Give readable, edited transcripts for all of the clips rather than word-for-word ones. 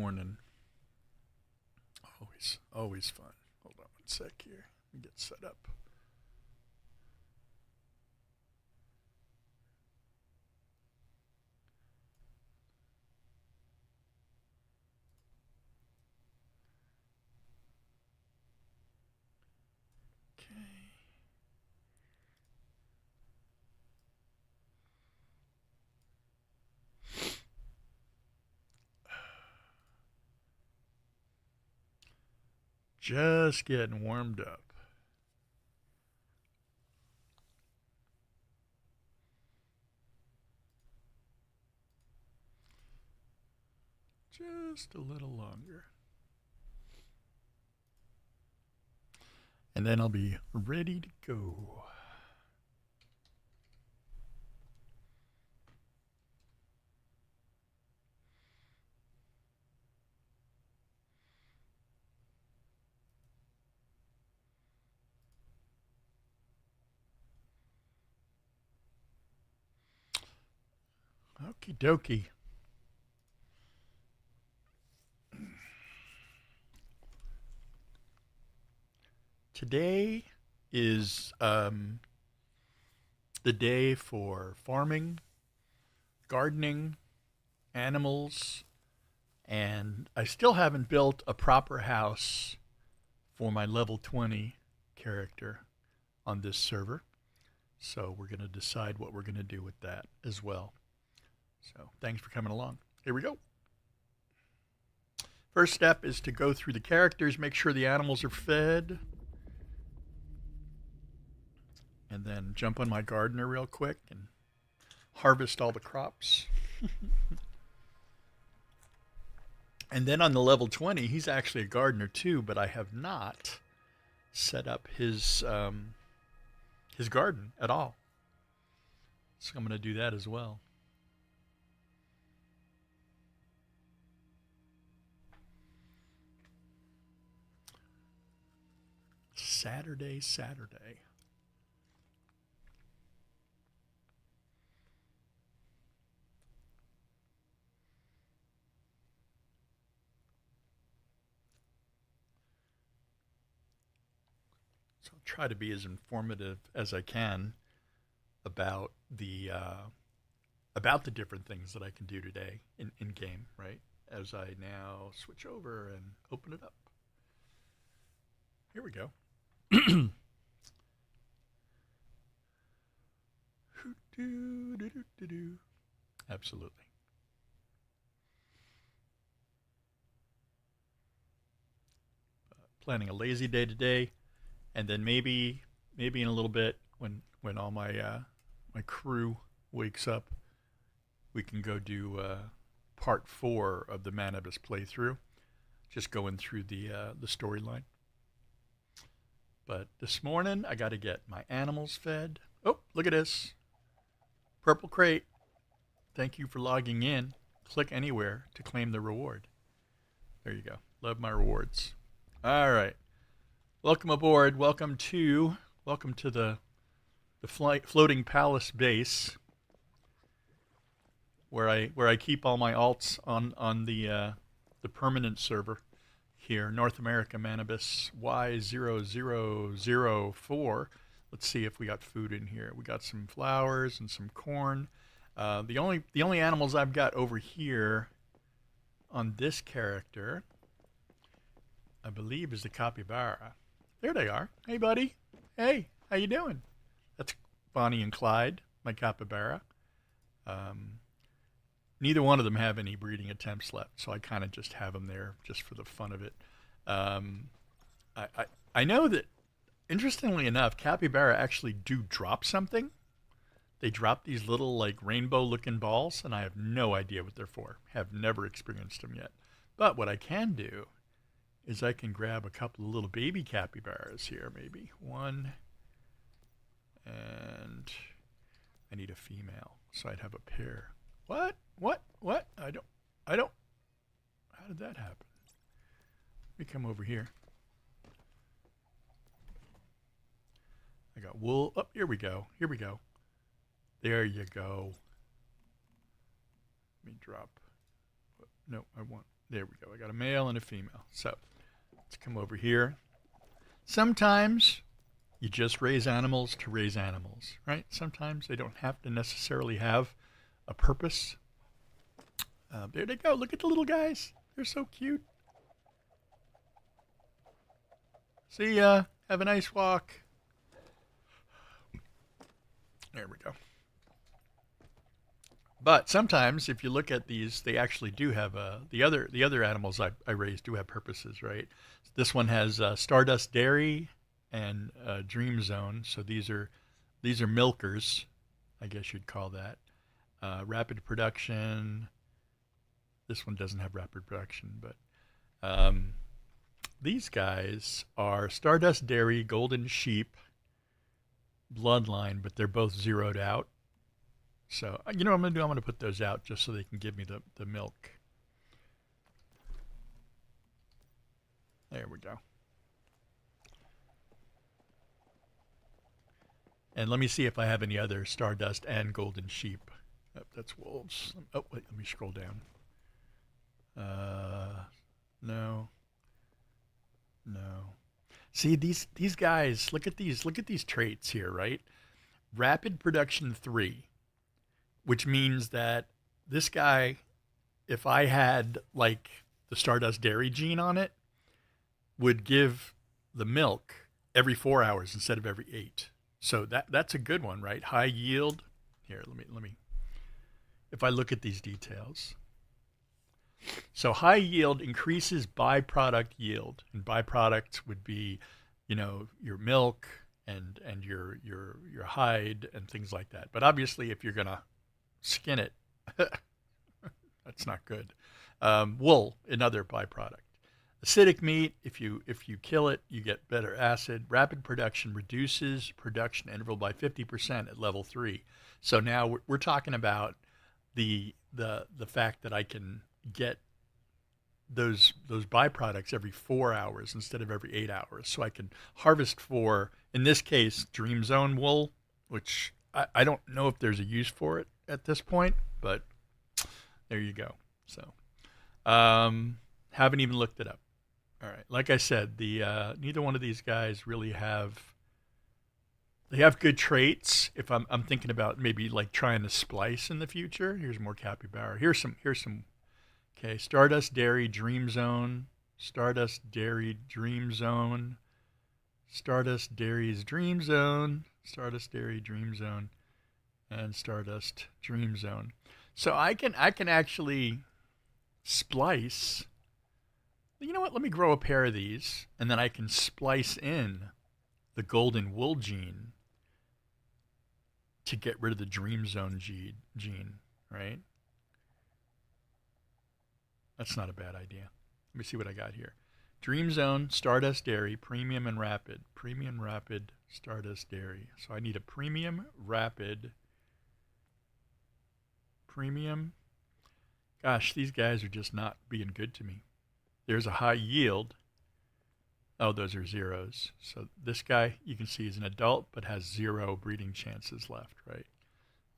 morning. Always fun. Hold on one sec here. Let me get set up. Okay. Just getting warmed up. Just a little longer. And then I'll be ready to go. Okie dokie. Today is the day for farming, gardening, animals, and I still haven't built a proper house for my level 20 character on this server. So we're going to decide what we're going to do with that as well. So thanks for coming along. Here we go. First step is to go through the characters, make sure the animals are fed, and then jump on my gardener real quick and harvest all the crops. And then on the level 20, he's actually a gardener too, but I have not set up his garden at all. So I'm going to do that as well. Saturday. So I'll try to be as informative as I can about the different things that I can do today in game, right? As I now switch over and open it up. Here we go. Absolutely. Planning a lazy day today, and then maybe in a little bit when all my my crew wakes up, we can go do part 4 of the Manibus playthrough, just going through the storyline. But this morning I got to get my animals fed. Oh, look at this. Purple crate. Thank you for logging in. Click anywhere to claim the reward. There you go. Love my rewards. All right. Welcome aboard. Welcome to the floating palace base where I keep all my alts on the permanent server here, North America Manibus Y0004. Let's see if we got food in here. We got some flowers and some corn. The only animals I've got over here on this character, I believe, is the capybara. There they are. Hey, buddy. Hey, how you doing? That's Bonnie and Clyde, my capybara. Neither one of them have any breeding attempts left, so I kind of just have them there just for the fun of it. I know that, interestingly enough, capybara actually do drop something. They drop these little like rainbow-looking balls, and I have no idea what they're for. Have never experienced them yet. But what I can do is I can grab a couple of little baby capybaras here, maybe one, and I need a female, so I'd have a pair. What? I don't. How did that happen? Let me come over here. I got wool. Oh, here we go. There you go. Let me drop. No, I want There we go. I got a male and a female. So let's come over here. Sometimes you just raise animals to raise animals, right? Sometimes they don't have to necessarily have a purpose. There they go. Look at the little guys. They're so cute. See ya. Have a nice walk. There we go. But sometimes, if you look at these, they actually do have the other animals I raise do have purposes, right? This one has Stardust Dairy and Dream Zone. So these are milkers, I guess you'd call that. Rapid production. This one doesn't have rapid production, but these guys are Stardust Dairy, Golden Sheep, Bloodline, but they're both zeroed out. So, you know what I'm going to do? I'm going to put those out just so they can give me the milk. There we go. And let me see if I have any other Stardust and Golden Sheep. Oh, that's wolves. Oh, wait, let me scroll down. No. No. See, these guys, look at these traits here, right? Rapid production 3, which means that this guy, if I had like the Stardust Dairy gene on it, would give the milk every 4 hours instead of every 8. So that's a good one, right? High yield. Here, let me. If I look at these details. So high yield increases byproduct yield, and byproducts would be, you know, your milk and your hide and things like that. But obviously, if you're gonna skin it, that's not good. Wool, another byproduct. Acidic meat, if you kill it, you get better acid. Rapid production reduces production interval by 50% at level 3. So now we're talking about the fact that I can get those byproducts every 4 hours instead of every 8 hours. So I can harvest for, in this case, Dream Zone wool, which I don't know if there's a use for it at this point, but there you go. So haven't even looked it up. All right, like I said, neither one of these guys really have. They have good traits. If I'm thinking about maybe like trying to splice in the future. Here's more capybara. Here's some. Okay, Stardust Dairy Dream Zone, Stardust Dairy Dream Zone, Stardust Dairy's Dream Zone, Stardust Dairy Dream Zone, and Stardust Dream Zone. So I can actually splice. You know what? Let me grow a pair of these, and then I can splice in the golden wool gene to get rid of the Dream Zone gene, right? That's not a bad idea. Let me see what I got here. Dream Zone, Stardust Dairy, Premium and Rapid. Premium, Rapid, Stardust Dairy. So I need a Premium, Rapid, Premium. Gosh, these guys are just not being good to me. There's a high yield. Oh, those are zeros. So this guy, you can see, is an adult, but has 0 breeding chances left, right?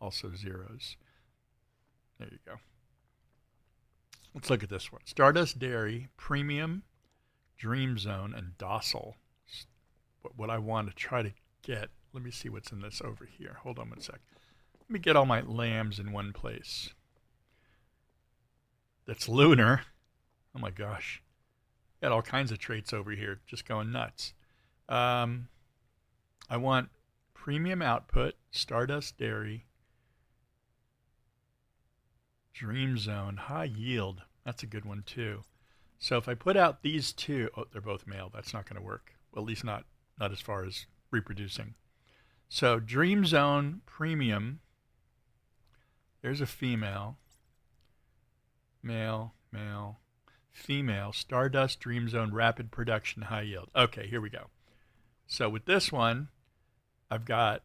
Also zeros. There you go. Let's look at this one. Stardust Dairy, Premium, Dream Zone, and Docile. What I want to try to get, let me see what's in this over here. Hold on one sec. Let me get all my lambs in one place. That's lunar. Oh my gosh. Got all kinds of traits over here, just going nuts. I want Premium Output, Stardust Dairy, Dream Zone, High Yield. That's a good one too. So if I put out these two, oh, they're both male. That's not going to work. Well, at least not as far as reproducing. So Dream Zone, Premium. There's a female. Male, male, female. Stardust, Dream Zone, Rapid Production, High Yield. Okay, here we go. So with this one, I've got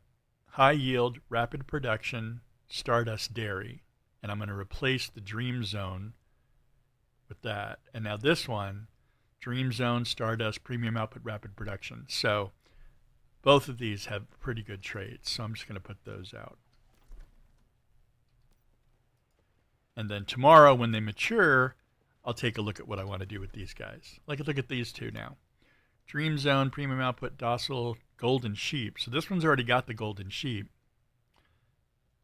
High Yield, Rapid Production, Stardust Dairy. And I'm going to replace the Dream Zone with that. And now this one, Dream Zone, Stardust, Premium Output, Rapid Production. So both of these have pretty good traits. So I'm just going to put those out. And then tomorrow when they mature, I'll take a look at what I want to do with these guys. Like, look at these two now. Dream Zone, Premium Output, Docile, Golden Sheep. So this one's already got the Golden Sheep.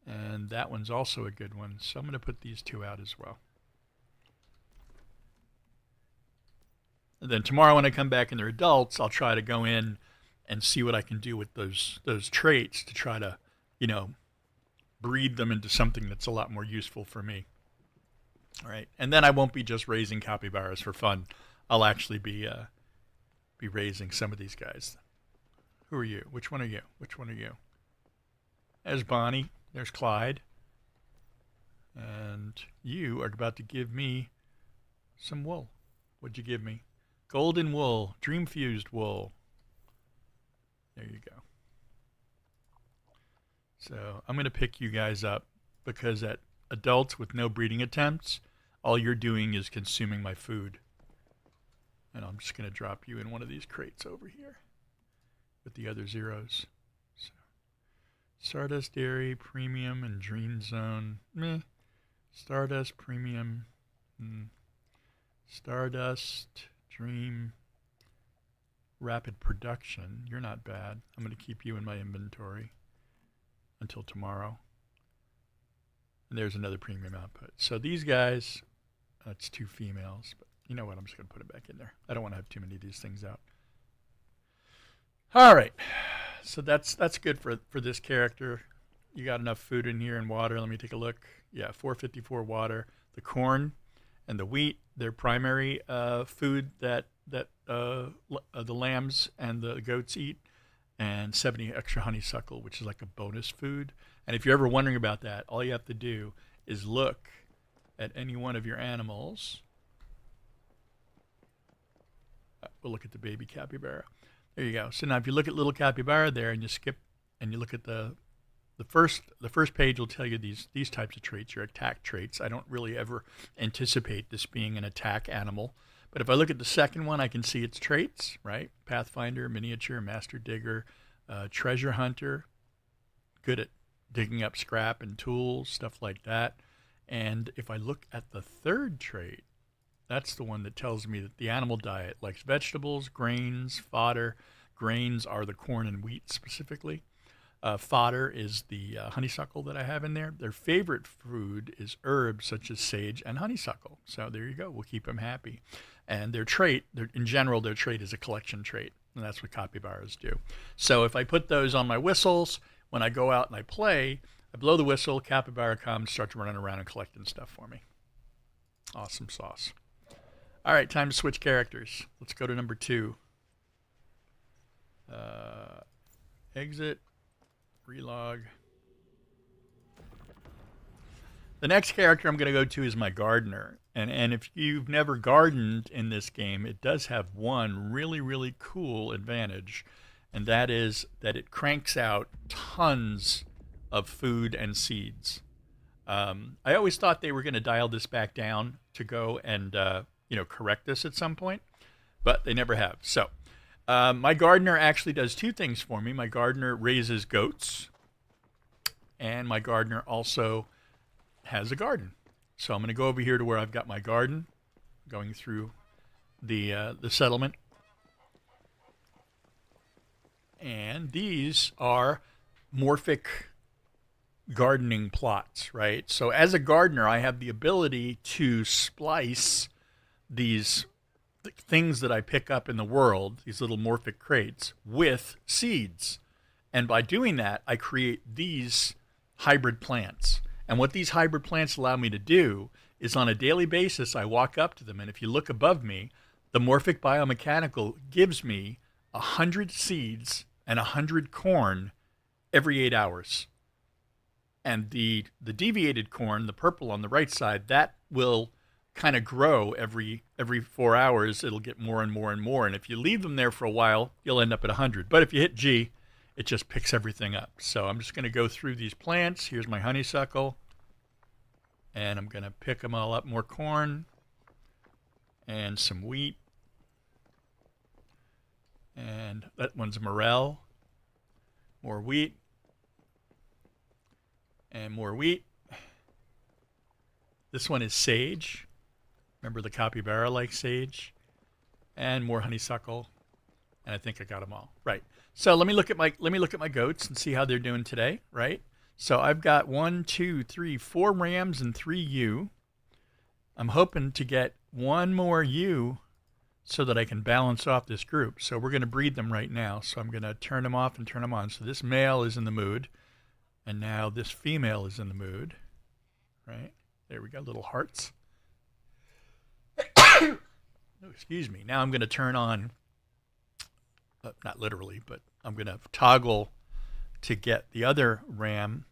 And that one's also a good one. So I'm going to put these two out as well. And then tomorrow when I come back and they're adults, I'll try to go in and see what I can do with those traits to try to, you know, breed them into something that's a lot more useful for me. All right. And then I won't be just raising capybaras for fun. I'll actually be raising some of these guys. Who are you? Which one are you? Which one are you? There's Bonnie. There's Clyde. And you are about to give me some wool. What'd you give me? Golden wool. Dream fused wool. There you go. So I'm going to pick you guys up because at adults with no breeding attempts, all you're doing is consuming my food. And I'm just going to drop you in one of these crates over here with the other zeros. So, Stardust Dairy, Premium, and Dream Zone. Meh. Stardust, Premium. Stardust, Dream, Rapid Production. You're not bad. I'm going to keep you in my inventory until tomorrow. And there's another Premium Output. So these guys, that's two females, but you know what? I'm just going to put it back in there. I don't want to have too many of these things out. All right. So that's good for this character. You got enough food in here and water. Let me take a look. Yeah, 454 water. The corn and the wheat, they're primary food that the lambs and the goats eat, and 70 extra honeysuckle, which is like a bonus food. And if you're ever wondering about that, all you have to do is look at any one of your animals. We'll look at the baby capybara. There you go. So now if you look at little capybara there and you skip and you look at the first page will tell you these types of traits, your attack traits. I don't really ever anticipate this being an attack animal. But if I look at the second one, I can see its traits, right? Pathfinder, Miniature, Master Digger, Treasure Hunter, good at digging up scrap and tools, stuff like that. And if I look at the third trait, that's the one that tells me that the animal diet likes vegetables, grains, fodder. Grains are the corn and wheat specifically. Fodder is the honeysuckle that I have in there. Their favorite food is herbs such as sage and honeysuckle. So there you go. We'll keep them happy. And their trait, in general, their trait is a collection trait. And that's what capybaras do. So if I put those on my whistles, when I go out and I play, I blow the whistle, capybara comes, starts running around and collecting stuff for me. Awesome sauce. All right, time to switch characters. Let's go to number 2. Exit. Relog. The next character I'm going to go to is my gardener. And if you've never gardened in this game, it does have one really, really cool advantage. And that is that it cranks out tons of food and seeds. I always thought they were going to dial this back down to go and correct this at some point, but they never have. So my gardener actually does 2 things for me. My gardener raises goats, and my gardener also has a garden. So I'm going to go over here to where I've got my garden, going through the settlement. And these are morphic gardening plots, right? So as a gardener, I have the ability to splice these things that I pick up in the world, these little morphic crates, with seeds. And by doing that, I create these hybrid plants. And what these hybrid plants allow me to do is on a daily basis, I walk up to them. And if you look above me, the morphic biomechanical gives me 100 seeds and 100 corn every 8 hours. And the deviated corn, the purple on the right side, that will kind of grow every 4 hours. It'll get more and more and more. And if you leave them there for a while, you'll end up at 100. But if you hit G, it just picks everything up. So I'm just going to go through these plants. Here's my honeysuckle. And I'm going to pick them all up. More corn and some wheat. And that one's morel. More wheat. And more wheat. This one is sage. Remember the capybara-like sage? And more honeysuckle. And I think I got them all. Right. So let me look at my goats and see how they're doing today, right? So I've got 1, 2, 3, 4 rams and 3 ewe. I'm hoping to get one more ewe so that I can balance off this group. So we're going to breed them right now. So I'm going to turn them off and turn them on. So this male is in the mood, and now this female is in the mood, right? There we go, little hearts. Oh, excuse me. Now I'm going to turn on, not literally, but I'm going to toggle to get the other ram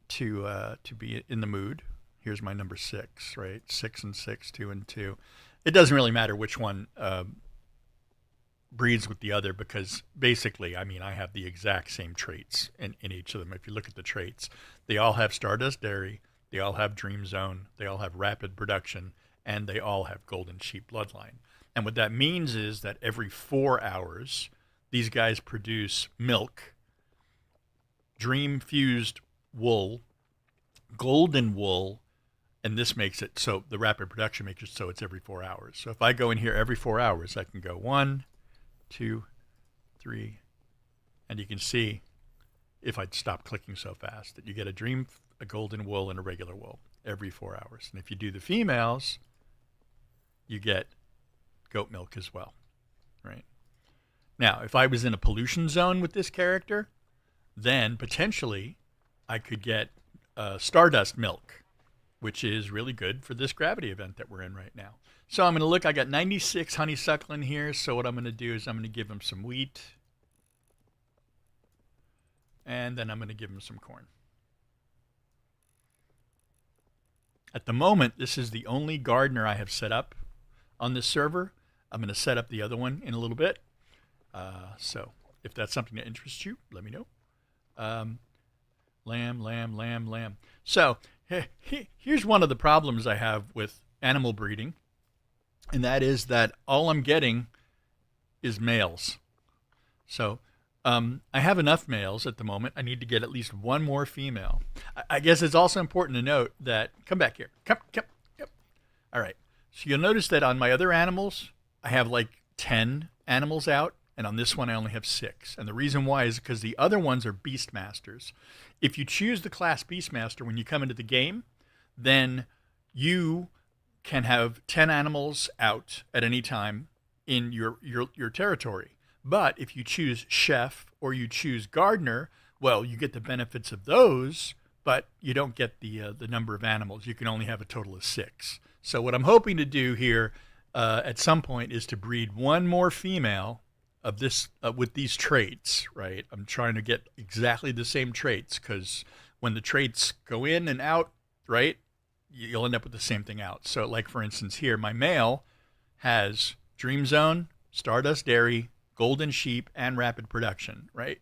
to be in the mood. Here's my number 6, right? 6 and 6, 2 and 2. It doesn't really matter which one breeds with the other because basically, I mean, I have the exact same traits in each of them. If you look at the traits, they all have Stardust Dairy, they all have Dream Zone, they all have Rapid Production, and they all have Golden Sheep Bloodline. And what that means is that every 4 hours, these guys produce milk, Dream Fused wool, Golden wool, and this makes it so the rapid production makes it so it's every 4 hours. So if I go in here every 4 hours, I can go 1, 2, 3, and you can see if I'd stop clicking so fast that you get a golden wool and a regular wool every 4 hours. And if you do the females, you get goat milk as well, right? Now, if I was in a pollution zone with this character, then potentially I could get Stardust milk, which is really good for this gravity event that we're in right now. So I'm going to look, I got 96 honeysuckle in here, so what I'm going to do is I'm going to give him some wheat, and then I'm going to give him some corn. At the moment, this is the only gardener I have set up on this server. I'm going to set up the other one in a little bit. So if that's something that interests you, let me know. Lamb. So here's one of the problems I have with animal breeding, and that is that all I'm getting is males. So I have enough males at the moment. I need to get at least one more female. I guess it's also important to note that, come back here. Come. All right. So you'll notice that on my other animals, I have like 10 animals out, and on this one I only have 6. And the reason why is because the other ones are Beastmasters. If you choose the class Beastmaster when you come into the game, then you can have 10 animals out at any time in your territory. But if you choose Chef or you choose Gardener, well, you get the benefits of those, but you don't get the number of animals. You can only have a total of 6. So what I'm hoping to do here at some point is to breed one more female of this with these traits, right? I'm trying to get exactly the same traits because when the traits go in and out, right, you'll end up with the same thing out. So like for instance here, my male has Dream Zone, Stardust Dairy, Golden Sheep, and Rapid Production, right?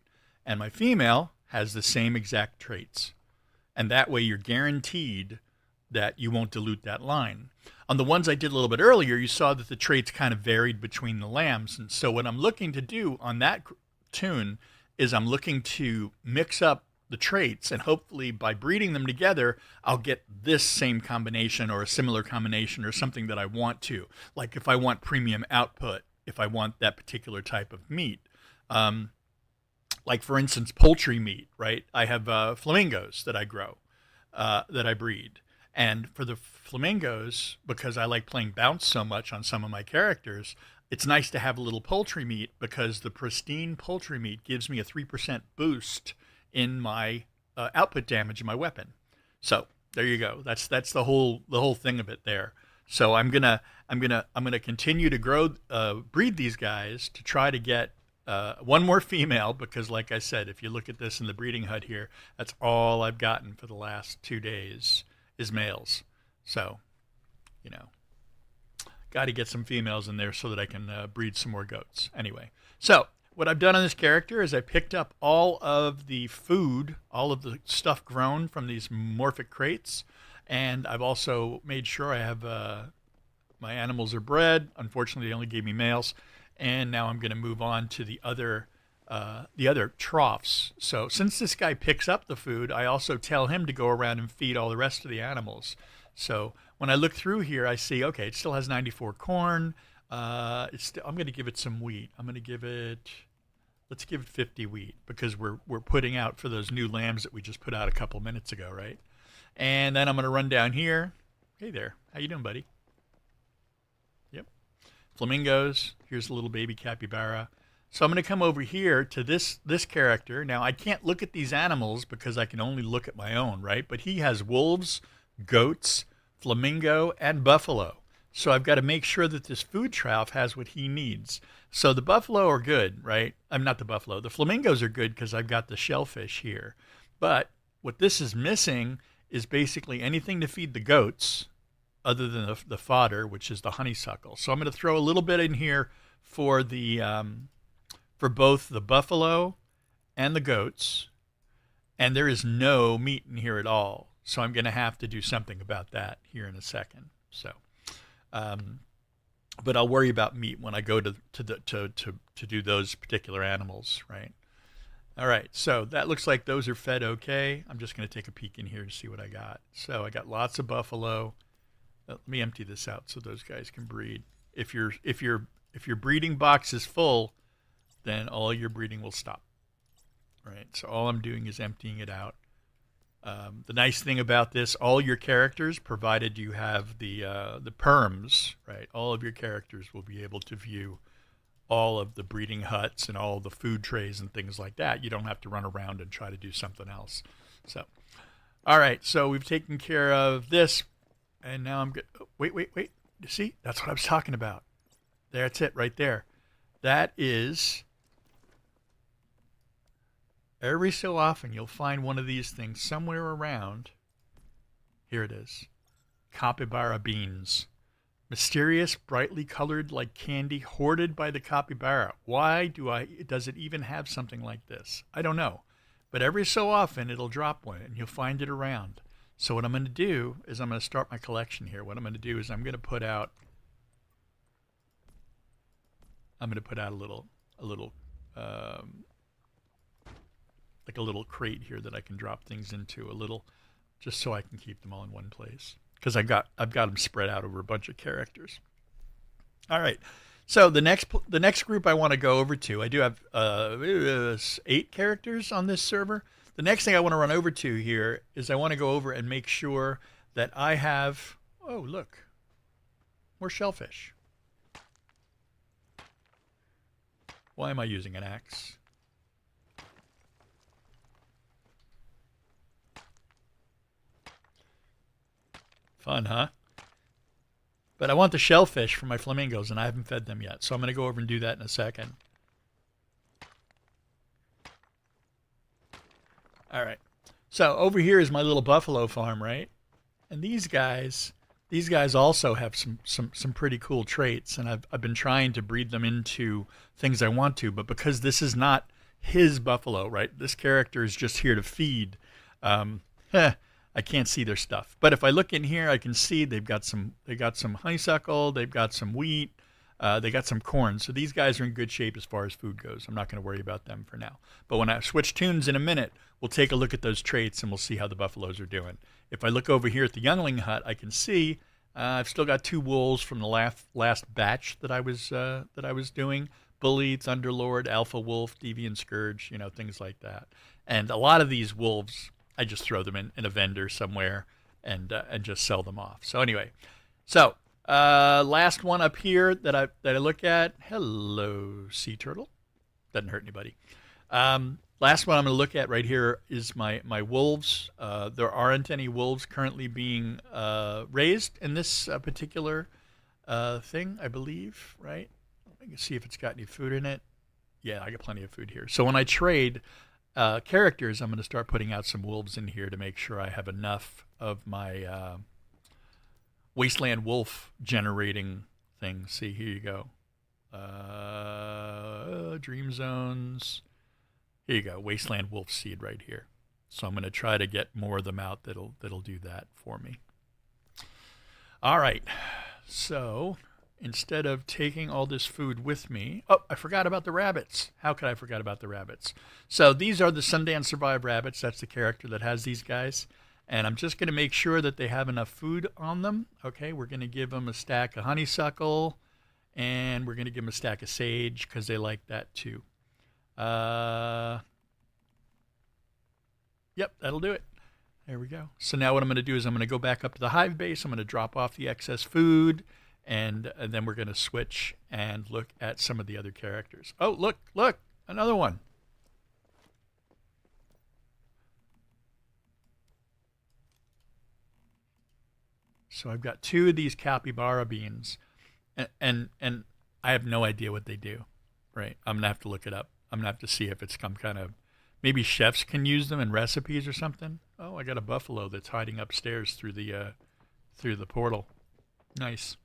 And my female has the same exact traits. And that way you're guaranteed that you won't dilute that line. On the ones I did a little bit earlier, you saw that the traits kind of varied between the lambs. And so what I'm looking to do on that tune is I'm looking to mix up the traits, and hopefully by breeding them together, I'll get this same combination or a similar combination or something that I want to. Like if I want premium output, if I want that particular type of meat. Like for instance, poultry meat, right? I have flamingos that I grow, that I breed. And for the flamingos, because I like playing bounce so much on some of my characters, it's nice to have a little poultry meat because the pristine poultry meat gives me a 3% boost in my output damage in my weapon. So there you go. That's the whole thing of it there. So I'm gonna continue to breed these guys to try to get one more female, because like I said, if you look at this in the breeding hut here, that's all I've gotten for the last 2 days is males. So, got to get some females in there so that I can breed some more goats. Anyway, so what I've done on this character is I picked up all of the food, all of the stuff grown from these morphic crates, and I've also made sure I have my animals are bred. Unfortunately, they only gave me males, and now I'm going to move on to the other the other troughs. So since this guy picks up the food, I also tell him to go around and feed all the rest of the animals. So when I look through here, I see, okay, it still has 94 corn. I'm going to give it some wheat. Let's give it 50 wheat because we're putting out for those new lambs that we just put out a couple minutes ago, right? And then I'm going to run down here. Hey there, how you doing, buddy? Yep. Flamingos. Here's a little baby capybara. So I'm going to come over here to this character. Now, I can't look at these animals because I can only look at my own, right? But he has wolves, goats, flamingo, and buffalo. So I've got to make sure that this food trough has what he needs. So the buffalo are good, right? I'm not the buffalo. The flamingos are good because I've got the shellfish here. But what this is missing is basically anything to feed the goats other than the fodder, which is the honeysuckle. So I'm going to throw a little bit in here for the for both the buffalo and the goats, and there is no meat in here at all. So I'm going to have to do something about that here in a second. So, but I'll worry about meat when I go to do those particular animals, right? All right, so that looks like those are fed okay. I'm just going to take a peek in here to see what I got. So I got lots of buffalo. Let me empty this out so those guys can breed. If your breeding box is full, then all your breeding will stop. All right, so all I'm doing is emptying it out. The nice thing about this, all your characters, provided you have the perms, right? All of your characters will be able to view all of the breeding huts and all the food trays and things like that. You don't have to run around and try to do something else. So, all right, so we've taken care of this, and now I'm good. Oh, wait. You see? That's what I was talking about. That's it right there. That is, every so often you'll find one of these things somewhere around. Here it is. Capybara beans. Mysterious, brightly colored like candy, hoarded by the capybara. Why does it even have something like this? I don't know. But every so often it'll drop one and you'll find it around. So what I'm going to do is I'm going to start my collection here. What I'm going to do is I'm going to put out a little like a little crate here that I can drop things into, just so I can keep them all in one place. Because I've got them spread out over a bunch of characters. All right, so the next group I want to go over to, I do have 8 characters on this server. The next thing I want to run over to here is I want to go over and make sure that I have, oh look, more shellfish. Why am I using an axe? Fun, huh? But I want the shellfish for my flamingos, and I haven't fed them yet. So I'm going to go over and do that in a second. All right. So over here is my little buffalo farm, right? And these guys also have some pretty cool traits, and I've been trying to breed them into things I want to, but because this is not his buffalo, right? This character is just here to feed. I can't see their stuff. But if I look in here, I can see they got some honeysuckle, they've got some wheat, they got some corn. So these guys are in good shape as far as food goes. I'm not going to worry about them for now. But when I switch tunes in a minute, we'll take a look at those traits and we'll see how the buffaloes are doing. If I look over here at the youngling hut, I can see I've still got 2 wolves from the last batch that I was doing. Bully, Thunderlord, Alpha Wolf, Deviant Scourge, things like that. And a lot of these wolves, I just throw them in a vendor somewhere and just sell them off. So anyway, last one up here that I look at. Hello, sea turtle. Doesn't hurt anybody. Last one I'm going to look at right here is my wolves. There aren't any wolves currently being raised in this particular thing, I believe, right? Let me see if it's got any food in it. Yeah, I got plenty of food here. So when I trade characters, I'm going to start putting out some wolves in here to make sure I have enough of my wasteland wolf generating things. See, here you go. Dream zones. Here you go, wasteland wolf seed right here. So I'm going to try to get more of them out that'll do that for me. All right, so instead of taking all this food with me, oh, I forgot about the rabbits. How could I forget about the rabbits? So these are the Sundance Survive rabbits. That's the character that has these guys. And I'm just going to make sure that they have enough food on them. Okay, we're going to give them a stack of honeysuckle, and we're going to give them a stack of sage because they like that too. Yep, that'll do it. There we go. So now what I'm going to do is I'm going to go back up to the hive base. I'm going to drop off the excess food, and then we're going to switch and look at some of the other characters. Oh, look, another one. So I've got 2 of these capybara beans, and I have no idea what they do. Right? I'm gonna have to look it up. I'm gonna have to see if it's some kind of, maybe chefs can use them in recipes or something. Oh, I got a buffalo that's hiding upstairs through the portal. Nice.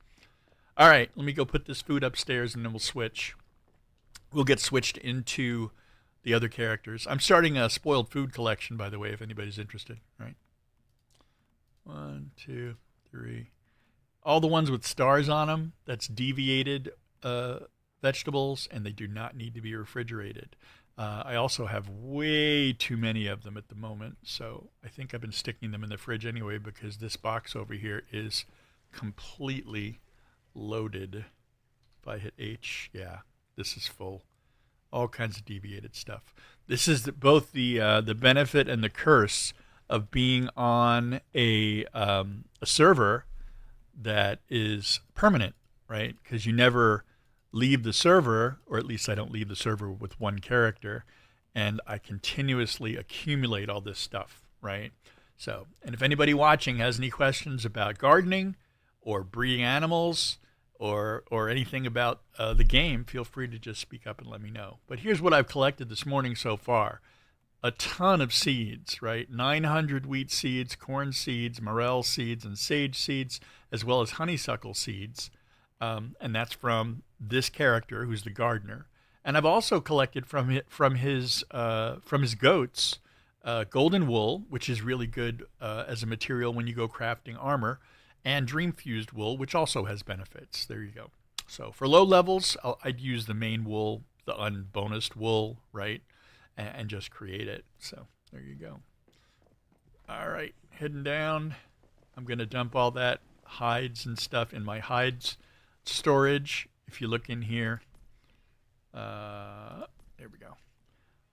All right, let me go put this food upstairs, and then we'll switch. We'll get switched into the other characters. I'm starting a spoiled food collection, by the way, if anybody's interested. Right? 1, 2, 3. All the ones with stars on them, that's deviated vegetables, and they do not need to be refrigerated. I also have way too many of them at the moment, so I think I've been sticking them in the fridge anyway because this box over here is completely loaded. If I hit H, yeah, this is full. All kinds of deviated stuff. This is both the benefit and the curse of being on a server that is permanent, right? Because you never leave the server, or at least I don't leave the server with one character, and I continuously accumulate all this stuff, right? So, and if anybody watching has any questions about gardening or breeding animals or anything about the game, feel free to just speak up and let me know. But here's what I've collected this morning so far. A ton of seeds, right? 900 wheat seeds, corn seeds, morel seeds, and sage seeds, as well as honeysuckle seeds. And that's from this character, who's the gardener. And I've also collected from his goats golden wool, which is really good as a material when you go crafting armor, and dream fused wool, which also has benefits. There you go. So for low levels, I'd use the main wool, the unbonused wool, right? And just create it. So there you go. All right, heading down. I'm going to dump all that hides and stuff in my hides storage. If you look in here, there we go.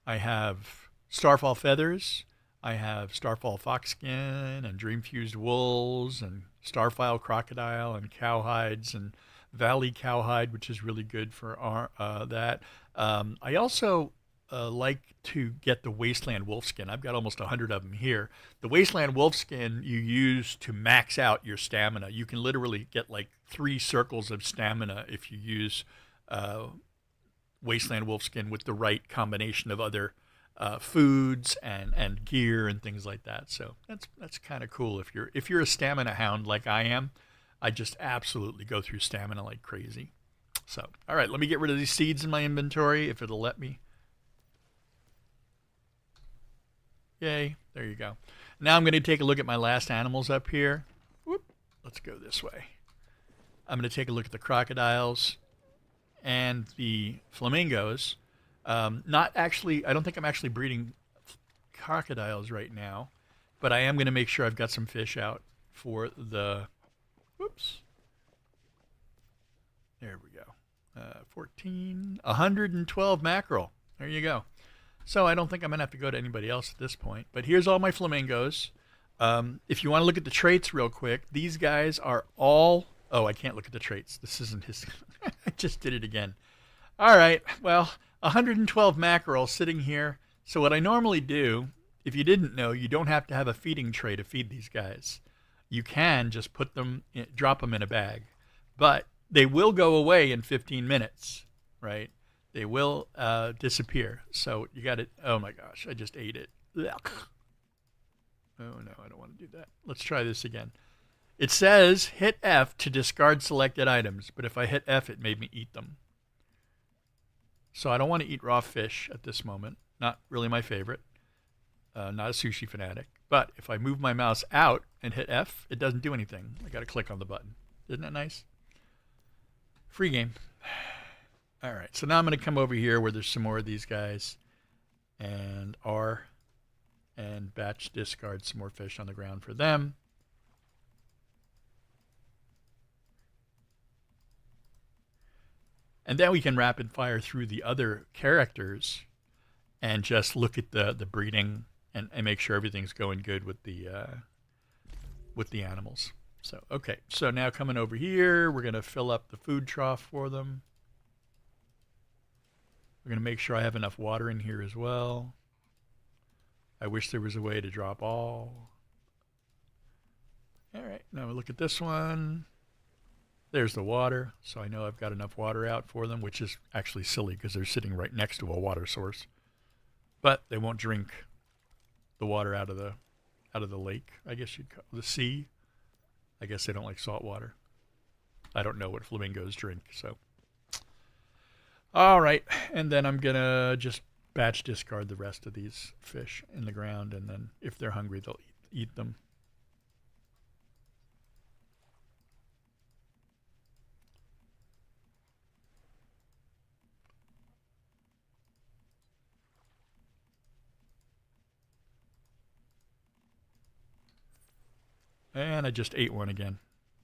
I have starfall feathers. I have starfall foxskin and dream fused wools and starfile crocodile and cowhides and valley cowhide, which is really good for that. I also like to get the wasteland wolfskin. I've got almost 100 of them here. The wasteland wolfskin you use to max out your stamina. You can literally get like 3 circles of stamina if you use wasteland wolfskin with the right combination of other foods and gear and things like that. So that's kind of cool. If you're a stamina hound like I am, I just absolutely go through stamina like crazy. So all right, let me get rid of these seeds in my inventory if it'll let me. Yay, there you go. Now I'm going to take a look at my last animals up here. Whoop, let's go this way. I'm going to take a look at the crocodiles and the flamingos. Not actually, I don't think I'm actually breeding crocodiles right now, but I am going to make sure I've got some fish out for the, whoops. There we go. 112 mackerel. There you go. So I don't think I'm going to have to go to anybody else at this point. But here's all my flamingos. If you want to look at the traits real quick, these guys are all... Oh, I can't look at the traits. This isn't his... I just did it again. All right. Well, 112 mackerel sitting here. So what I normally do, if you didn't know, you don't have to have a feeding tray to feed these guys. You can just put them, drop them in a bag. But they will go away in 15 minutes, right? They will disappear. So you got it. Oh my gosh, I just ate it. Ugh. Oh no, I don't want to do that. Let's try this again. It says hit F to discard selected items, but if I hit F, it made me eat them. So I don't want to eat raw fish at this moment. Not really my favorite. Not a sushi fanatic. But if I move my mouse out and hit F, it doesn't do anything. I got to click on the button. Isn't that nice? Free game. All right, so now I'm going to come over here where there's some more of these guys, and R, and batch discard some more fish on the ground for them. And then we can rapid fire through the other characters and just look at the breeding and make sure everything's going good with the animals. So, okay, so now coming over here, we're going to fill up the food trough for them. We're going to make sure I have enough water in here as well. I wish there was a way to drop all. All right, now we look at this one. There's the water, so I know I've got enough water out for them, which is actually silly because they're sitting right next to a water source. But they won't drink the water out of the lake, I guess you'd call the sea. I guess they don't like salt water. I don't know what flamingos drink, so. All right, and then I'm going to just batch discard the rest of these fish in the ground, and then if they're hungry, they'll eat them. And I just ate one again.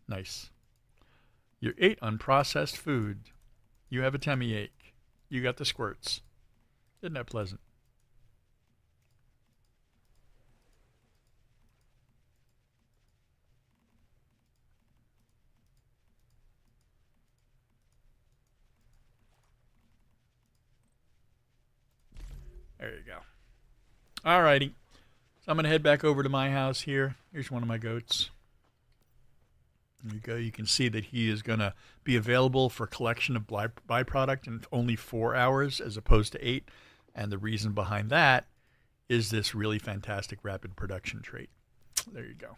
Nice. You ate unprocessed food. You have a tummy ache. You got the squirts. Isn't that pleasant? There you go. All righty. So I'm going to head back over to my house here. Here's one of my goats. There you go. You can see that he is going to be available for collection of byproduct in only 4 hours as opposed to 8. And the reason behind that is this really fantastic rapid production trait. There you go.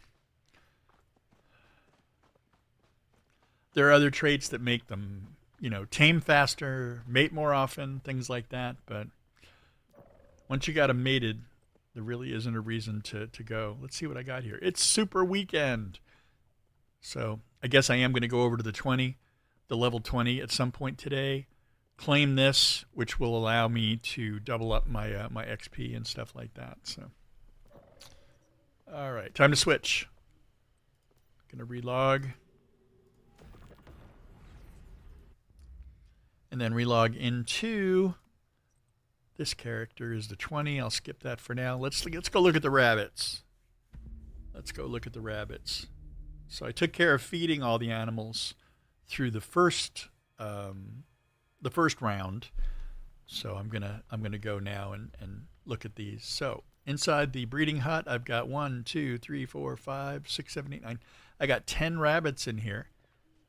There are other traits that make them, tame faster, mate more often, things like that. But once you got them mated, there really isn't a reason to go. Let's see what I got here. It's Super Weekend. So I guess I am going to go over to the level 20 at some point today. Claim this, which will allow me to double up my my XP and stuff like that. So, all right, time to switch. Going to relog. And then relog into... This character is the 20. I'll skip that for now. Let's go look at the rabbits. Let's go look at the rabbits. So I took care of feeding all the animals through the first round. So I'm gonna go now and look at these. So inside the breeding hut, I've got 1, 2, 3, 4, 5, 6, 7, 8, 9. I got 10 rabbits in here.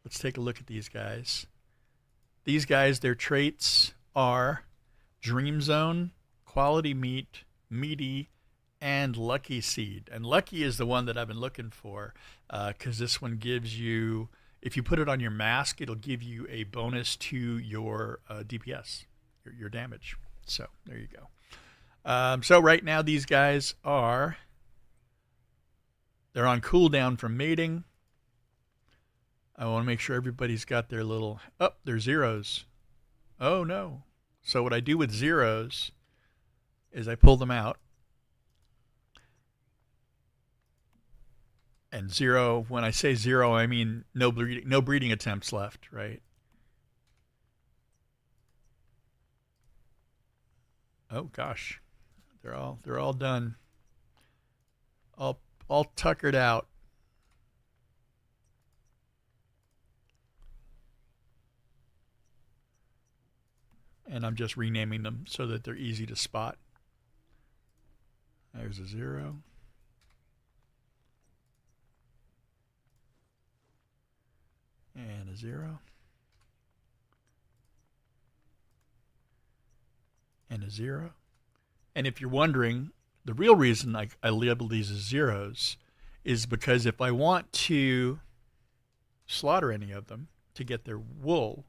Let's take a look at these guys. These guys, their traits are Dream Zone, Quality Meat, Meaty, and Lucky Seed. And Lucky is the one that I've been looking for because this one gives you, if you put it on your mask, it'll give you a bonus to your DPS, your damage. So there you go. So right now these guys they're on cooldown from mating. I want to make sure everybody's got their little, they're zeros. Oh no. So what I do with zeros is I pull them out. And zero, when I say zero, I mean no breeding attempts left, right? Oh gosh. They're all done. All tuckered out. And I'm just renaming them so that they're easy to spot. There's a 0. And a 0. And a 0. And if you're wondering, the real reason I label these as zeros is because if I want to slaughter any of them to get their wool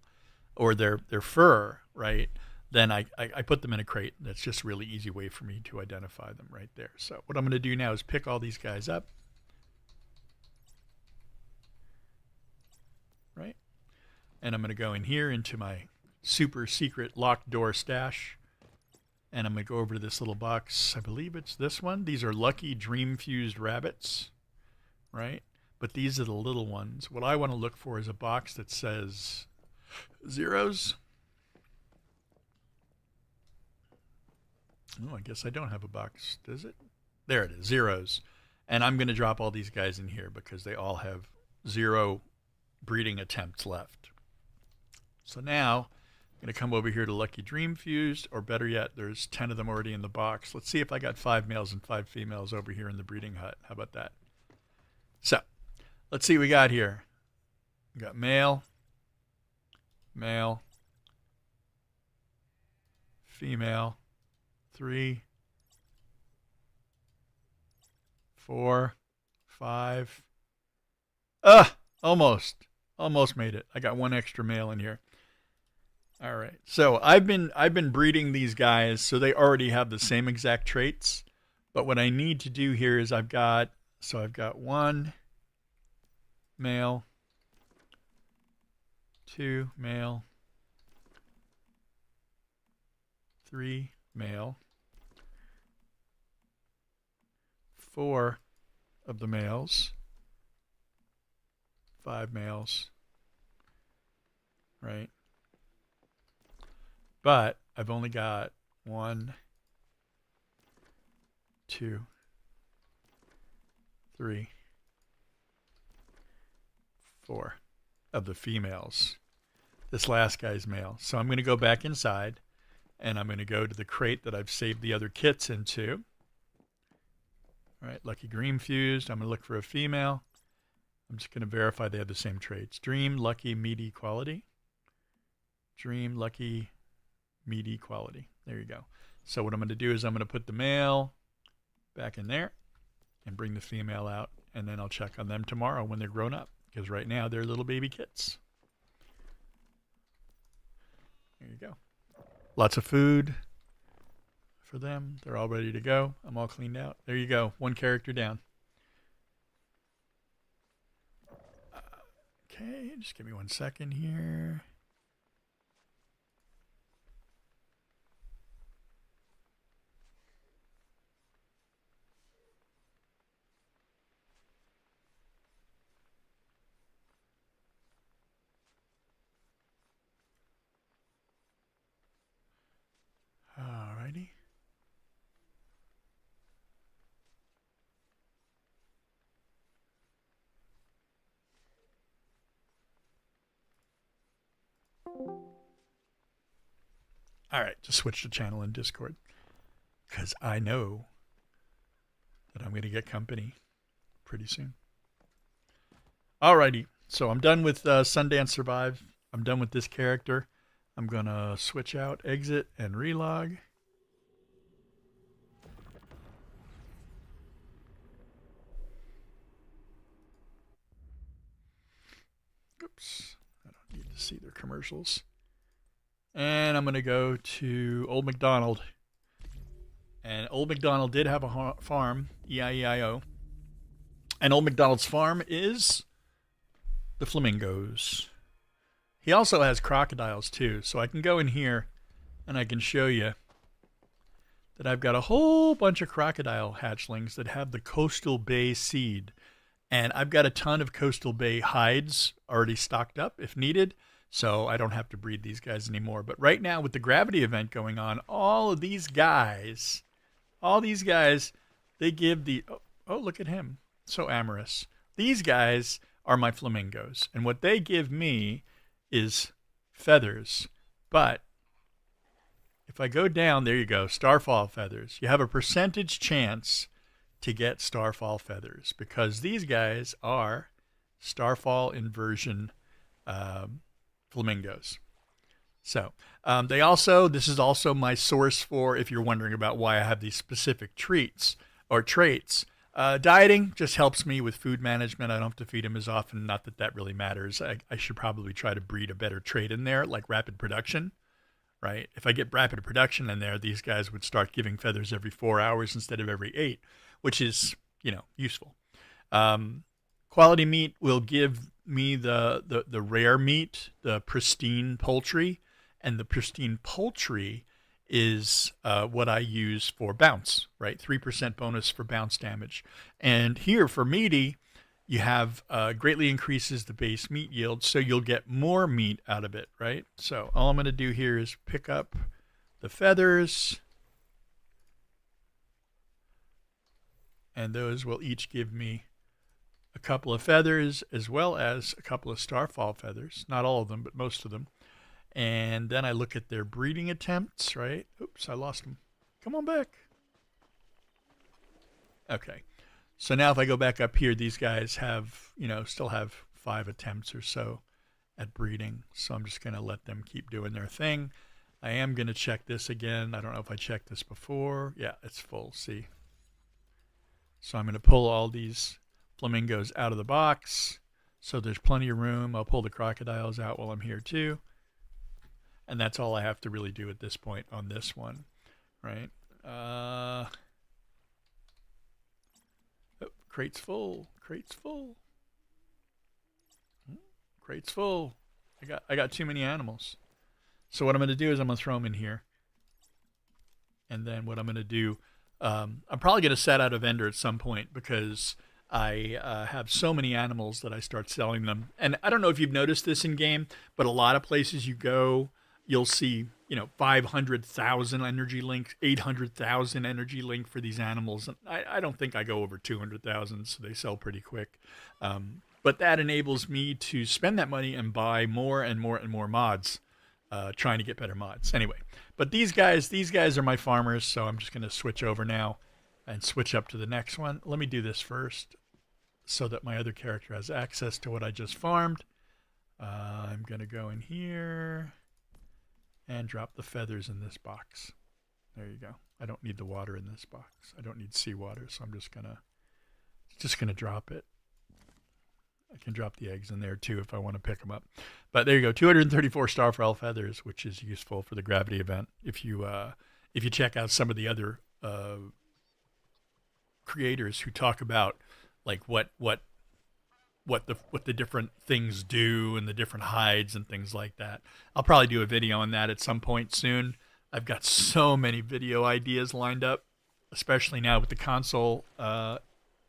or their fur, right, then I put them in a crate. That's just a really easy way for me to identify them right there. So what I'm going to do now is pick all these guys up. Right? And I'm going to go in here into my super secret locked door stash. And I'm going to go over to this little box. I believe it's this one. These are lucky dream fused rabbits, right? But these are the little ones. What I want to look for is a box that says zeros. Oh, I guess I don't have a box, does it? There it is, zeros. And I'm going to drop all these guys in here because they all have 0 breeding attempts left. So now I'm going to come over here to Lucky Dream Fused, or better yet, there's 10 of them already in the box. Let's see if I got 5 males and 5 females over here in the breeding hut. How about that? So let's see what we got here. We got male, male, female, 3, 4, 5. Almost made it. I got 1 extra male in here. All right. So I've been breeding these guys so they already have the same exact traits. But what I need to do here is I've got 1 male, 2 male, 3 male, 4 of the males, 5 males, right? But I've only got 1, 2, 3, 4 of the females. This last guy's male. So I'm going to go back inside and I'm going to go to the crate that I've saved the other kits into. All right, Lucky Dream Fused. I'm going to look for a female. I'm just going to verify they have the same traits. Dream, Lucky, Meat Equality. Dream, Lucky, Meat Equality. There you go. So what I'm going to do is I'm going to put the male back in there and bring the female out, and then I'll check on them tomorrow when they're grown up, because right now they're little baby kits. There you go. Lots of food for them. They're all ready to go. I'm all cleaned out. There you go. 1 character down. Okay, just give me 1 second here. Alrighty. All right, just switch the channel in Discord because I know that I'm going to get company pretty soon. Alrighty, so I'm done with Sundance Survive. I'm done with this character. I'm going to switch out, exit, and relog. Oops, I don't need to see their commercials. And I'm going to go to Old MacDonald. And Old MacDonald did have a farm, E-I-E-I-O. And Old MacDonald's farm is the flamingos. He also has crocodiles too. So I can go in here and I can show you that I've got a whole bunch of crocodile hatchlings that have the Coastal Bay seed. And I've got a ton of Coastal Bay hides already stocked up if needed. So I don't have to breed these guys anymore. But right now with the gravity event going on, all these guys, they give the, oh, look at him. So amorous. These guys are my flamingos. And what they give me is feathers. But if I go down, there you go, starfall feathers. You have a percentage chance to get starfall feathers because these guys are starfall inversion flamingos. So this is also my source for, if you're wondering about why I have these specific traits. Dieting just helps me with food management. I don't have to feed them as often. Not that that really matters. I should probably try to breed a better trait in there, like rapid production, right? If I get rapid production in there, these guys would start giving feathers every 4 hours instead of every 8, which is, useful. Quality meat will give me the rare meat, the pristine poultry, and the pristine poultry is what I use for bounce, right? 3% bonus for bounce damage. And here for meaty, you have greatly increases the base meat yield, so you'll get more meat out of it, right? So all I'm going to do here is pick up the feathers, and those will each give me a couple of feathers as well as a couple of starfall feathers. Not all of them, but most of them. And then I look at their breeding attempts, right? Oops, I lost them. Come on back. Okay. So now if I go back up here, these guys have, still have 5 attempts or so at breeding. So I'm just going to let them keep doing their thing. I am going to check this again. I don't know if I checked this before. Yeah, it's full. See? So I'm going to pull all these flamingos out of the box. So there's plenty of room. I'll pull the crocodiles out while I'm here too. And that's all I have to really do at this point on this one, right? Oh, crate's full. Crate's full. Crate's full. I got too many animals. So what I'm going to do is I'm going to throw them in here. And then what I'm going to do, I'm probably going to set out a vendor at some point because I have so many animals that I start selling them. And I don't know if you've noticed this in game, but a lot of places you go, you'll see, 500,000 energy link, 800,000 energy link for these animals. And I don't think I go over 200,000, so they sell pretty quick. But that enables me to spend that money and buy more and more and more mods, trying to get better mods. Anyway, but these guys are my farmers, so I'm just going to switch over now and switch up to the next one. Let me do this first so that my other character has access to what I just farmed. I'm going to go in here and drop the feathers in this box. There you go. I don't need the water in this box. I don't need seawater, so I'm just gonna drop it. I can drop the eggs in there too if I want to pick them up. But there you go, 234 starfall feathers, which is useful for the gravity event. If you check out some of the other creators who talk about like what the different things do and the different hides and things like that. I'll probably do a video on that at some point soon. I've got so many video ideas lined up, especially now with the console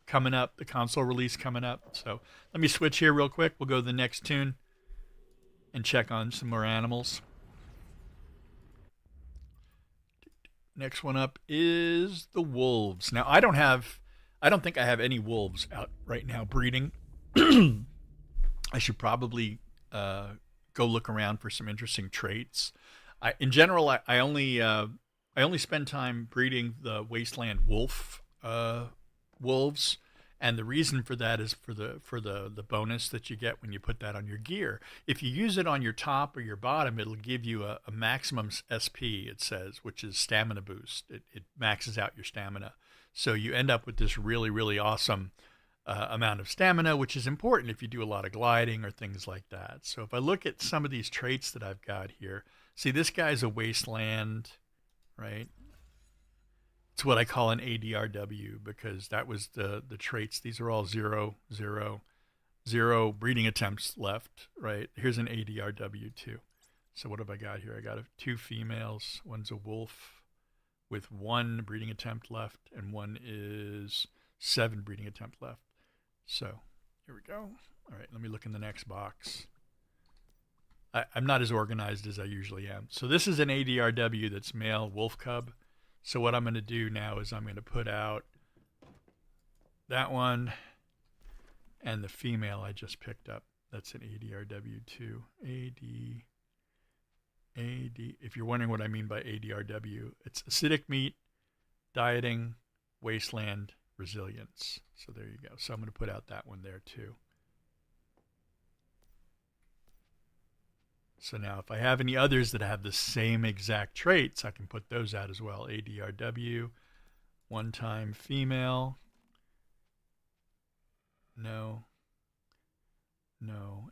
coming up, the console release coming up. So let me switch here real quick. We'll go to the next tune and check on some more animals. Next one up is the wolves. Now I don't think I have any wolves out right now breeding. I should probably go look around for some interesting traits. In general, I only spend time breeding the wasteland wolves, and the reason for that is for the bonus that you get when you put that on your gear. If you use it on your top or your bottom, it'll give you a maximum SP. It says, which is stamina boost. It maxes out your stamina, so you end up with this really, really awesome amount of stamina, which is important if you do a lot of gliding or things like that. So if I look at some of these traits that I've got here, see, this guy's a wasteland, right? It's what I call an ADRW because that was the traits. These are all 0, 0, 0 breeding attempts left, right? Here's an ADRW too. So what have I got here? I got 2 females. One's a wolf with 1 breeding attempt left, and one is 7 breeding attempt left. So here we go. All right, let me look in the next box. I'm not as organized as I usually am. So this is an ADRW that's male wolf cub. So what I'm going to do now is I'm going to put out that one and the female I just picked up. That's an ADRW too. AD. If you're wondering what I mean by ADRW, it's acidic meat, dieting, wasteland, resilience. So there you go. So I'm going to put out that one there too. So now if I have any others that have the same exact traits, I can put those out as well. ADRW, one-time female. No.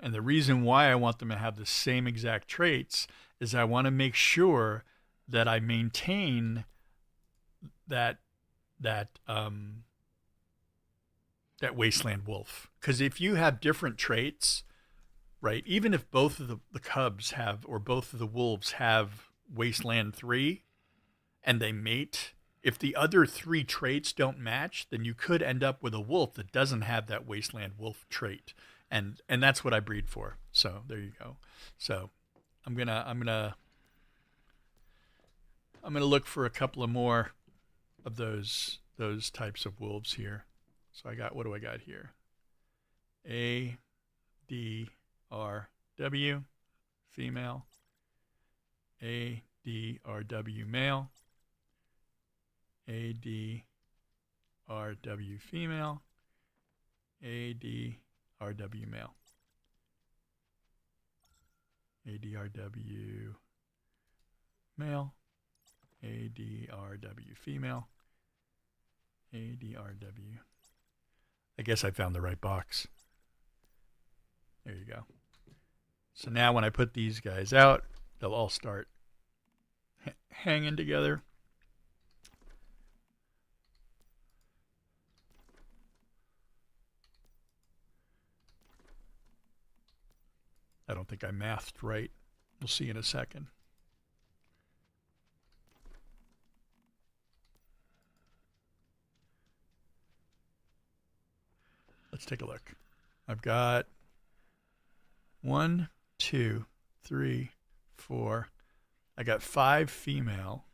And the reason why I want them to have the same exact traits is I want to make sure that I maintain that wasteland wolf. Because if you have different traits, right? Even if both of the cubs have, or both of the wolves have Wasteland 3 and they mate, if the other three traits don't match, then you could end up with a wolf that doesn't have that Wasteland wolf trait. And that's what I breed for. So there you go. So I'm gonna look for a couple of more of those types of wolves here. So I got, what do I got here? A D R W female, A D R W male, A D R W female, A D R W male, A D R W male, A D R W female, A D R W. I guess I found the right box. There you go. So now when I put these guys out, they'll all start hanging together. I don't think I mathed right. We'll see in a second. Let's take a look. I've got 1, 2, 3, 4. I got 5 female.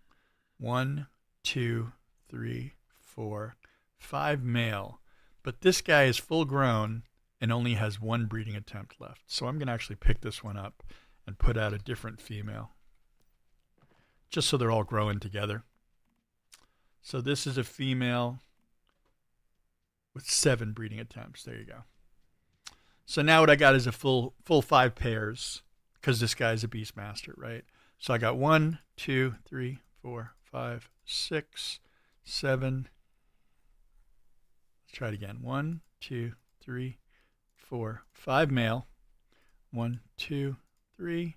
1, 2, 3, 4, 5 male. But this guy is full grown and only has 1 breeding attempt left. So I'm going to actually pick this one up and put out a different female, just so they're all growing together. So this is a female with 7 breeding attempts. There you go. So now what I got is a full 5 pairs, because this guy's a Beastmaster, right? So I got 1, 2, 3, 4, 5, 6, 7. Let's try it again. 1, 2, 3, 4, 5 male. 1, 2, 3,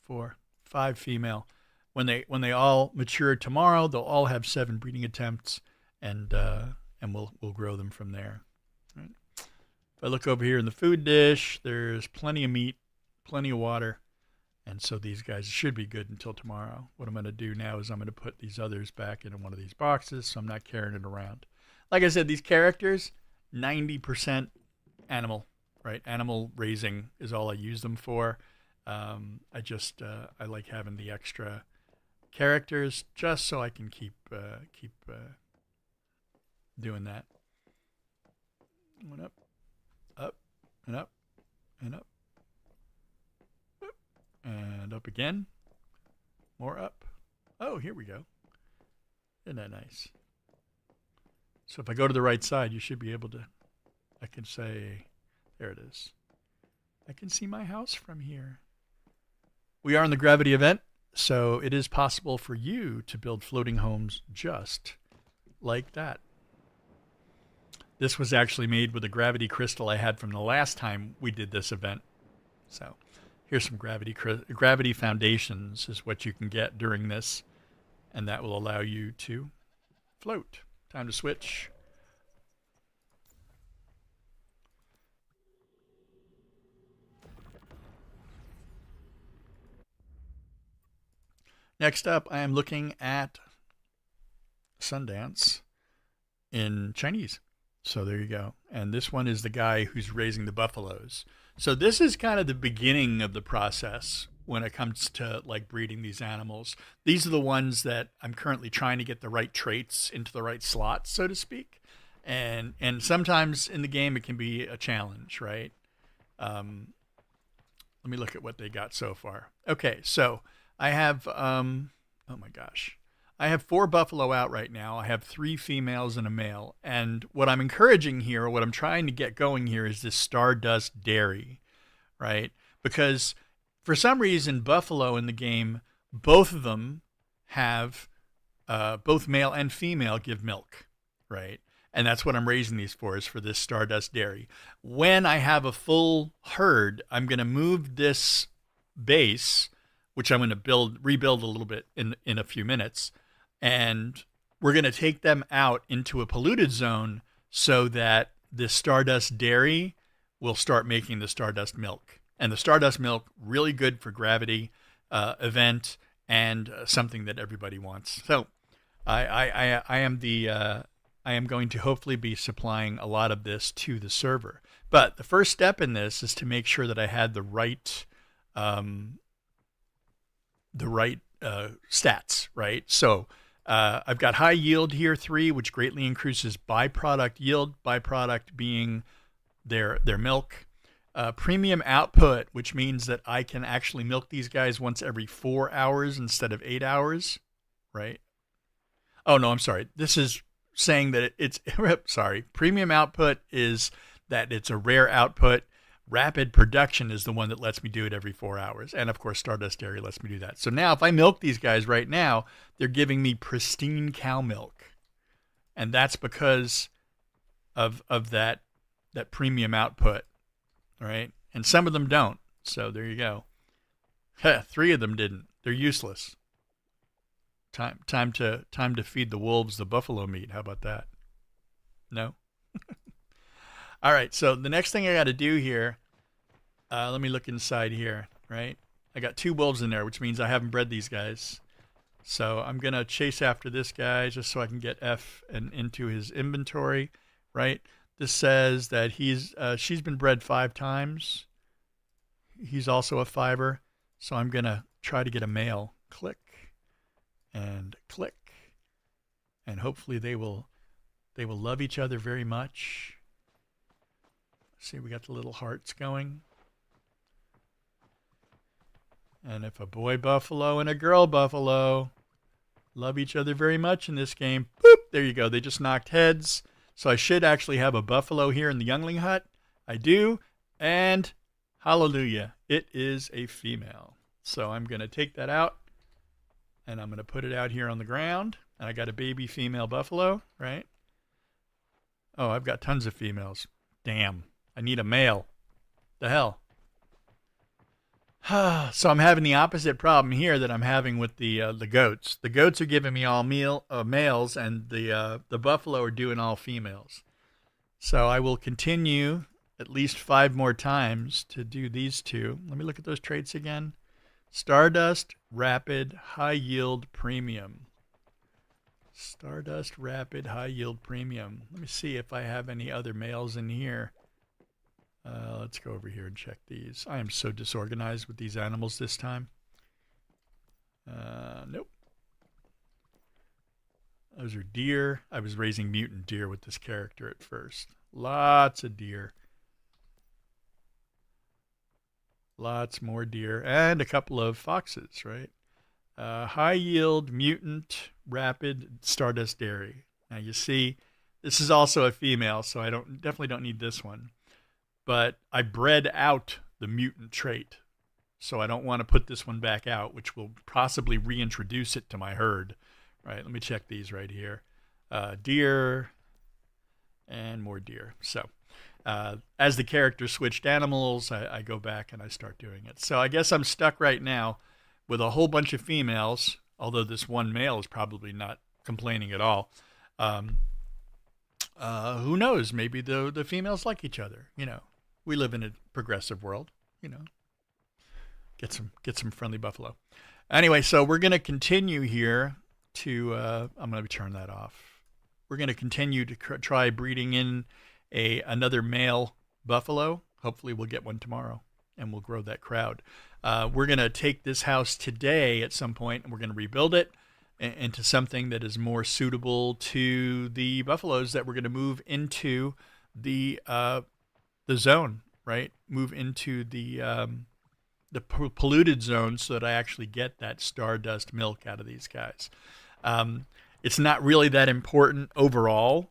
4, 5 female. When they all mature tomorrow, they'll all have 7 breeding attempts, and we'll grow them from there. Right? If I look over here in the food dish, there's plenty of meat, plenty of water, and so these guys should be good until tomorrow. What I'm going to do now is I'm going to put these others back into one of these boxes, so I'm not carrying it around. Like I said, these characters, 90% animal, right? Animal raising is all I use them for. I like having the extra characters just so I can keep doing that. One up, up, and up, and up, and up again. More up. Oh, here we go. Isn't that nice? So if I go to the right side, you should be able to, I can say, there it is. I can see my house from here. We are in the gravity event, so it is possible for you to build floating homes just like that. This was actually made with a gravity crystal I had from the last time we did this event. So here's some gravity foundations is what you can get during this, and that will allow you to float. Time to switch. Next up, I am looking at Sundance in Chinese. So there you go. And this one is the guy who's raising the buffaloes. So this is kind of the beginning of the process when it comes to like breeding these animals. These are the ones that I'm currently trying to get the right traits into the right slots, so to speak. And sometimes in the game it can be a challenge, right? Let me look at what they got so far. Okay, so I have, oh my gosh. I have 4 buffalo out right now. I have 3 females and a male. And what I'm encouraging here, or what I'm trying to get going here, is this Stardust Dairy, right? Because for some reason, buffalo in the game, both of them have, both male and female give milk, right? And that's what I'm raising these for, is for this Stardust Dairy. When I have a full herd, I'm going to move this base, which I'm going to rebuild a little bit in a few minutes. And we're going to take them out into a polluted zone so that the Stardust Dairy will start making the Stardust milk. And the Stardust milk, really good for gravity event and something that everybody wants. So I am going to hopefully be supplying a lot of this to the server. But the first step in this is to make sure that I had the right stats, right? So I've got high yield here, 3, which greatly increases byproduct yield, byproduct being their milk. Premium output, which means that I can actually milk these guys once every 4 hours instead of 8 hours, right? Oh, no, I'm sorry. This is saying that it's, sorry, premium output is that it's a rare output. Rapid production is the one that lets me do it every 4 hours. And of course, Stardust Dairy lets me do that. So now if I milk these guys right now, they're giving me pristine cow milk. And that's because of that premium output, right? And some of them don't. So there you go. 3 of them didn't. They're useless. Time to feed the wolves the buffalo meat. How about that? No? All right, so the next thing I got to do here, let me look inside here, right? I got 2 wolves in there, which means I haven't bred these guys. So I'm going to chase after this guy just so I can get F and into his inventory, right? This says that she's been bred 5 times. He's also a 5er. So I'm going to try to get a male. Click and click. And hopefully they will love each other very much. See, we got the little hearts going. And if a boy buffalo and a girl buffalo love each other very much in this game, boop, there you go. They just knocked heads. So I should actually have a buffalo here in the youngling hut. I do. And hallelujah, it is a female. So I'm going to take that out. And I'm going to put it out here on the ground. And I got a baby female buffalo, right? Oh, I've got tons of females. Damn. I need a male. The hell? So I'm having the opposite problem here that I'm having with the goats. The goats are giving me all males, and the buffalo are doing all females. So I will continue at least 5 more times to do these 2. Let me look at those traits again. Stardust, Rapid, High Yield, Premium. Stardust, Rapid, High Yield, Premium. Let me see if I have any other males in here. Let's go over here and check these. I am so disorganized with these animals this time. Nope. Those are deer. I was raising mutant deer with this character at first. Lots of deer. Lots more deer. And a couple of foxes, right? High yield, mutant, rapid, Stardust Dairy. Now you see, this is also a female, so I definitely don't need this one. But I bred out the mutant trait, so I don't want to put this one back out, which will possibly reintroduce it to my herd. Right, let me check these right here. Deer and more deer. So as the character switched animals, I go back and I start doing it. So I guess I'm stuck right now with a whole bunch of females, although this one male is probably not complaining at all. Who knows? Maybe the females like each other, you know. We live in a progressive world, you know. Get some friendly buffalo. Anyway, so we're going to continue here to, I'm going to turn that off. We're going to continue to try breeding in another male buffalo. Hopefully we'll get one tomorrow and we'll grow that crowd. We're going to take this house today at some point and we're going to rebuild it into something that is more suitable to the buffaloes that we're going to move into the zone, right? Move into the polluted zone so that I actually get that Stardust milk out of these guys. It's not really that important overall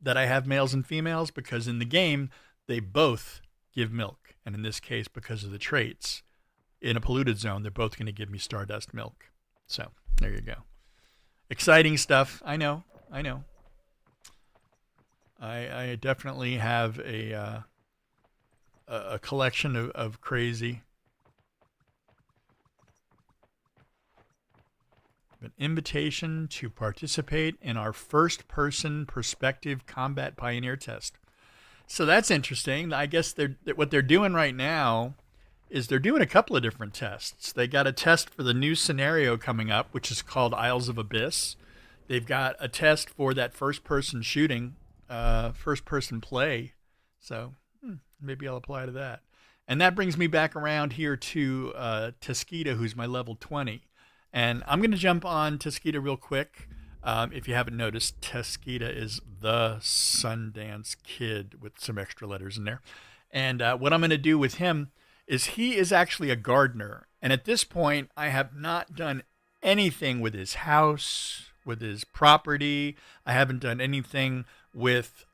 that I have males and females because in the game, they both give milk. And in this case, because of the traits, in a polluted zone, they're both going to give me Stardust milk. So there you go. Exciting stuff. I know. I definitely have a collection of crazy. An invitation to participate in our first-person perspective combat pioneer test. So that's interesting. I guess what they're doing right now is they're doing a couple of different tests. They got a test for the new scenario coming up, which is called Isles of Abyss. They've got a test for that first-person shooting, first-person play. So maybe I'll apply to that. And that brings me back around here to Teskita, who's my level 20. And I'm going to jump on Teskita real quick. If you haven't noticed, Teskita is the Sundance Kid with some extra letters in there. And what I'm going to do with him is he is actually a gardener. And at this point, I have not done anything with his house, with his property. I haven't done anything with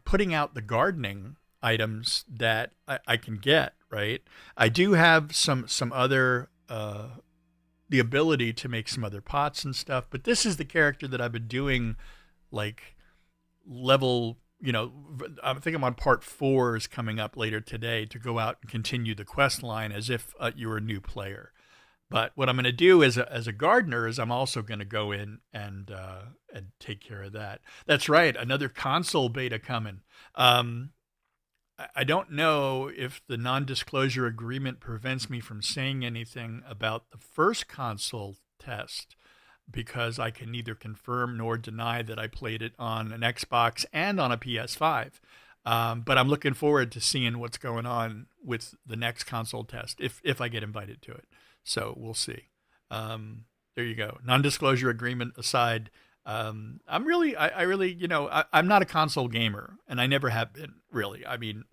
putting out the gardening items that I can get, right? I do have some other the ability to make some other pots and stuff, but this is the character that I've been doing like level, I think I'm on part 4 is coming up later today to go out and continue the quest line as if you were a new player. But what I'm going to do as a gardener is I'm also going to go in and take care of that. That's right, another console beta coming. I don't know if the non-disclosure agreement prevents me from saying anything about the first console test because I can neither confirm nor deny that I played it on an Xbox and on a PS5. But I'm looking forward to seeing what's going on with the next console test if I get invited to it. So we'll see. There you go. Non-disclosure agreement aside, I'm really, I'm not a console gamer, and I never have been really. I mean,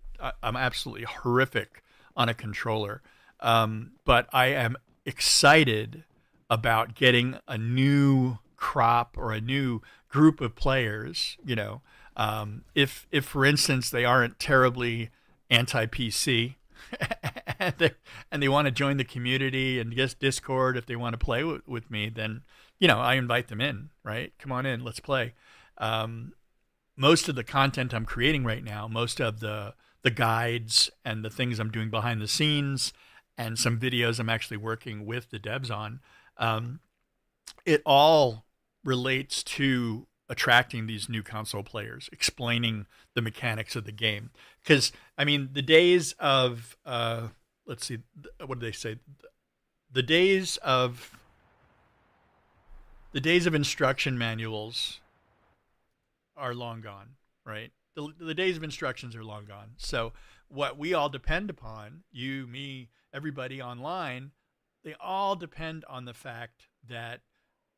I'm absolutely horrific on a controller, but I am excited about getting a new crop or a new group of players. If for instance they aren't terribly anti-PC. and they want to join the community and just Discord if they want to play with me, then I invite them in, right? Come on in, let's play. Most of the content I'm creating right now, most of the guides and the things I'm doing behind the scenes and some videos I'm actually working with the devs on, it all relates to attracting these new console players, explaining the mechanics of the game. Because, I mean, the days of, let's see, what do they say? The days of instruction manuals are long gone, right? The days of instructions are long gone. So what we all depend upon, you, me, everybody online, they all depend on the fact that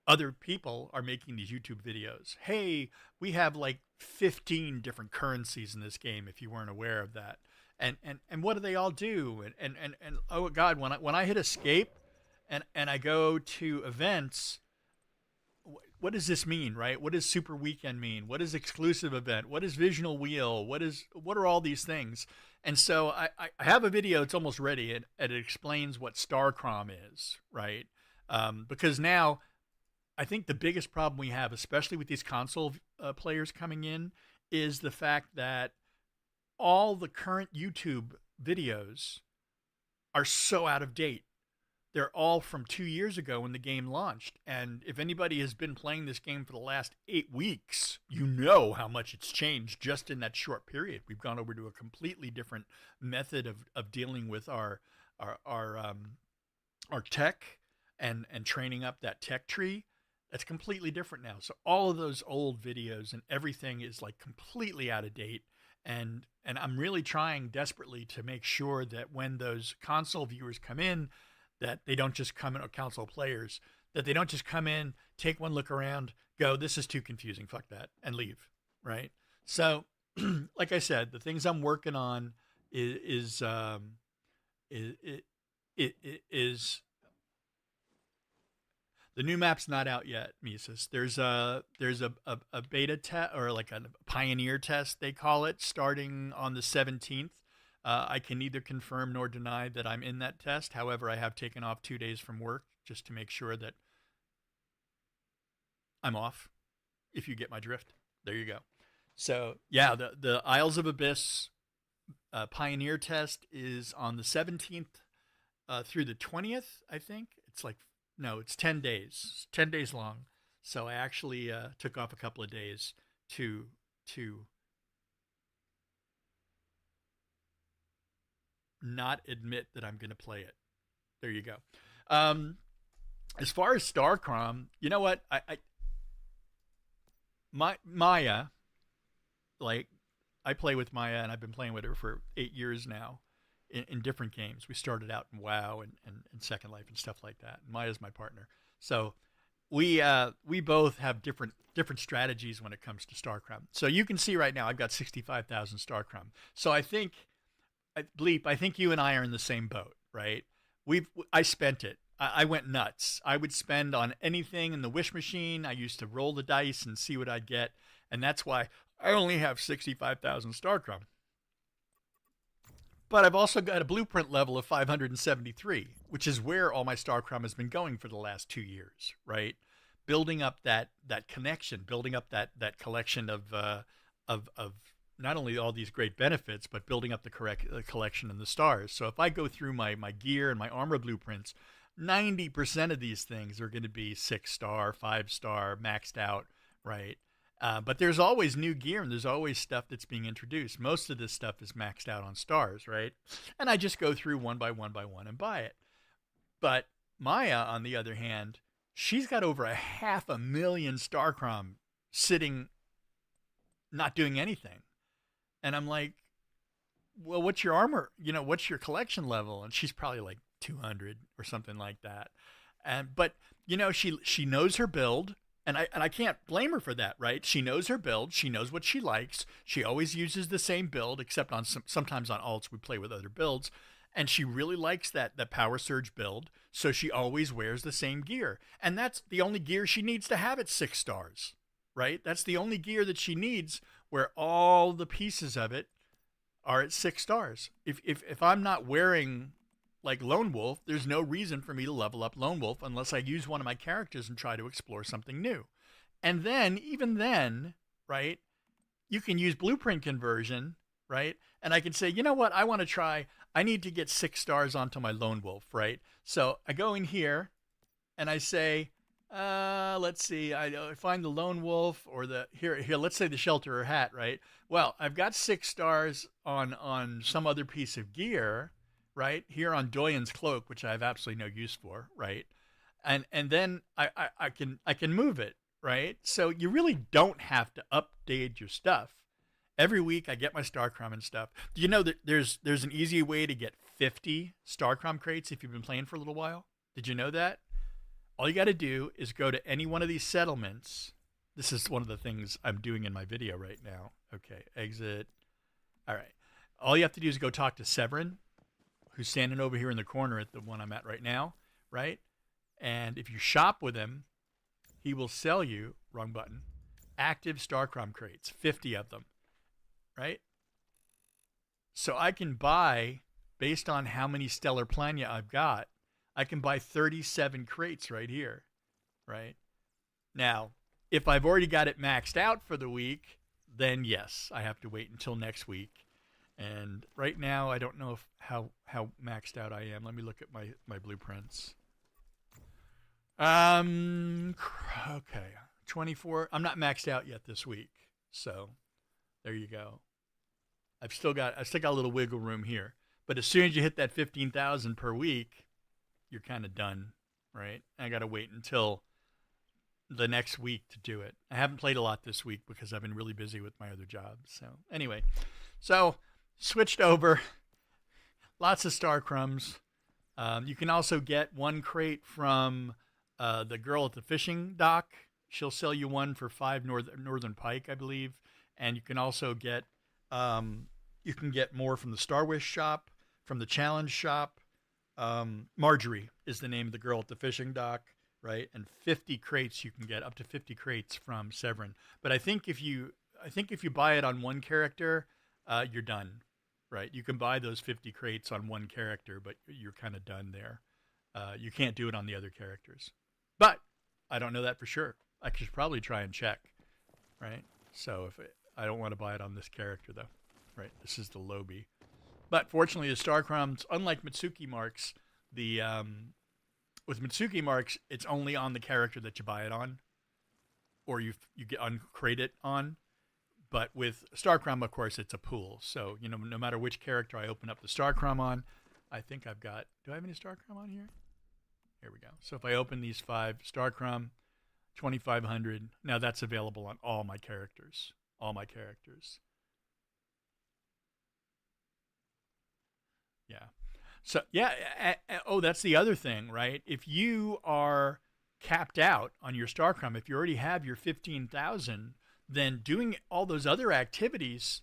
other people are making these YouTube videos. Hey, we have like 15 different currencies in this game if you weren't aware of that. And what do they all do? And oh God, when I hit escape and I go to events, what does this mean, right? What does Super Weekend mean? What is exclusive event? What is Visional Wheel? What are all these things? And so I have a video, it's almost ready, and it explains what Starcrom is, right? Because now I think the biggest problem we have, especially with these console players coming in, is the fact that all the current YouTube videos are so out of date. They're all from 2 years ago when the game launched. And if anybody has been playing this game for the last 8 weeks, you know how much it's changed just in that short period. We've gone over to a completely different method of dealing with our tech and training up that tech tree. That's completely different now. So all of those old videos and everything is like completely out of date. And I'm really trying desperately to make sure that when those console viewers come in, that they don't just come in, or console players, that they don't just come in, take one look around, go, this is too confusing, fuck that, and leave, right? So, like I said, the things I'm working on is the new map's not out yet, Mises. There's a beta test, or like a pioneer test they call it, starting on the 17th. I can neither confirm nor deny that I'm in that test. However, I have taken off 2 days from work just to make sure that I'm off, if you get my drift. There you go. So yeah, the Isles of Abyss pioneer test is on the 17th through the 20th, I think. It's 10 days. It's 10 days long. So I actually took off a couple of days to not admit that I'm going to play it. There you go. Um, as far as StarCrom, you know what? Maya, like I play with Maya, and I've been playing with her for 8 years now, in different games. We started out in WoW and Second Life and stuff like that. And Maya's my partner, so we both have different strategies when it comes to StarCrom. So you can see right now I've got 65,000 StarCrom. So I think Bleep, I think you and I are in the same boat, right? I spent it. I went nuts. I would spend on anything in the wish machine. I used to roll the dice and see what I'd get, and that's why I only have 65,000 StarCrom. But I've also got a blueprint level of 573, which is where all my StarCrom has been going for the last 2 years, right? Building up that connection, building up that collection of not only all these great benefits, but building up the correct collection in the stars. So if I go through my gear and my armor blueprints, 90% of these things are going to be 6-star, 5-star, maxed out, right? But there's always new gear and there's always stuff that's being introduced. Most of this stuff is maxed out on stars, right? And I just go through one by one by one and buy it. But Maya, on the other hand, she's got over 500,000 StarCrom sitting, not doing anything. And I'm like, well, what's your armor? What's your collection level? And she's probably like 200 or something like that. But she knows her build. And I can't blame her for that, right? She knows her build. She knows what she likes. She always uses the same build, except on sometimes on alts we play with other builds. And she really likes that power surge build, so she always wears the same gear. And that's the only gear she needs to have at 6 stars, right? That's the only gear that she needs where all the pieces of it are at 6 stars. If I'm not wearing like Lone Wolf, there's no reason for me to level up Lone Wolf unless I use one of my characters and try to explore something new. And then, even then, right, you can use blueprint conversion, right? And I can say, you know what, I need to get 6 stars onto my Lone Wolf, right? So I go in here and I say, let's see, I find the Lone Wolf or here, let's say the Shelterer hat, right? Well, I've got 6 stars on some other piece of gear, right here on Doyen's cloak, which I have absolutely no use for, right? And then I can move it, right? So you really don't have to update your stuff. Every week I get my StarCrom and stuff. Do you know that there's an easy way to get 50 StarCrom crates if you've been playing for a little while? Did you know that? All you got to do is go to any one of these settlements. This is one of the things I'm doing in my video right now. Okay, exit. All right. All you have to do is go talk to Severin, who's standing over here in the corner at the one I'm at right now, right? And if you shop with him, he will sell you, wrong button, active StarCrom crates, 50 of them, right? So I can buy, based on how many Stellar Plania I've got, I can buy 37 crates right here, right? Now, if I've already got it maxed out for the week, then yes, I have to wait until next week. And right now, I don't know how maxed out I am. Let me look at my blueprints. Okay, 24. I'm not maxed out yet this week, so there you go. I've still got a little wiggle room here. But as soon as you hit that 15,000 per week, you're kind of done, right? I got to wait until the next week to do it. I haven't played a lot this week because I've been really busy with my other jobs. So anyway, switched over. Lots of StarCroms. You can also get one crate from the girl at the fishing dock. She'll sell you one for 5 northern pike, I believe. And you can also get more from the Star Wish shop, from the challenge shop. Marjorie is the name of the girl at the fishing dock, right? And 50 crates, you can get up to 50 crates from Severin. But I think if you buy it on one character, you're done, right? You can buy those 50 crates on one character, but you're kind of done there. You can't do it on the other characters. But I don't know that for sure. I should probably try and check, right? So I don't want to buy it on this character though, right? This is the Lobie. But fortunately, the StarCroms, unlike Mitsuki marks, with Mitsuki marks, it's only on the character that you buy it on, or you get uncrate it on. But with StarCrom, of course, it's a pool. So, you know, no matter which character I open up the StarCrom on, I think I've got, do I have any StarCrom on here? Here we go. So if I open these 5 StarCrom, 2,500, now that's available on all my characters. All my characters. Yeah. So, yeah. Oh, that's the other thing, right? If you are capped out on your StarCrom, if you already have your 15,000, then doing all those other activities,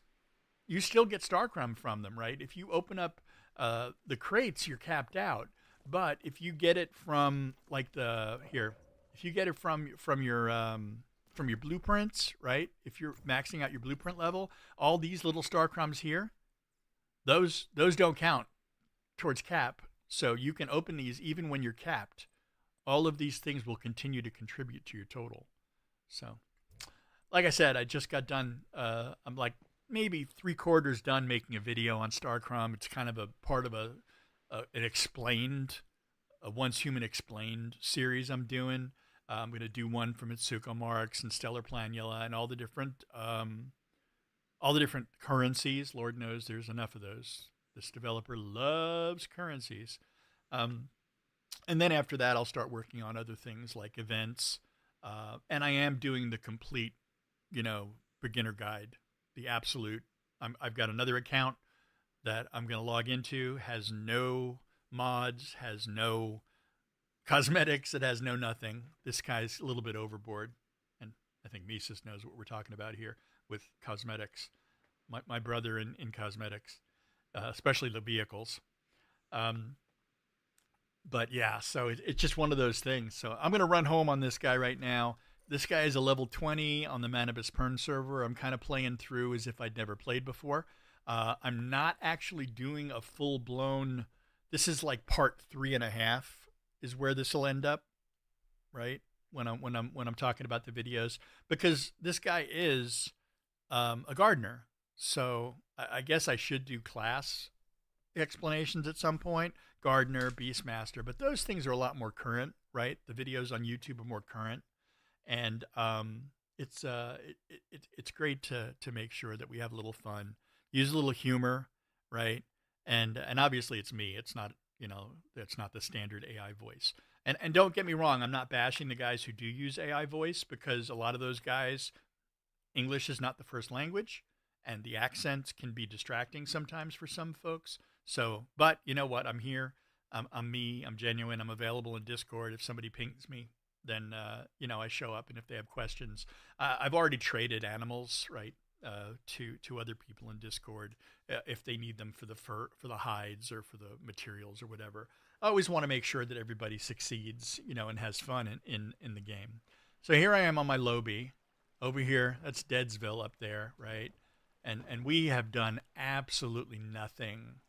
you still get StarCrum from them, right? If you open up the crates, you're capped out. But if you get it from like the here, if you get it from your blueprints, right? If you're maxing out your blueprint level, all these little StarCrums here, those don't count towards cap. So you can open these even when you're capped. All of these things will continue to contribute to your total. So, like I said, I just got done. I'm like maybe 3/4 done making a video on StarCrom. It's kind of a part of an explained, a Once Human Explained series I'm doing. I'm going to do one from Itsuko Marks and Stellar Planula and all the different currencies. Lord knows there's enough of those. This developer loves currencies. And then after that, I'll start working on other things like events. And I am doing the complete, beginner guide, the absolute. I've got another account that I'm going to log into, has no mods, has no cosmetics, it has no nothing. This guy's a little bit overboard. And I think Mises knows what we're talking about here with cosmetics. My brother in cosmetics, especially the vehicles. But yeah, so it's just one of those things. So I'm going to run home on this guy right now. This guy is a level 20 on the Manibus perm server. I'm kind of playing through as if I'd never played before. I'm not actually doing a full-blown, this is like part 3.5 is where this will end up, right? When I'm talking about the videos, because this guy is a gardener. So I guess I should do class explanations at some point, gardener, beastmaster, but those things are a lot more current, right? The videos on YouTube are more current, and it's great to make sure that we have a little fun, use a little humor, right? And obviously it's me. It's not, it's not the standard AI voice. And don't get me wrong, I'm not bashing the guys who do use AI voice, because a lot of those guys, English is not the first language, and the accents can be distracting sometimes for some folks. So, but you know what? I'm here. I'm me. I'm genuine. I'm available in Discord. If somebody pings me, then I show up. And if they have questions, I've already traded animals, right, to other people in Discord if they need them for the fur, for the hides, or for the materials or whatever. I always want to make sure that everybody succeeds, and has fun in the game. So here I am on my lobby, over here. That's Deadsville up there, right? And we have done absolutely nothing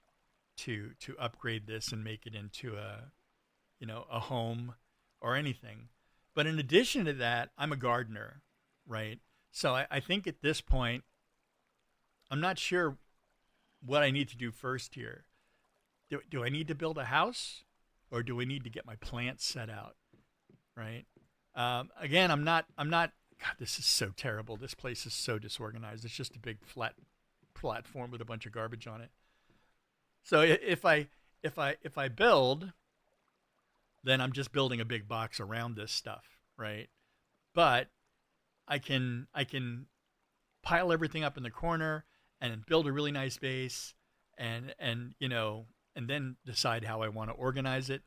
to upgrade this and make it into a home or anything. But in addition to that, I'm a gardener, right? So I think at this point, I'm not sure what I need to do first here. Do I need to build a house, or do I need to get my plants set out, right? Again, I'm not. God, this is so terrible. This place is so disorganized. It's just a big flat platform with a bunch of garbage on it. So if I build, then I'm just building a big box around this stuff, right? But I can pile everything up in the corner and build a really nice base, and then decide how I want to organize it,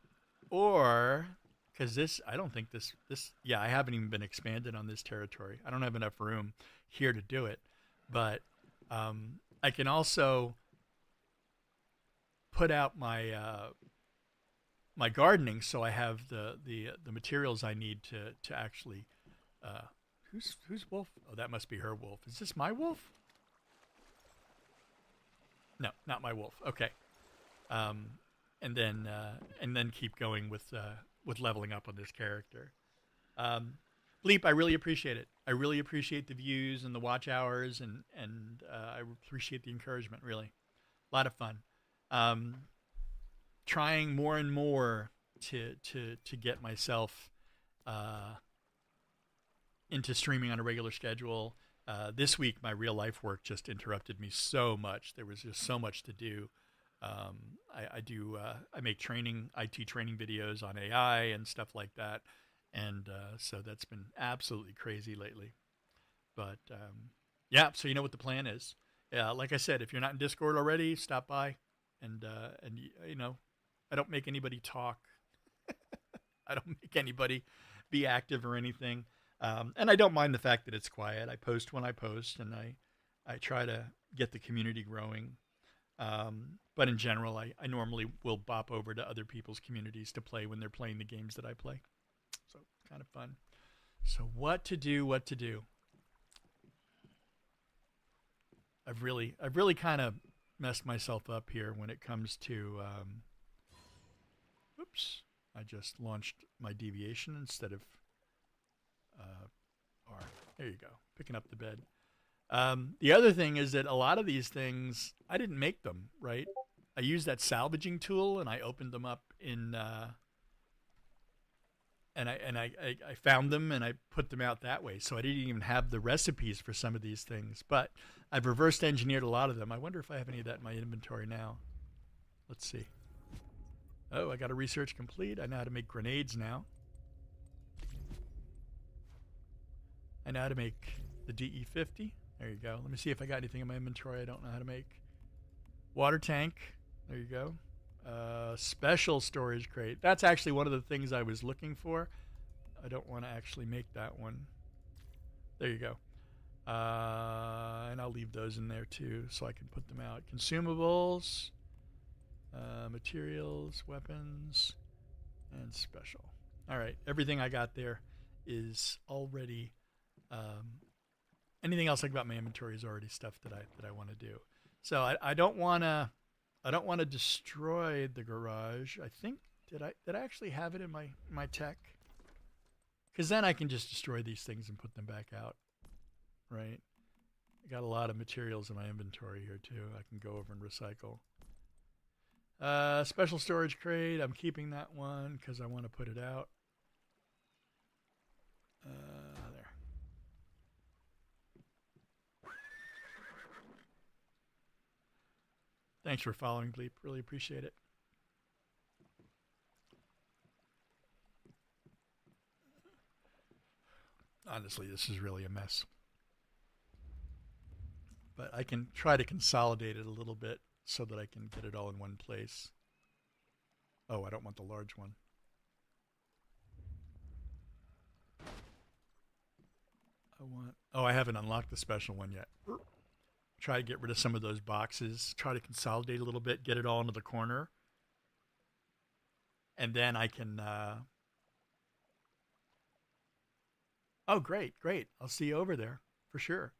or because I don't think this I haven't even been expanded on this territory. I don't have enough room here to do it, but I can also put out my my gardening, so I have the materials I need to actually. Who's wolf? Oh, that must be her wolf. Is this my wolf? No, not my wolf. Okay. And then keep going with leveling up on this character. Bleep, I really appreciate it. I really appreciate the views and the watch hours, and I appreciate the encouragement. Really, a lot of fun. Trying more and more to get myself into streaming on a regular schedule, This week, my real life work just interrupted me so much. There was just so much to do. I make training, IT training videos on AI and stuff like that. And so that's been absolutely crazy lately. But yeah, so you know what the plan is. Yeah, like I said, if you're not in Discord already, stop by, and you know, I don't make anybody talk. I don't make anybody be active or anything. And I don't mind the fact that it's quiet. I post when I post, and I try to get the community growing. But in general, I normally will bop over to other people's communities to play when they're playing the games that I play. So kind of fun. So what to do? What to do? I've really kind of messed myself up here when it comes to. Oops! I just launched my deviation instead of R. There you go. Picking up the bed. The other thing is that a lot of these things I didn't make them, right? I used that salvaging tool and I opened them up in and I found them and I put them out that way. So I didn't even have the recipes for some of these things, but I've reversed engineered a lot of them. I wonder if I have any of that in my inventory now. Let's see. Oh, I got a research complete. I know how to make grenades now. I know how to make the DE50. There you go. Let me see if I got anything in my inventory I don't know how to make. Water tank. There you go. Special storage crate. That's actually one of the things I was looking for. I don't want to actually make that one. There you go. And I'll leave those in there too so I can put them out. Consumables, materials, weapons, and special. All right. Everything I got there is already... anything else I got in my inventory is already stuff that I want to do. So I don't want to destroy the garage. I think did I actually have it in my tech? Because then I can just destroy these things and put them back out, right? I got a lot of materials in my inventory here too. I can go over and recycle. Special storage crate. I'm keeping that one because I want to put it out. There. Thanks for following, Bleep. Really appreciate it. Honestly, this is really a mess. But I can try to consolidate it a little bit so that I can get it all in one place. Oh, I don't want the large one. I haven't unlocked the special one yet. Try to get rid of some of those boxes. Try to consolidate a little bit. Get it all into the corner. And then I can... Oh, great. I'll see you over there for sure.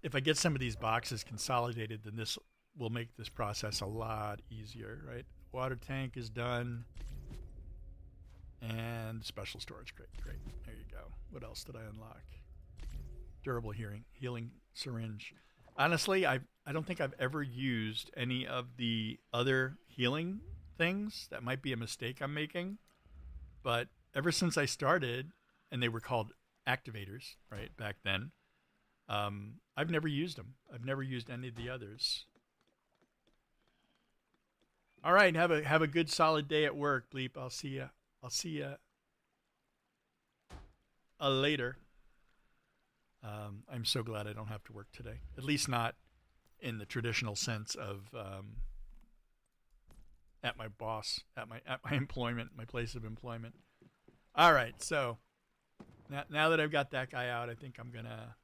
If I get some of these boxes consolidated, then this will make this process a lot easier, right? Water tank is done. And special storage crate. Great. There you go. What else did I unlock? Durable healing syringe. Honestly, I don't think I've ever used any of the other healing things. That might be a mistake I'm making. But ever since I started, and they were called activators, right, back then, I've never used them. I've never used any of the others. All right, have a good solid day at work, Bleep. I'll see you later. I'm so glad I don't have to work today. At least not in the traditional sense of at my boss, at my employment, my place of employment. All right, so now that I've got that guy out, I think I'm gonna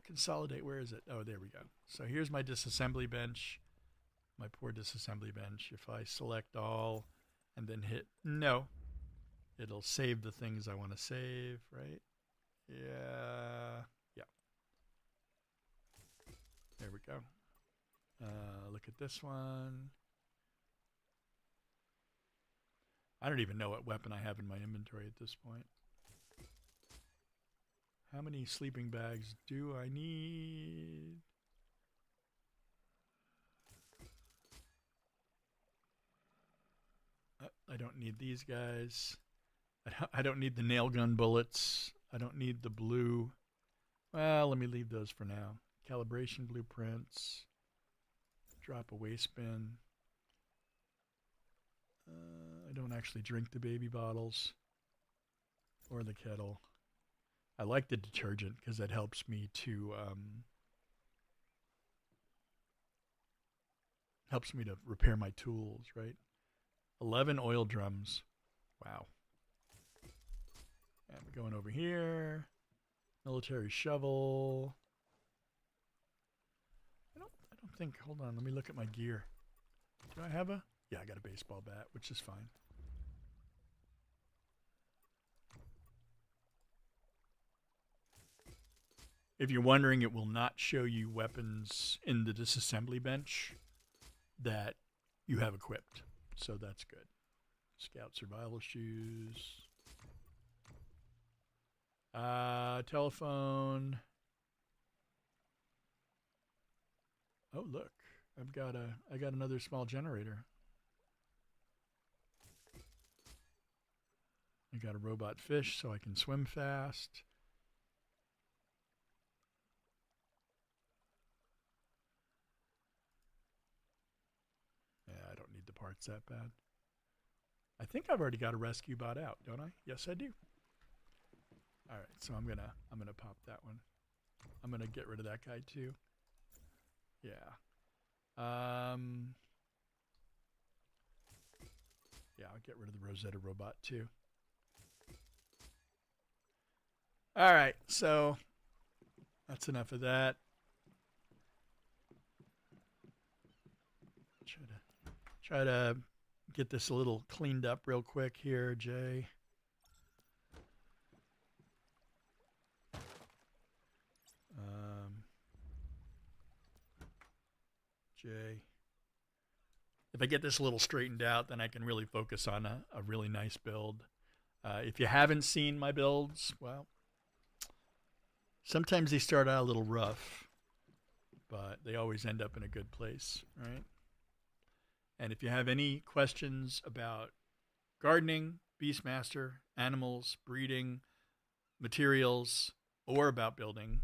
consolidate. Where is it? Oh, there we go. So here's my disassembly bench. My poor disassembly bench. If I select all and then hit no, it'll save the things I want to save, right? Yeah. There we go. Look at this one. I don't even know what weapon I have in my inventory at this point. How many sleeping bags do I need? I don't need these guys. I don't need the nail gun bullets. I don't need the blue. Well, let me leave those for now. Calibration blueprints. Drop a waste bin. I don't actually drink the baby bottles or the kettle. I like the detergent because that helps me to repair my tools, right? 11 oil drums. Wow. And we're going over here. Military shovel. I don't think, hold on, let me look at my gear. Do I have a? Yeah, I got a baseball bat, which is fine. If you're wondering, it will not show you weapons in the disassembly bench that you have equipped. So that's good. Scout survival shoes. Telephone. Oh, look. I got another small generator. I got a robot fish so I can swim fast. Yeah, I don't need the parts that bad. I think I've already got a rescue bot out, don't I? Yes, I do. All right, so I'm gonna pop that one. I'm gonna get rid of that guy too. Yeah. Yeah, I'll get rid of the Rosetta robot too. All right, so that's enough of that. Try to get this a little cleaned up real quick here, Jay. Jay. If I get this a little straightened out, then I can really focus on a really nice build. If you haven't seen my builds, well, sometimes they start out a little rough, but they always end up in a good place, right? And if you have any questions about gardening, Beastmaster, animals, breeding, materials, or about building,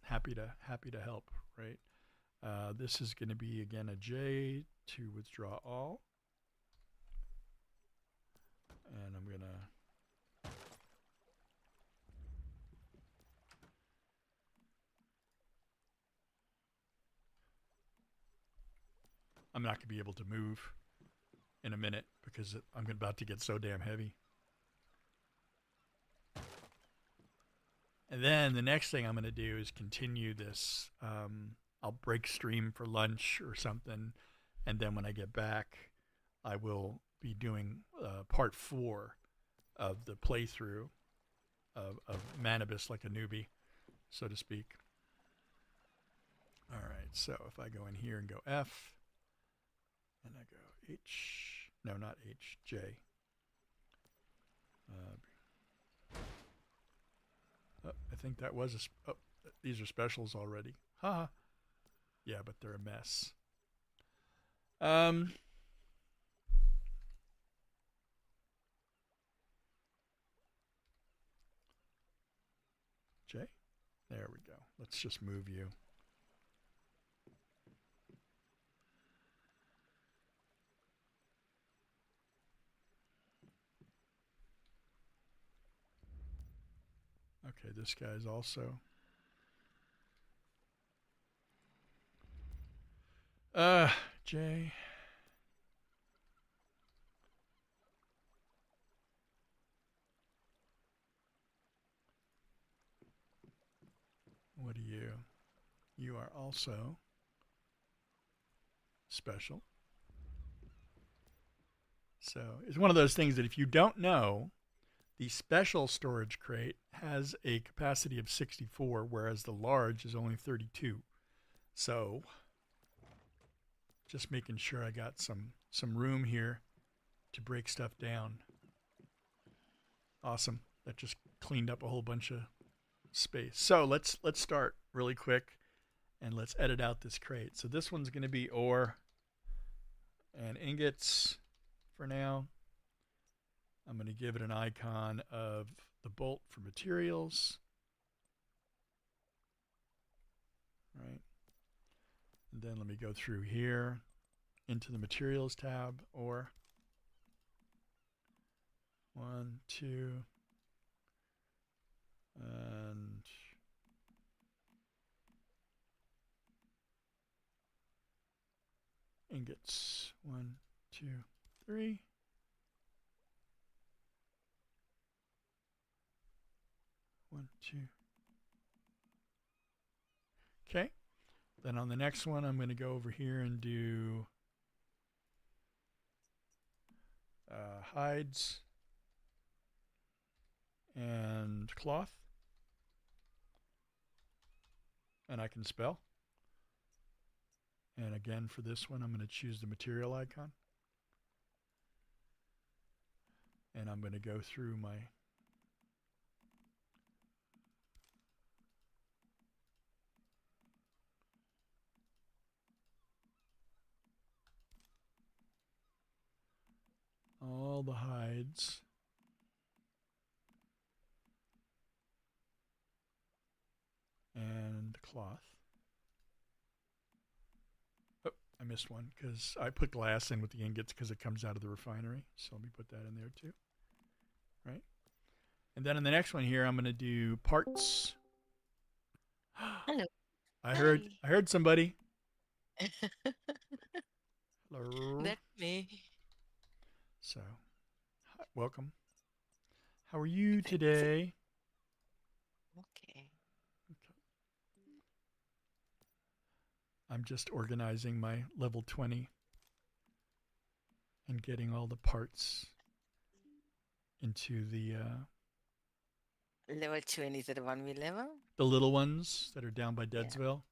happy to help, right? This is going to be, again, a J to withdraw all. And I'm going to... I'm not going to be able to move in a minute because I'm about to get so damn heavy. And then the next thing I'm going to do is continue this. I'll break stream for lunch or something. And then when I get back, I will be doing part 4 of the playthrough of Manibus like a newbie, so to speak. All right, so if I go in here and go F, and I go H, no, not H, J. I think that was these are specials already. Haha. Yeah, but they're a mess. J? There we go. Let's just move you. Okay, this guy's also. J. What are you? You are also special. So it's one of those things that if you don't know, the special storage crate has a capacity of 64, whereas the large is only 32. So just making sure I got some room here to break stuff down. Awesome. That just cleaned up a whole bunch of space. So let's start really quick and let's edit out this crate. So this one's going to be ore and ingots for now. I'm going to give it an icon of the bolt for materials. Right. And then let me go through here into the materials tab, or 1, 2, and ingots. 1, 2, 3. One, two. Okay. Then on the next one, I'm going to go over here and do hides and cloth. And I can spell. And again, for this one, I'm going to choose the material icon. And I'm going to go through my all the hides. And cloth. Oh, I missed one because I put glass in with the ingots because it comes out of the refinery. So let me put that in there too. Right. And then in the next one here, I'm going to do parts. Hello. I Hi. heard somebody. Hello. That's me. So, hi, welcome. How are you Thanks. today? Okay. Okay. I'm just organizing my level 20 and getting all the parts into Level 20 is the one we level? the little ones that are down by Yeah. Deadsville.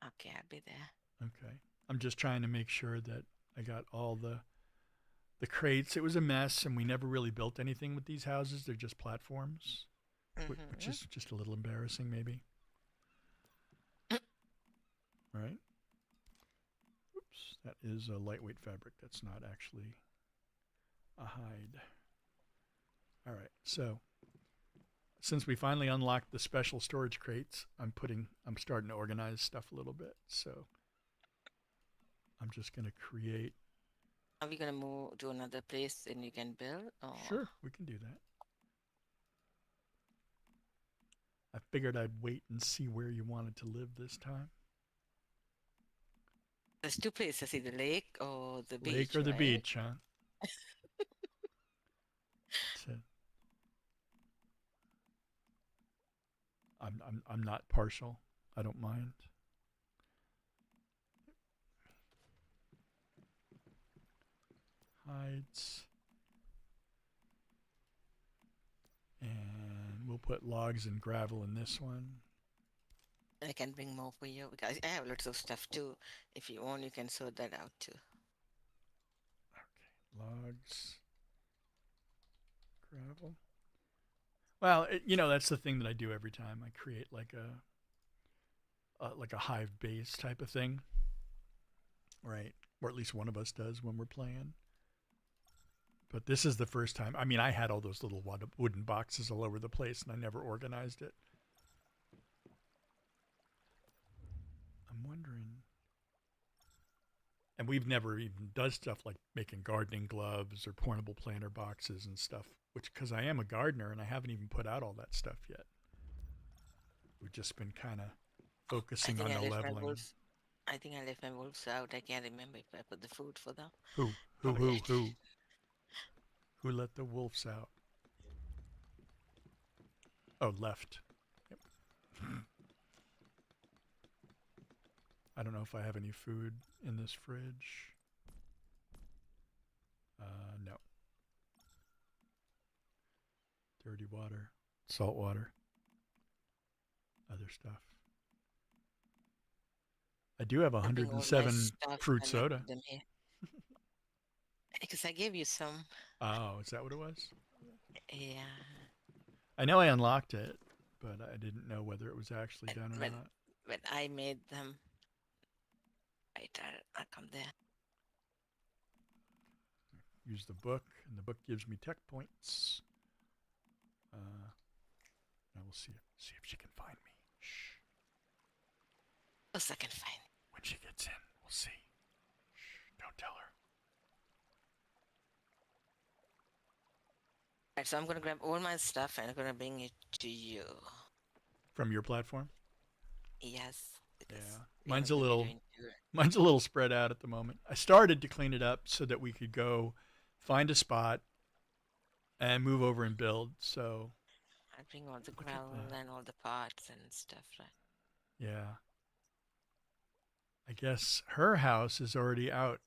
Okay, I'll be there. Okay. I'm just trying to make sure that I got all the crates. It was a mess, and we never really built anything with these houses. They're just platforms, which Mm-hmm. is just a little embarrassing, maybe. Right? Oops, that is a lightweight fabric. That's not actually a hide. All right. So since we finally unlocked the special storage crates, I'm starting to organize stuff a little bit. So I'm just going to create. Are we gonna move to another place and you can build? Or Sure, we can do that. I figured I'd wait and see where you wanted to live this time. there's two places, either lake or the Lake beach, or the right? beach, huh? So I'm not partial. I don't mind. Hides. And we'll put logs and gravel in this one. I can bring more for you because I have lots of stuff too. If you want, you can sort that out too. Okay, logs, gravel. Well, that's the thing that I do every time I create like a hive base type of thing, right? Or at least one of us does when we're playing. But this is the first time. I mean, I had all those little wooden boxes all over the place, and I never organized it. I'm wondering. And we've never even done stuff like making gardening gloves or portable planter boxes and stuff, which, because I am a gardener and I haven't even put out all that stuff yet. We've just been kind of Oh, I focusing think on I the left my leveling. wolves. I think I left my wolves out. I can't remember if I put the food for them. Who, who, Probably I who, did. who, who let the wolves out? Oh, left. Yep. I don't know if I have any food in this fridge. No. Dirty water, salt water, other stuff. I do have I bring all my 107 stuff fruit and I put soda. them here. Because I gave you some. Oh, is that what it was? Yeah. I know I unlocked it, but I didn't know whether it was actually When done or when not. when I made them, I come there. Use the book, and the book gives me tech points. I will see if she can find me. Shh. A second fine. When she gets in, we'll see. Shh. Don't tell her. Right, so I'm gonna grab all my stuff and I'm gonna bring it to you. From your platform? Yes, because Yeah. we're Mine's going a to be little doing two. mine's a little spread out at the moment. I started to clean it up so that we could go find a spot and move over and build. So I bring all the look at gravel that. and all the parts and stuff, right? Yeah. I guess her house is already out.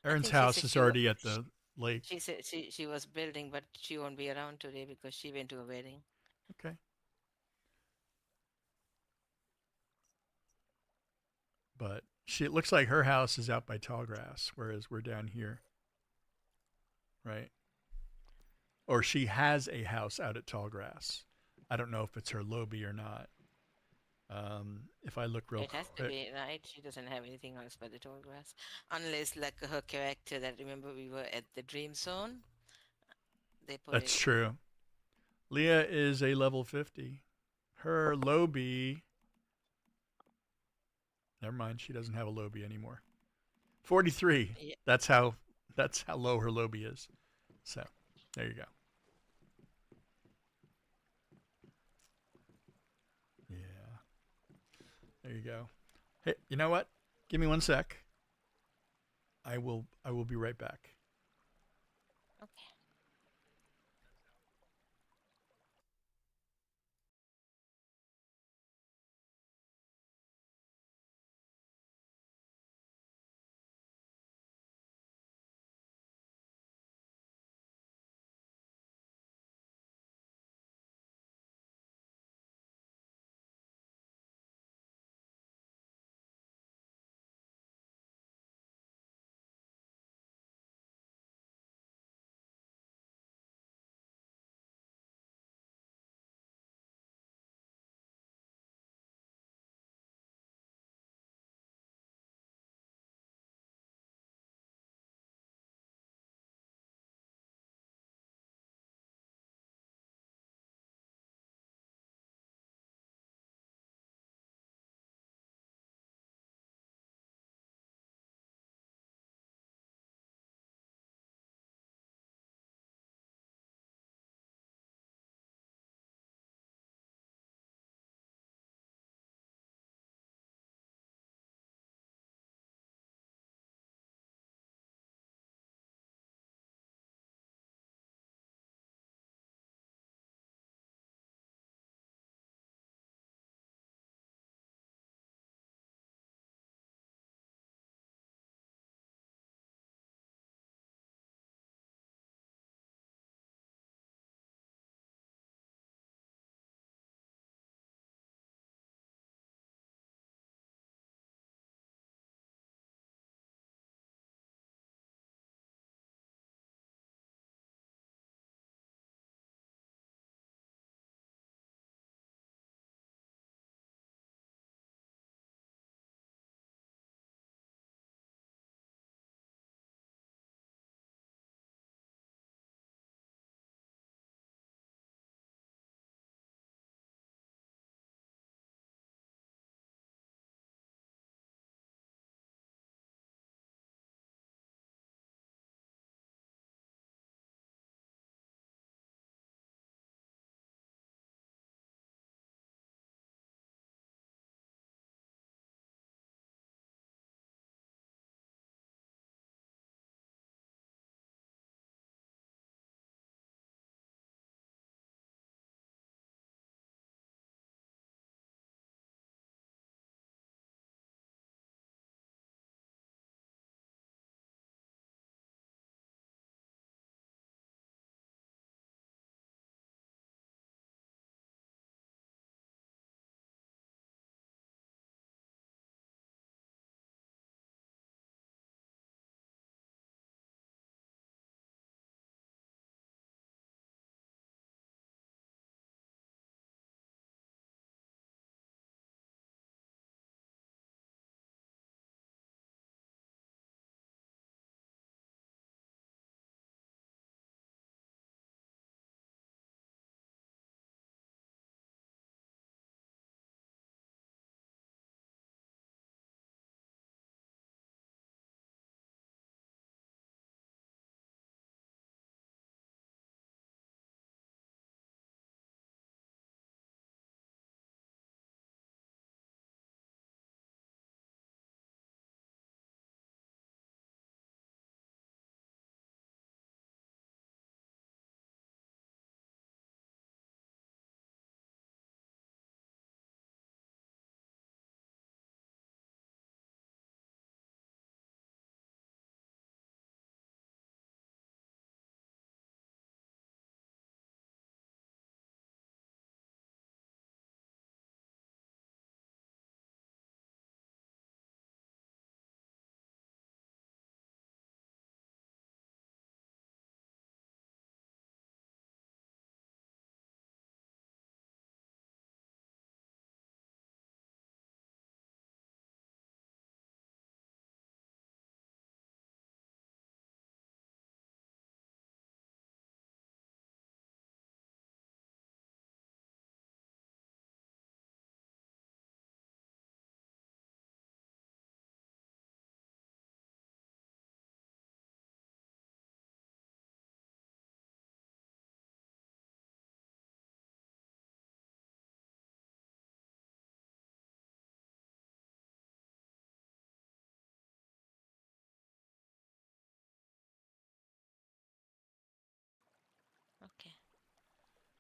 I Erin's think she house said is already at the lake. she said she was building, but she won't be around today because she went to a wedding. Okay. But she it looks like her house is out by Tallgrass, whereas we're down here, right? Or she has a house out at Tallgrass. I don't know if it's her Lobby or not. If I look real It has to quick, be, right? She doesn't have anything else but the tall grass. Unless, like her character that remember we were at the Dream Zone, they put it. that's true. Leah is a level 50. Her Lobby, never mind, she doesn't have a Lobby anymore. 43. Yeah, That's how that's how low her Lobby is. So, there you go. Yeah. There you go. Hey, you know what? Give me 1 sec. I will be right back. okay.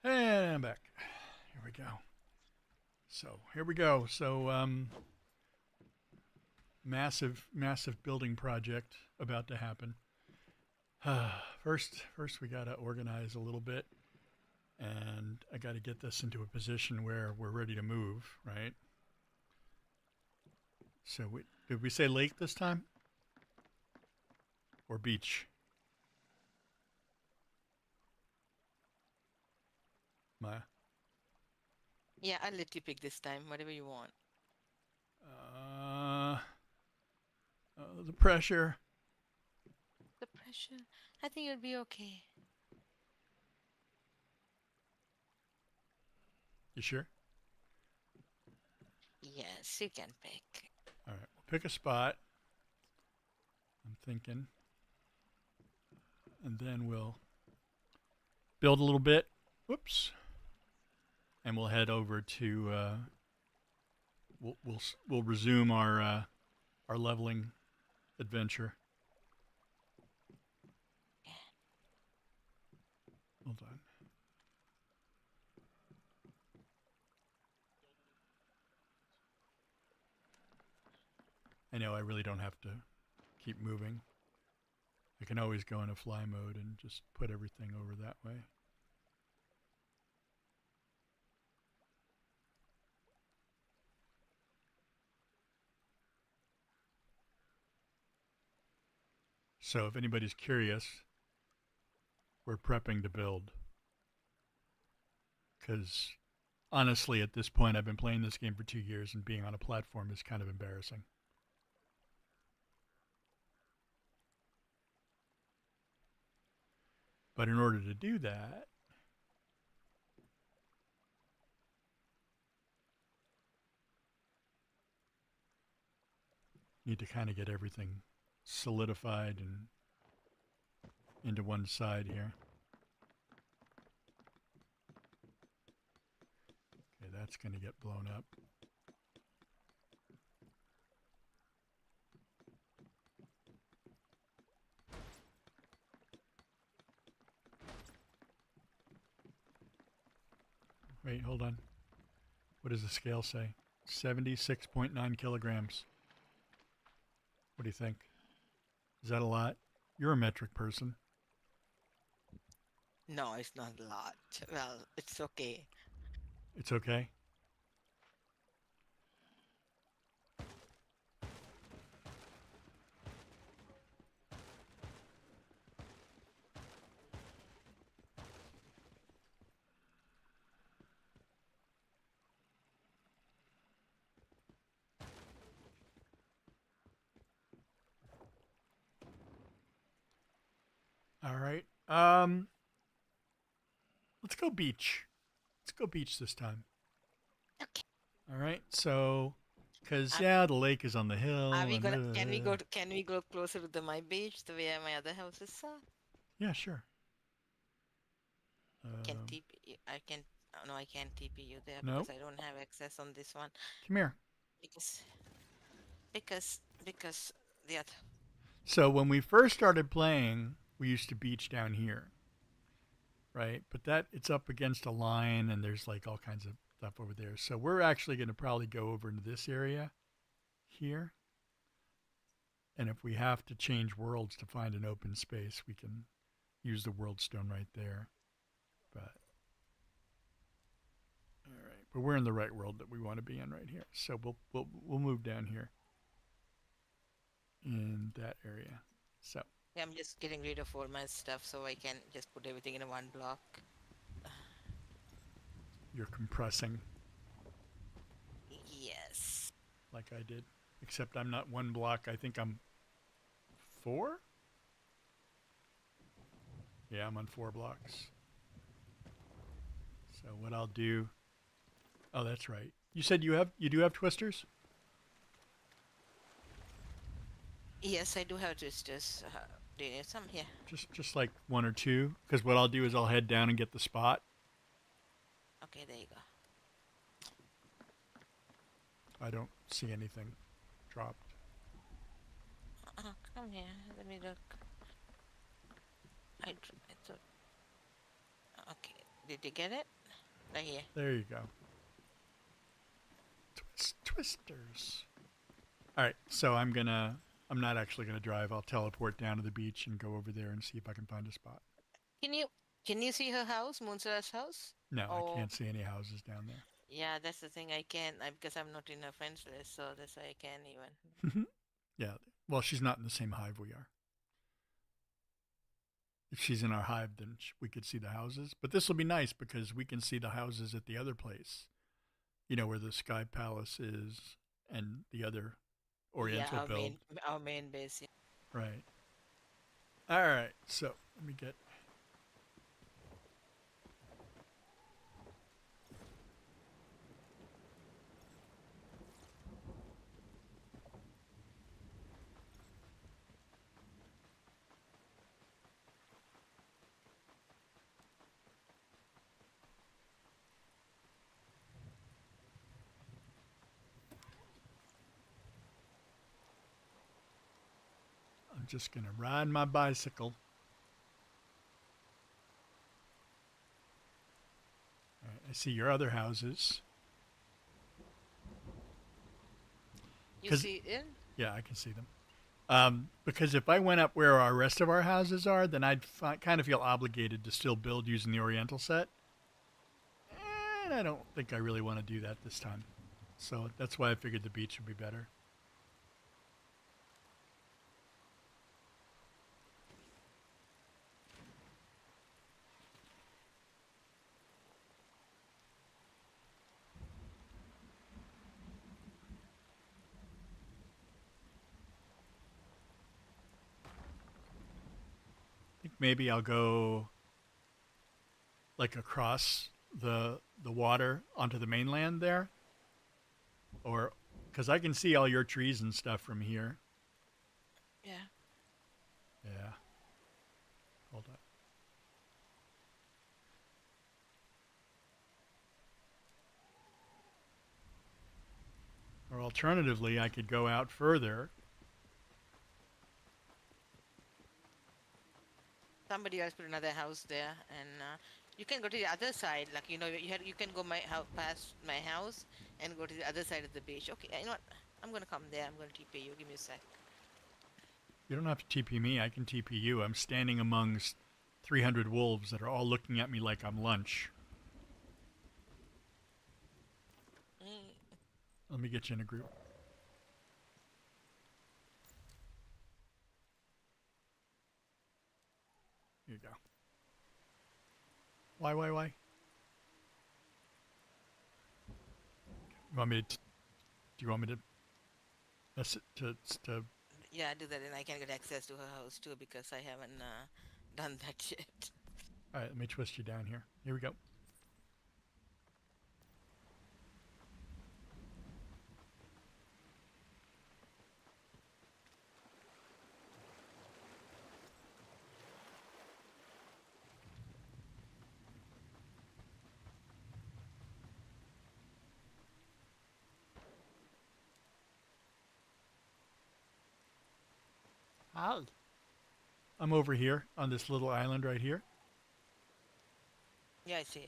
And I'm back. Here we go. Here we go. Massive building project about to happen. First we got to organize a little bit, and I got to get this into a position where we're ready to move, right? So did we say lake this time or beach? Maya. Yeah, I'll let you pick this time, whatever you want. Uh, the pressure. The pressure. I think you'll be okay. You sure? Yes, you can pick. All right. We'll pick a spot. I'm thinking, and then we'll build a little bit. Whoops. And we'll head over to. We'll resume our leveling adventure. Hold on. I know I really don't have to keep moving. I can always go into fly mode and just put everything over that way. So if anybody's curious, we're prepping to build. Because honestly, at this point, I've been playing this game for 2 years, and being on a platform is kind of embarrassing. But in order to do that, you need to kind of get everything solidified and into one side here. Okay, that's going to get blown up. Wait, hold on. What does the scale say? 76.9 kilograms. What do you think? Is that a lot? You're a metric person. No, it's not a lot. Well, it's okay. It's okay. All right. Let's go beach. Let's go beach this time. Okay. All right. So, because Are, yeah, the lake is on the are hill, we and gonna? Can we go closer to my beach, the way my other houses are? yeah, sure. Can TP? I can. No, I can't TP you there No, because I don't have access on this one. come here. Because because the other. So when we first started playing, we used to beach down here, right? But that it's up against a line, and there's like all kinds of stuff over there. So we're actually going to probably go over into this area here. And if we have to change worlds to find an open space, we can use the world stone right there. But all right, but we're in the right world that we want to be in right here. So we'll move down here in that area. So Yeah, I'm just getting rid of all my stuff so I can just put everything in one block. you're compressing Yes. like I did, except I'm not one block. I think I'm 4. Yeah, I'm on 4 blocks. So what I'll do? Oh, that's right. You said you do have twisters. Yes, I do have twisters. Do you need some? Here. Just like 1 or 2. Because what I'll do is I'll head down and get the spot. Okay, there you go. I don't see anything dropped. Come here. Let me look. I thought. Okay. Did you get it? Right here. There you go. Twisters. All right, so I'm not actually gonna drive. I'll teleport down to the beach and go over there and see if I can find a spot. Can you can you see her house, Moonsara's house? No, I Oh, can't see any houses down yeah, that's the thing. I can't because I'm not in her friends list, so that's why I can't even. there. Yeah. Well, she's not in the same hive we are. If she's in our hive, then we could see the houses. But this will be nice because we can see the houses at the other place. You know where the Sky Palace is and the other Yeah, Oriental build. our main base. Yeah. Right. All right. So let me get. I'm just gonna ride my bicycle. All right, I see your other houses. You Because see it? yeah, I can see them. Because if I went up where our rest of our houses are, then I'd kind of feel obligated to still build using the Oriental set. And I don't think I really want to do that this time. So that's why I figured the beach would be better. I think maybe I'll go like across the water onto the mainland there, or because I can see all your trees and stuff from here. Yeah. Yeah. Hold on. Or alternatively, I could go out further. Somebody else put another house there, and you can go to the other side. Like you can go past my house and go to the other side of the beach. Okay, you know what? I'm gonna come there. I'm gonna TP you. Give me a sec. You don't have to TP me. I can TP you. I'm standing amongst 300 wolves that are all looking at me like I'm lunch. Mm. Let me get you in a group. Here you go. Why? You want me to? Do you want me to mess it to? Yeah, do that, and I can get access to her house too because I haven't done that yet. All right, let me twist you down here. Here we go. Hi. I'm over here on this little island right here. Yeah, I see.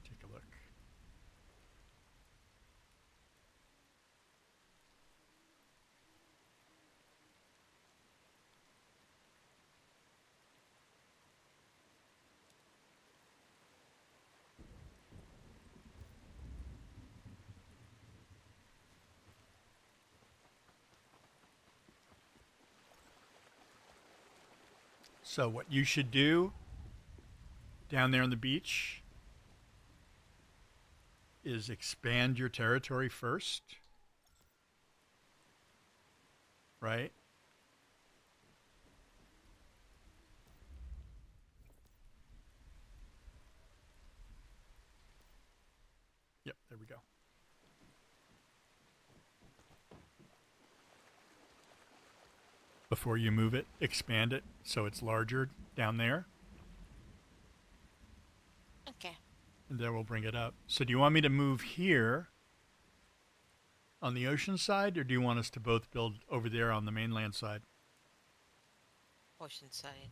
Take a look. So what you should do down there on the beach is expand your territory first, right? Yep, there we go. Before you move it, expand it so it's larger down there. and then we'll bring it up. So do you want me to move here on the ocean side, or do you want us to both build over there on the mainland side? Ocean side.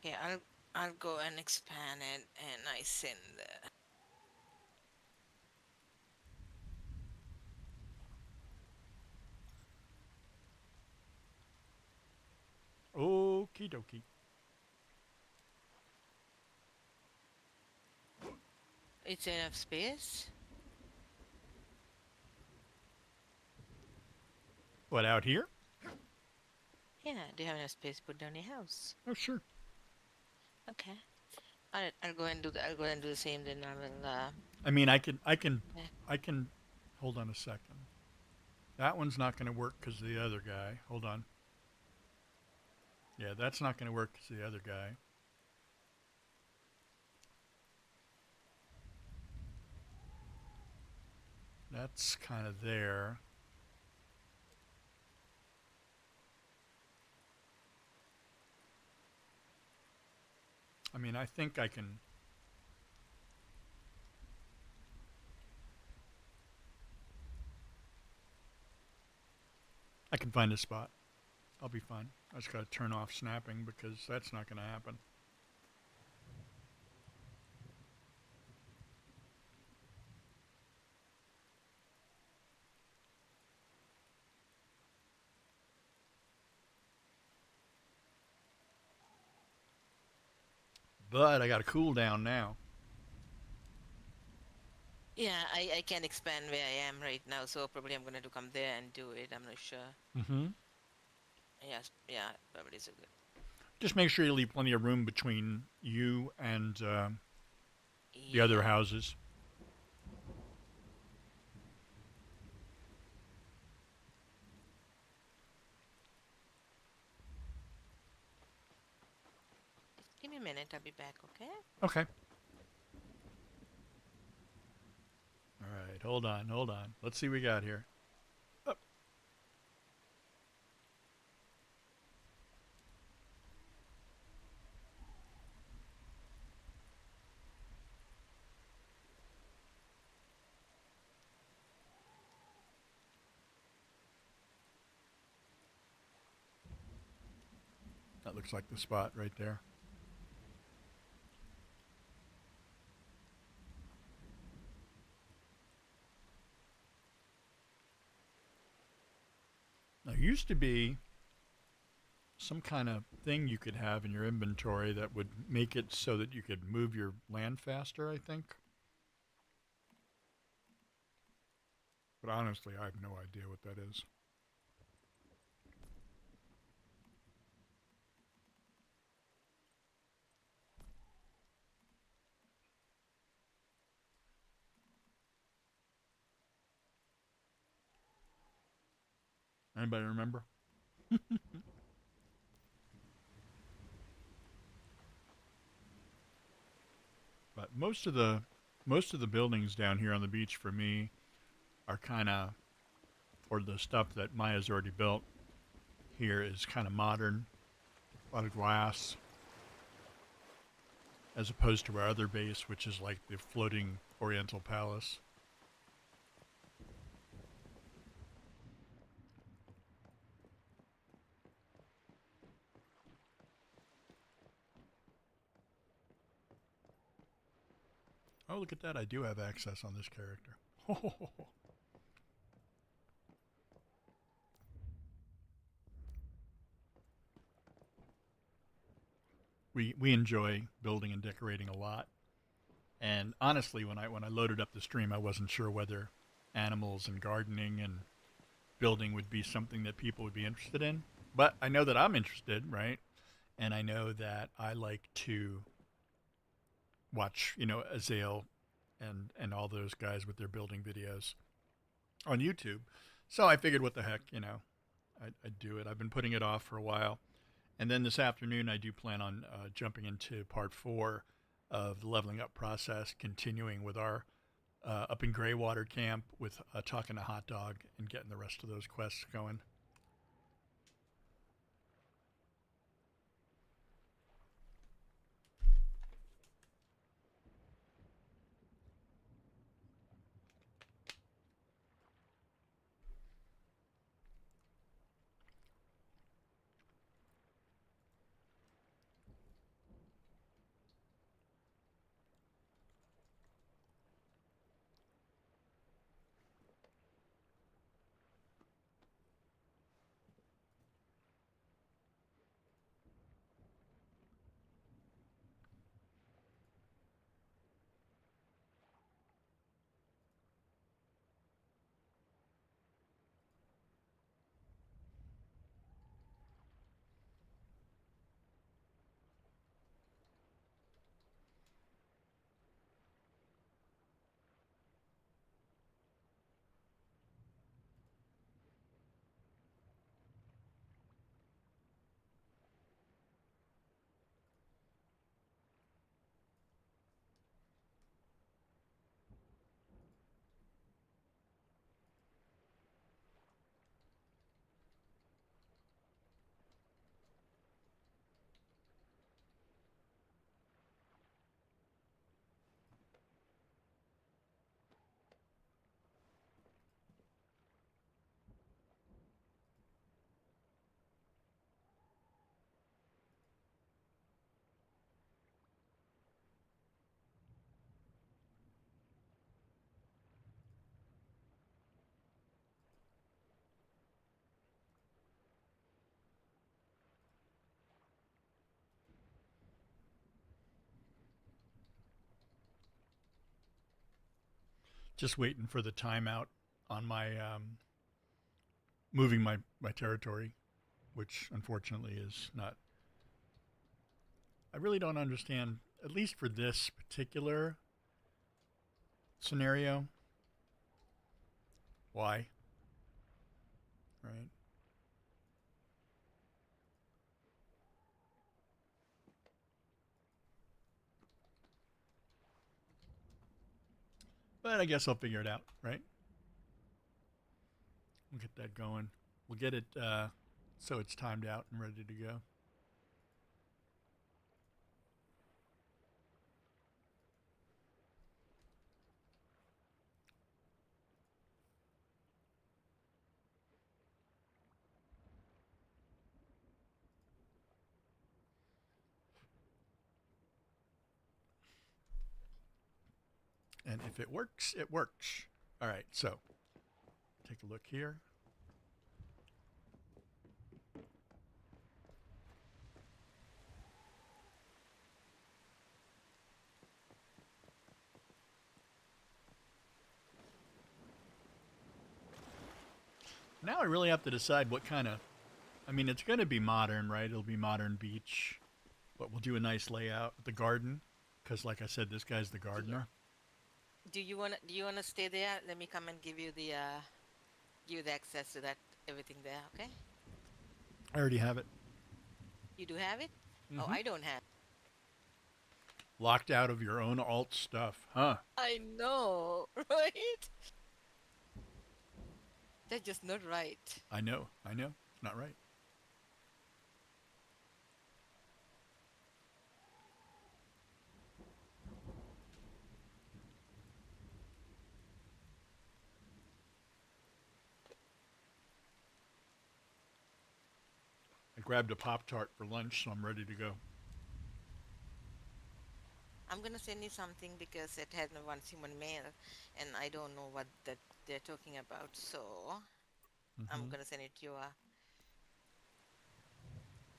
Okay, I'll go and expand it, and I send the. Okie dokie. It's enough space. What, out here? Yeah, do you have enough space to put down your house? Oh, sure. Okay. I'll go and do the. I'll go and do the same. Then I will. I mean, I can, Yeah. I can. Hold on a second. That one's not going to work because the other guy. Hold on. Yeah, that's not going to work because the other guy. That's kind of there. I mean, I think I can. I can find a spot. I'll be fine. I just got to turn off snapping because that's not going to happen. But I got a cool down now. Yeah, I can't expand where I am right now, so probably I'm gonna to come there and do it. I'm not sure. Mm-hmm. Yes, yeah, probably so good. Just make sure you leave plenty of room between you and the other Yeah. houses. Just give me a minute. I'll be back. Okay. Okay. All right. Hold on. Hold on. Let's see what we got here. Oh, that looks like the spot right there. Now, there used to be some kind of thing you could have in your inventory that would make it so that you could move your land faster, I think. But honestly, I have no idea what that is. Anybody remember? But most of the buildings down here on the beach for me are kind of, or the stuff that Maya's already built here is kind of modern, a lot of glass, as opposed to our other base, which is like the floating Oriental Palace. Oh, look at that! I do have access on this character. We enjoy building and decorating a lot. And honestly, when I loaded up the stream, I wasn't sure whether animals and gardening and building would be something that people would be interested in. But I know that I'm interested, right? And I know that I like to watch, Azale and all those guys with their building videos on YouTube. So I figured, what the heck, I'd do it. I've been putting it off for a while. And then this afternoon, I do plan on jumping into part 4 of the leveling up process, continuing with our up in Greywater camp with talking to Hot Dog and getting the rest of those quests going. Just waiting for the timeout on my moving my territory, which unfortunately is not. I really don't understand, at least for this particular scenario, why, right? But I guess I'll figure it out, right? We'll get that going. We'll get it so it's timed out and ready to go. And if it works, it works. All right, so take a look here. Now I really have to decide what kind of. I mean, it's going to be modern, right? It'll be modern beach, but we'll do a nice layout. The garden, because like I said, this guy's the Do you, gardener. do you wanna stay there? Let me come and give you the access to that everything there. Okay. I already have it. You do have it? Oh, Mm-hmm. I don't have. Locked out of your own alt stuff, huh? I know, right? That's just not right. I know. I know. It's not right. I grabbed a Pop Tart for lunch, so I'm ready to go. I'm gonna send you something because it has no one human mail, and I don't know what that they're talking about. So I'm Mm-hmm. gonna send it to you.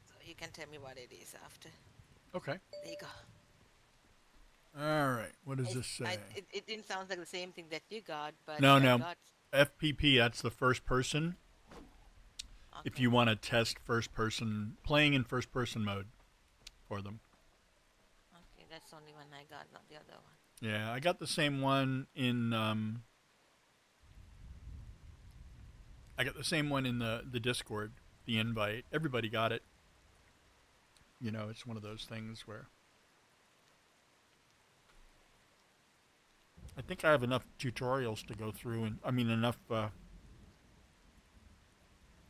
So you can tell me what it is after. Okay. There you go. All right. What does I, this say? it didn't sound like the same thing that you got, but No, I no. got. FPP, that's the first person. If Okay. you want to test first person, playing in first person mode for them. Okay, that's the only one I got, not the other one. Yeah, I got the same one in. I got the same one in the Discord, the invite. Everybody got it. You know, it's one of those things where I think I have enough tutorials to go through, and I mean enough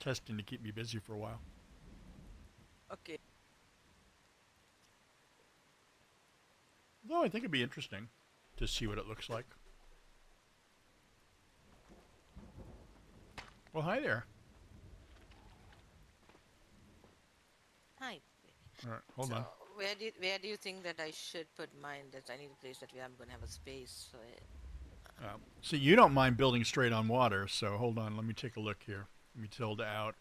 testing to keep me busy for a while. Okay. Though I think it'd be interesting to see what it looks like. Well, hi there. Hi. All right, hold So on. where do you think that I should put mine? That I need a place that where I'm gonna have a space for it. So you don't mind building straight on water, so hold on. Let me take a look here. Let me tilde out.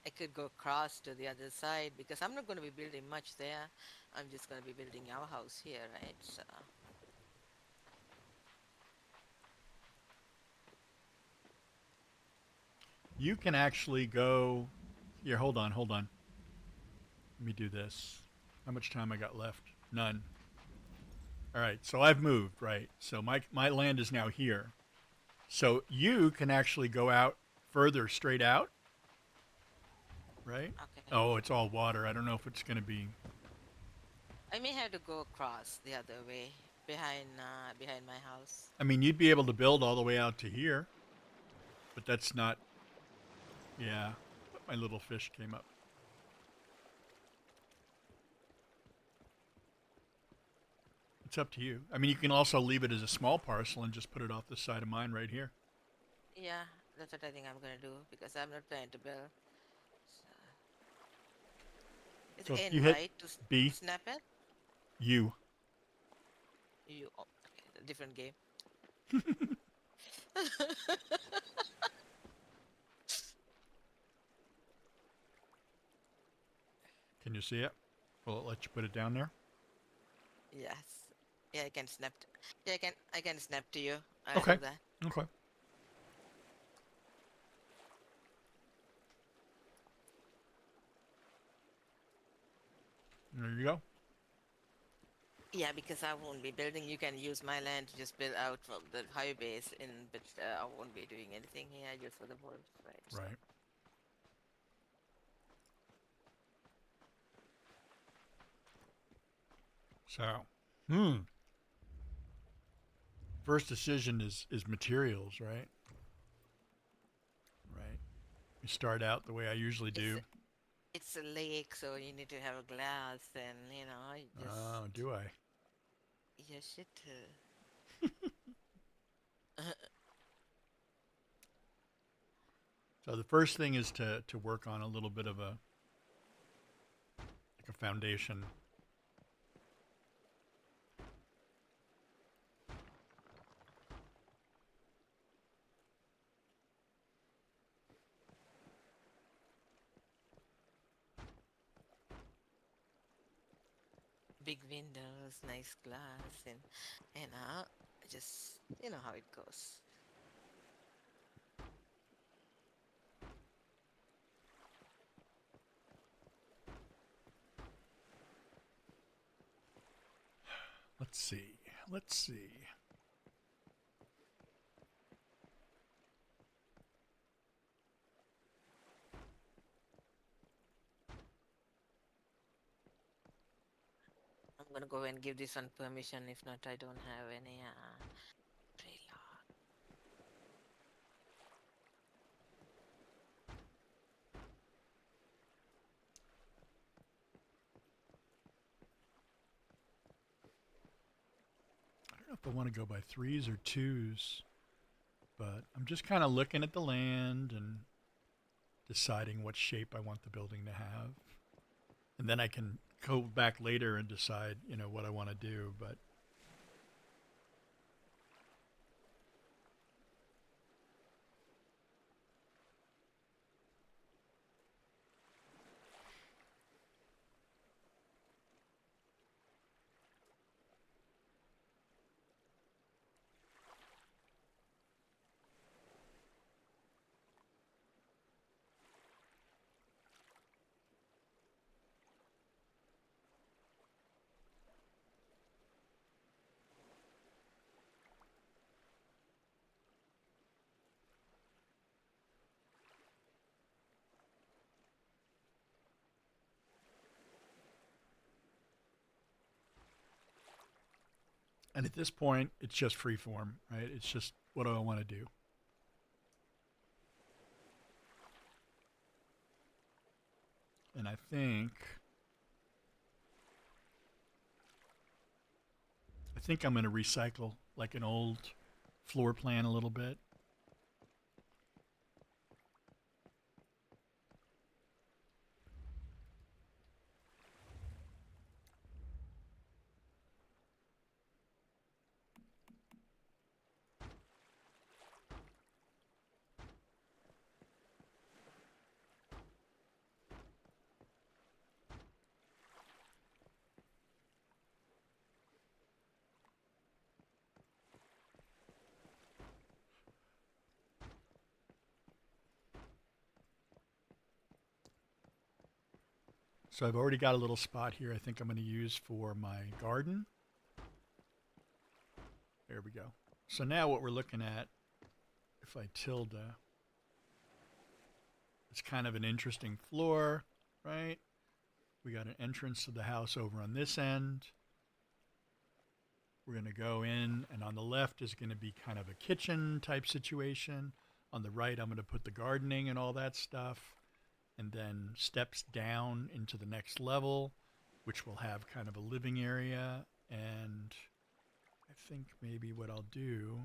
I could go across to the other side because I'm not gonna be building much there. I'm just gonna be building our house here, right? So You can actually go. Here, hold on, hold on. Let me do this. How much time I got left? None. All right, so I've moved, right? So my land is now here. So you can actually go out further straight out, right? okay. Oh, it's all water. I don't know if it's going to be. I may have to go across the other way behind my house. I mean, you'd be able to build all the way out to here, but that's not. Yeah, my little fish came up. It's up to you. I mean, you can also leave it as a small parcel and just put it off the side of mine right here. Yeah, that's what I think I'm gonna do because I'm not planning to build. So, it's So if you N hit right to B, snap it. U. Okay, different game. Can you see it? Will it let you put it down there? Yes. Yeah, I can snap. Yeah, I can snap to you. I'll Okay. do that. Okay. There you go. Yeah, because I won't be building. You can use my land to just build out from the high base, but I won't be doing anything here just for the wolves, right? So Right. So, hmm. First decision is materials, right? Right. You start out the way I usually it's do. it's a lake, so you need to have a glass, and you just Oh, do I? yes, it. So the first thing is to work on a little bit of a like a foundation. Big windows, nice glass, and just you know how it goes. Let's see. Let's see. I'm gonna go and give this one permission. If not, I don't have any trailer. I don't know if I want to go by threes or twos, but I'm just kind of looking at the land and deciding what shape I want the building to have. And then I can go back later and decide, what I want to do. But and at this point, it's just free form, right? It's just what do I want to do? And I think I'm going to recycle like an old floor plan a little bit. So I've already got a little spot here I think I'm going to use for my garden. There we go. So now what we're looking at, if I tilde, it's kind of an interesting floor, right? We got an entrance to the house over on this end. We're going to go in, and on the left is going to be kind of a kitchen type situation. On the right, I'm going to put the gardening and all that stuff. And then steps down into the next level, which will have kind of a living area. And I think maybe what I'll do.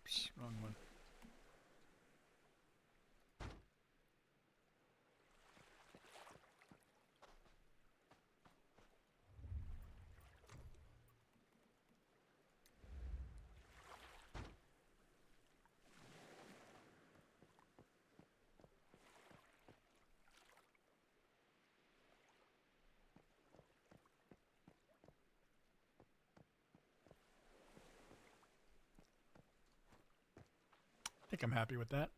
Oops, wrong one. I think I'm happy with that.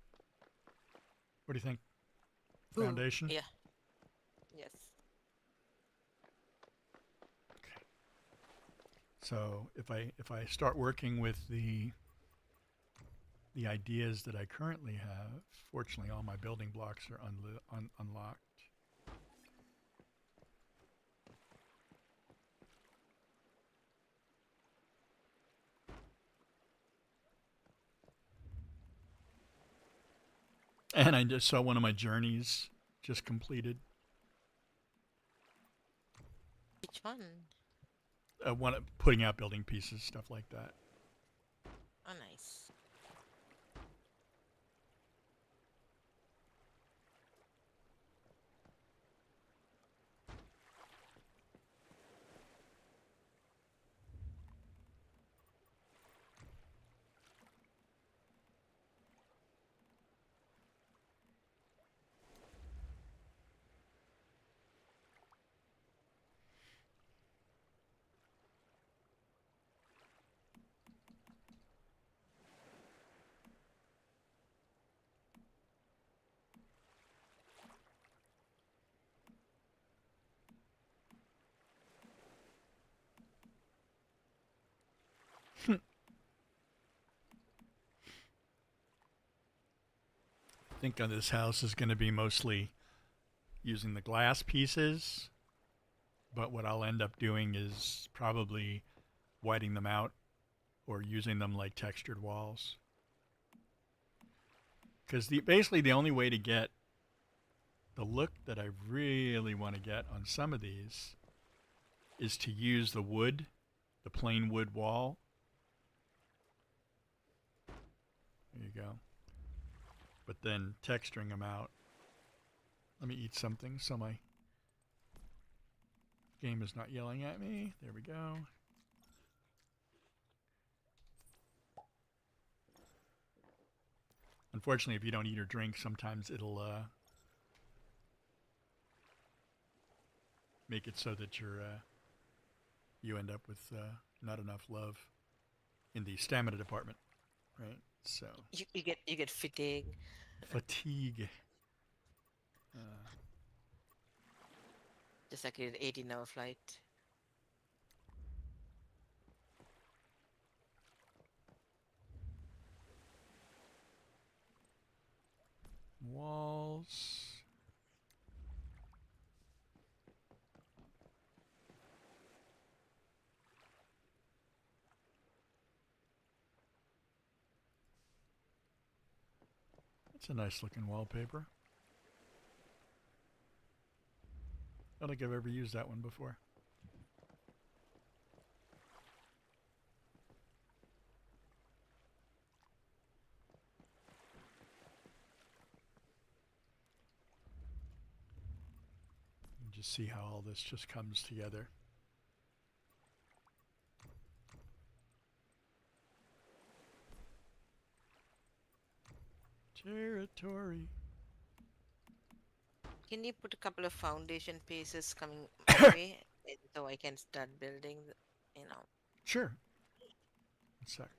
What do you think? Ooh, Foundation? yeah, yes. Okay. So if I start working with the ideas that I currently have, fortunately all my building blocks are unlocked. And I just saw one of my journeys just completed. Which one? One putting out building pieces, stuff like that. Oh, nice. I think on this house is going to be mostly using the glass pieces, but what I'll end up doing is probably whiting them out or using them like textured walls. Because basically the only way to get the look that I really want to get on some of these is to use the wood, the plain wood wall. There you go. But then texturing them out. Let me eat something so my game is not yelling at me. There we go. Unfortunately, if you don't eat or drink, sometimes it'll make it so that you end up with not enough love in the stamina department, right? So You get fatigue. fatigue. Uh, Just like an 18-hour flight. walls. That's a nice looking wallpaper. I don't think I've ever used that one before. You just see how all this just comes together. Territory. Can you put a couple of foundation pieces coming my way so I can start building, you know? Sure. One sec.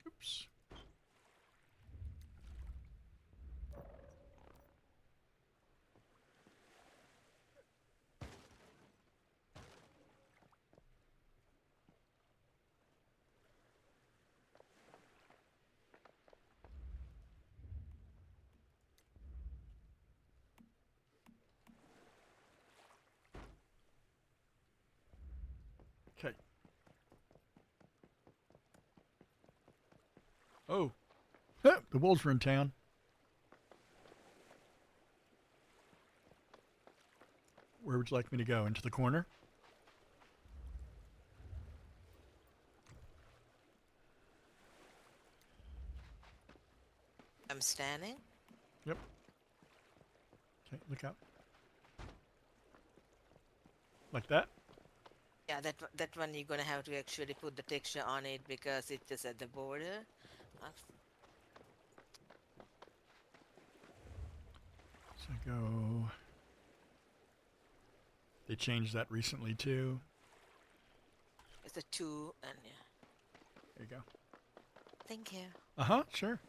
Oops. Okay. Oh, the wolves are in town. Where would you like me to go? Into the corner? I'm standing. Yep. Okay, look out. Like that? Yeah, that one you're gonna have to actually put the texture on it because it's just at the border. Uh, So go. They changed that recently too. It's a two, and yeah. There you go. Thank you. Uh huh, sure.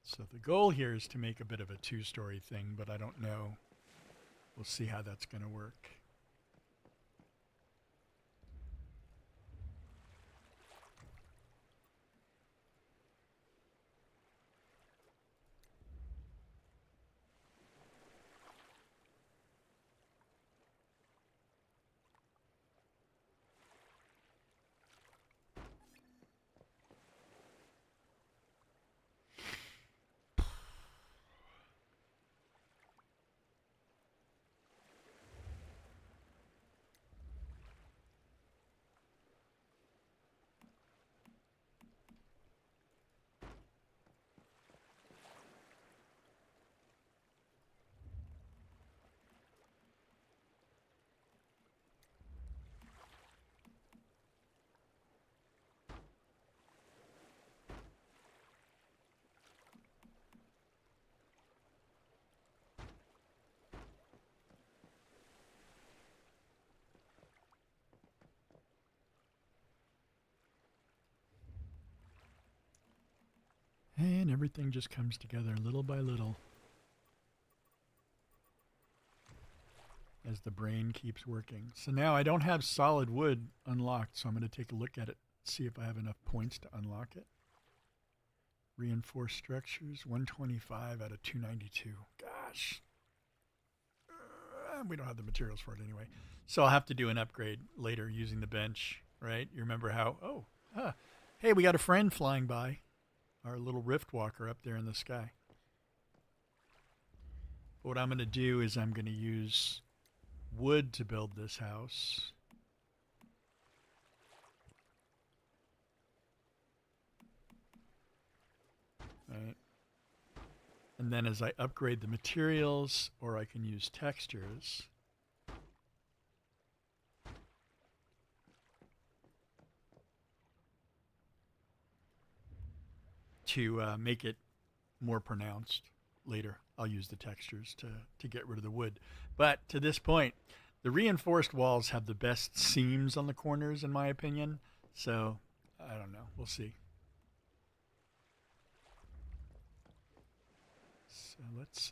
So the goal here is to make a bit of a two-story thing, but I don't know. We'll see how that's going to work. And everything just comes together little by little as the brain keeps working. So now I don't have solid wood unlocked, so I'm going to take a look at it, see if I have enough points to unlock it. Reinforced structures, 125 out of 292. Gosh. We don't have the materials for it anyway. So I'll have to do an upgrade later using the bench, right? You remember how, hey, we got a friend flying by. Our little rift walker up there in the sky. But what I'm going to do is I'm going to use wood to build this house. Right. And then as I upgrade the materials, or I can use textures, to make it more pronounced later. I'll use the textures to get rid of the wood. But to this point, the reinforced walls have the best seams on the corners, in my opinion. So I don't know. We'll see. So let's.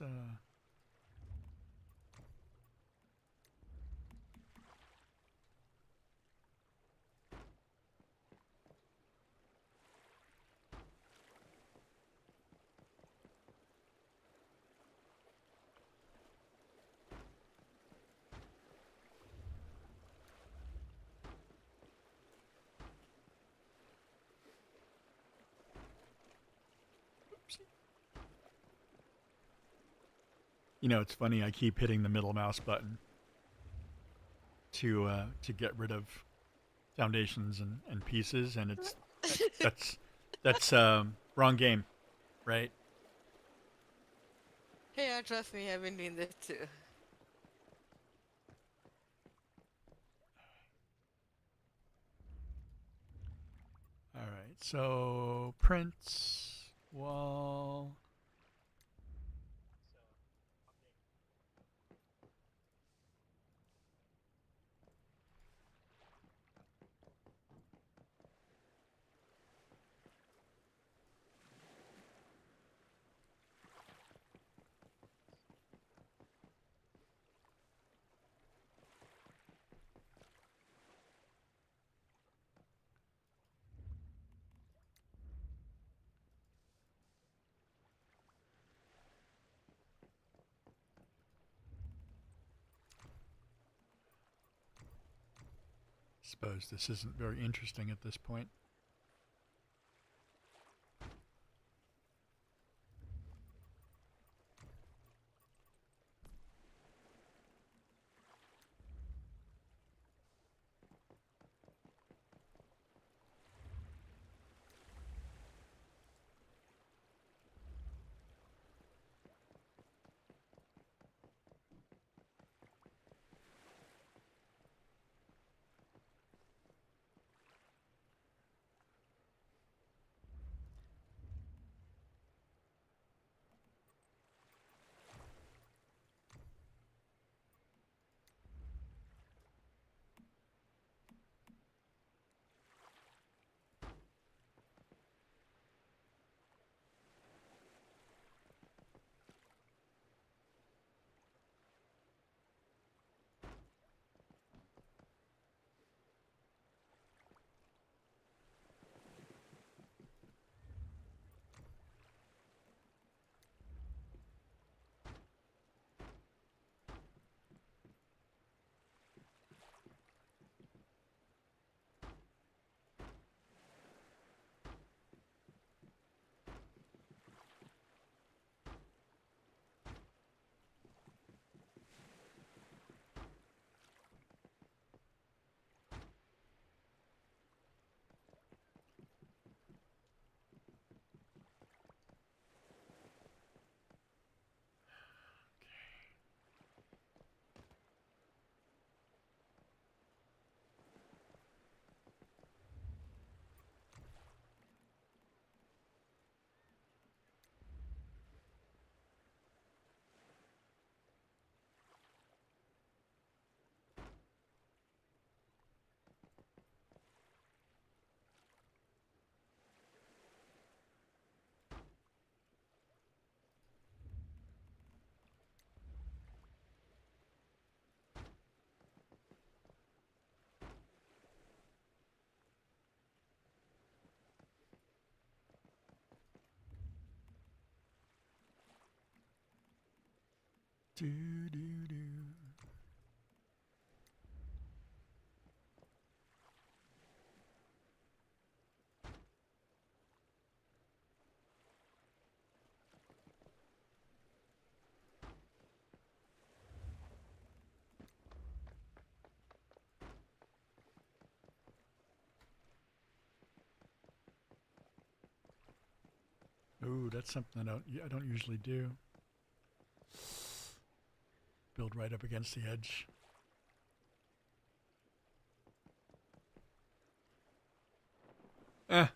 You know, it's funny. I keep hitting the middle mouse button to get rid of foundations and pieces, and it's that's wrong game, right? Yeah, trust me, I've been doing this too. All right. So prints wall. Suppose this isn't very interesting at this point. Do, do, do. Ooh, that's something I don't usually do. Build right up against the edge. Eh.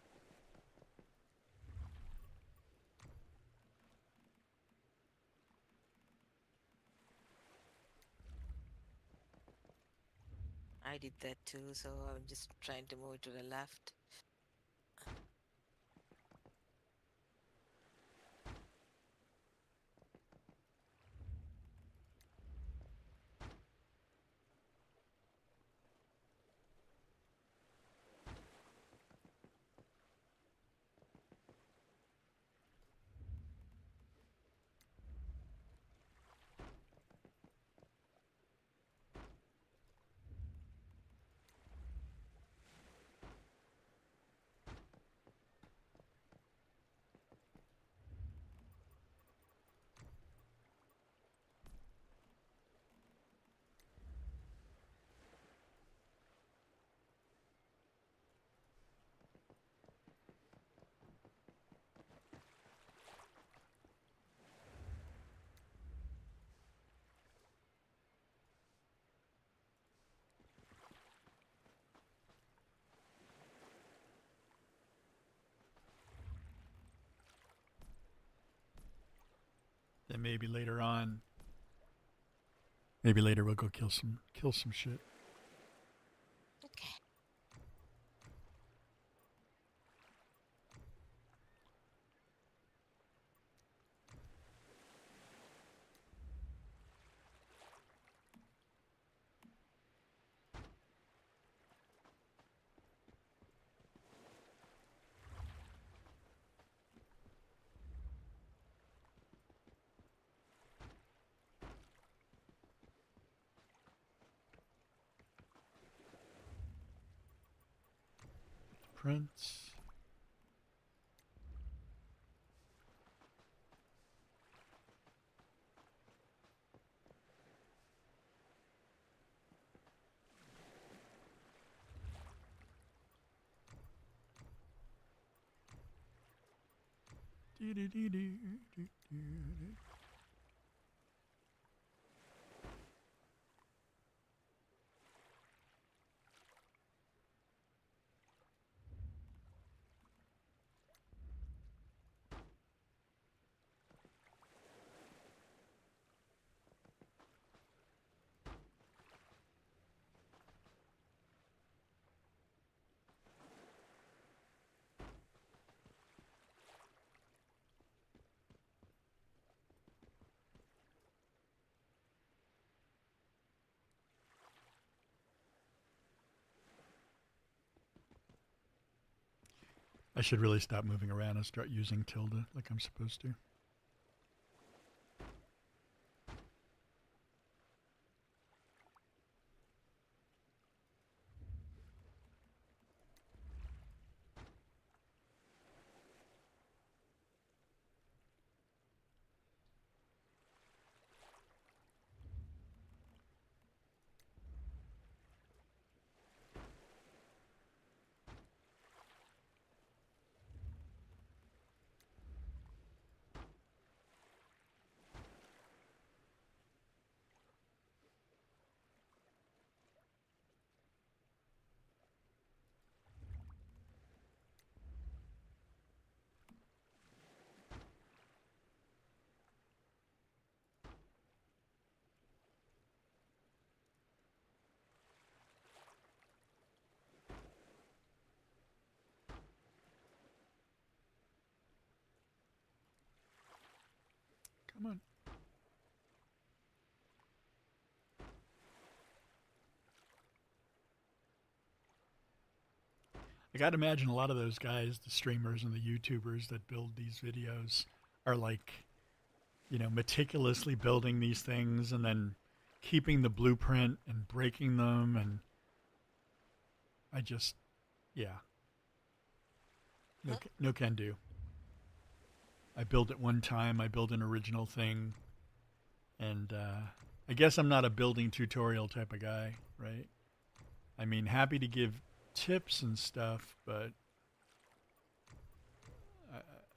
I did that too, so I'm just trying to move it to the left. Then maybe later on, maybe later we'll go kill some shit. Okay. Prince. I should really stop moving around and start using tilde like I'm supposed to. Come on. I gotta imagine a lot of those guys, the streamers and the YouTubers that build these videos, are like meticulously building these things and then keeping the blueprint and breaking them. And I just, yeah, no, Huh? no can do. I build it one time, I build an original thing, and I guess I'm not a building tutorial type of guy, right? I mean, happy to give tips and stuff, but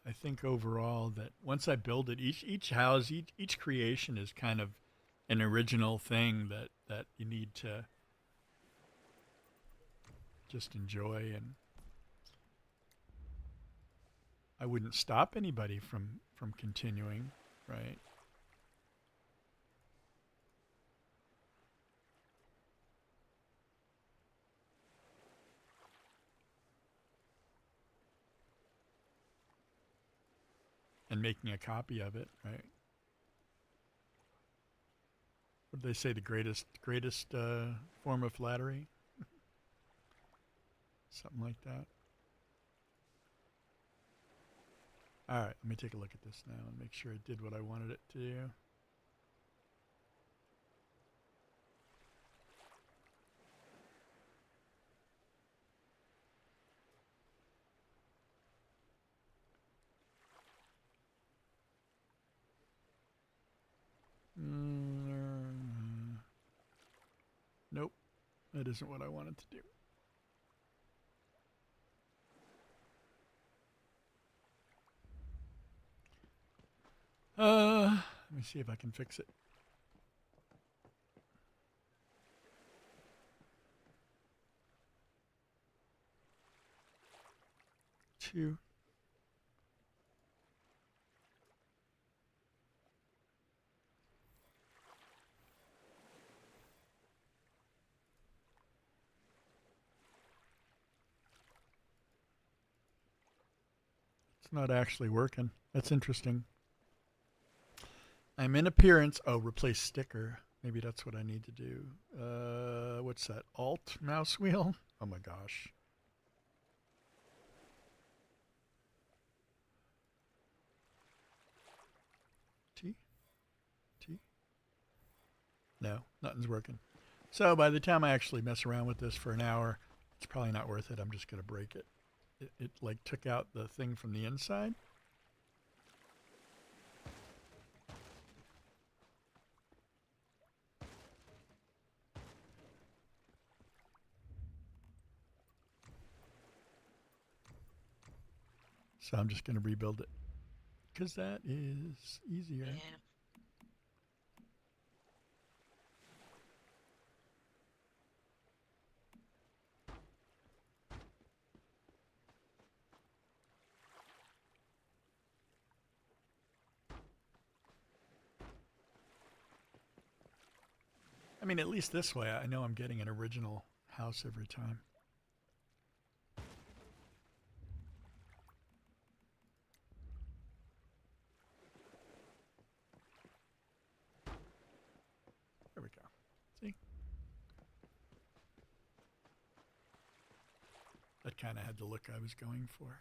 I think overall that once I build it, each house, each creation is kind of an original thing that you need to just enjoy, and I wouldn't stop anybody from continuing, right? And making a copy of it, right? What did they say? The greatest form of flattery, something like that. All right, let me take a look at this now and make sure it did what I wanted it to do. Nope, that isn't what I wanted to do. Let me see if I can fix it. Two. It's not actually working. That's interesting. I'm in appearance. Oh, replace sticker. Maybe that's what I need to do. What's that? Alt mouse wheel? Oh my gosh. T? T? No, nothing's working. So by the time I actually mess around with this for an hour, it's probably not worth it. I'm just going to break it. It like took out the thing from the inside. So I'm just going to rebuild it because that is easier. Yeah. I mean, at least this way, I know I'm getting an original house every time. There we go. See? That kind of had the look I was going for.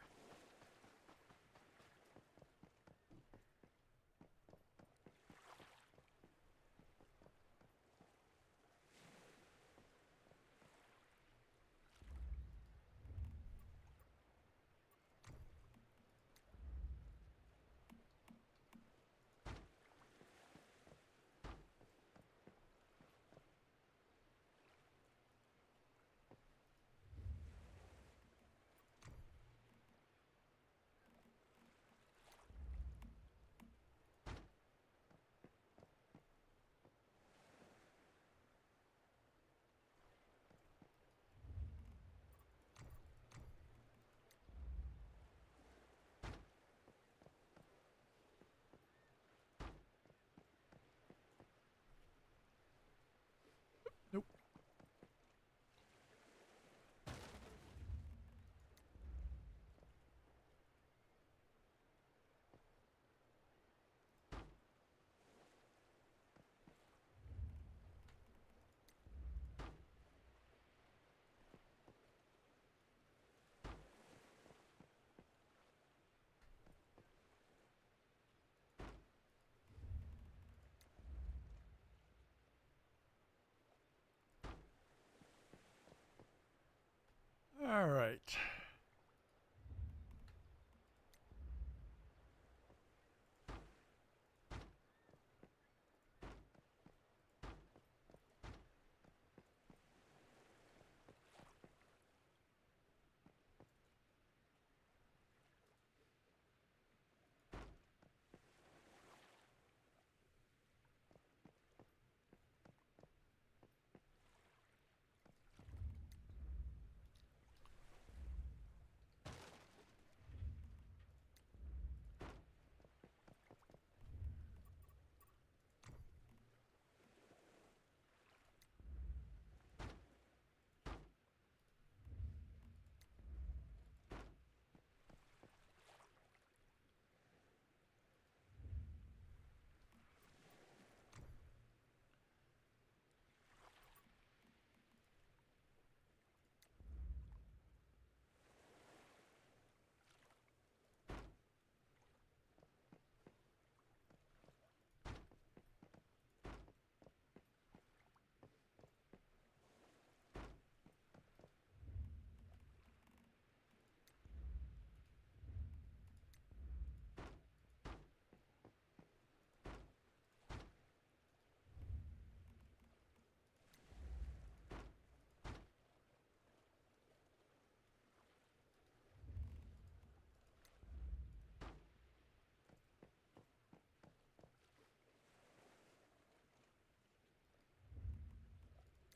All right.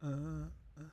Uh, okay.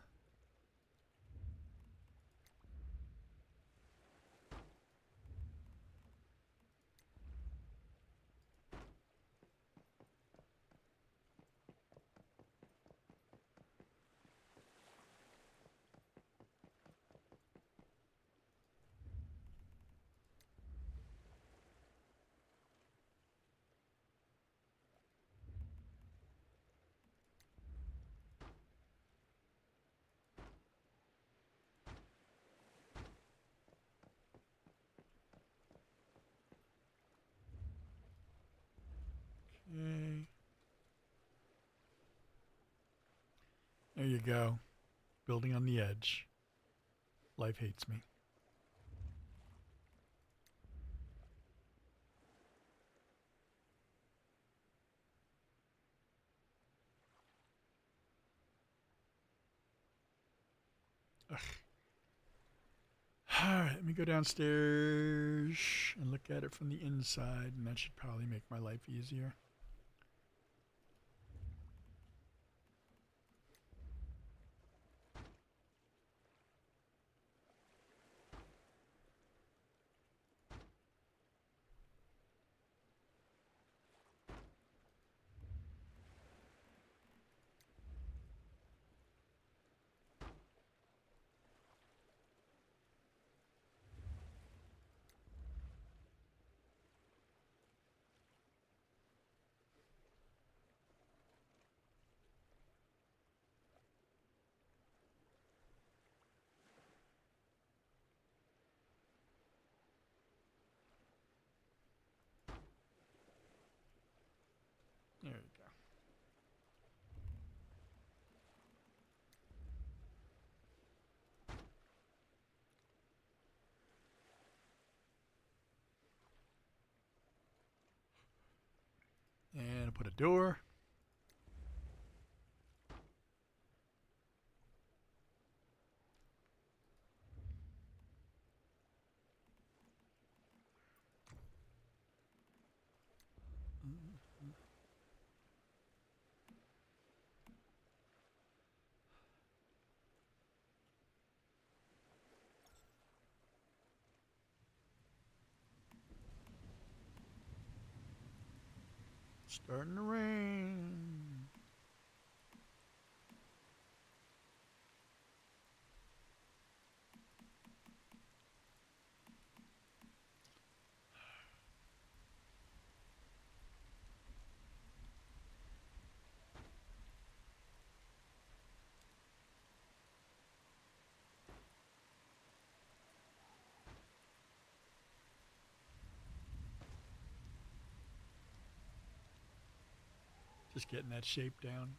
There you go. Building on the edge. Life hates me. Ugh. All right, let me go downstairs and look at it from the inside, and that should probably make my life easier. There you go. And I'll put a door. Starting to rain. Just getting that shape down.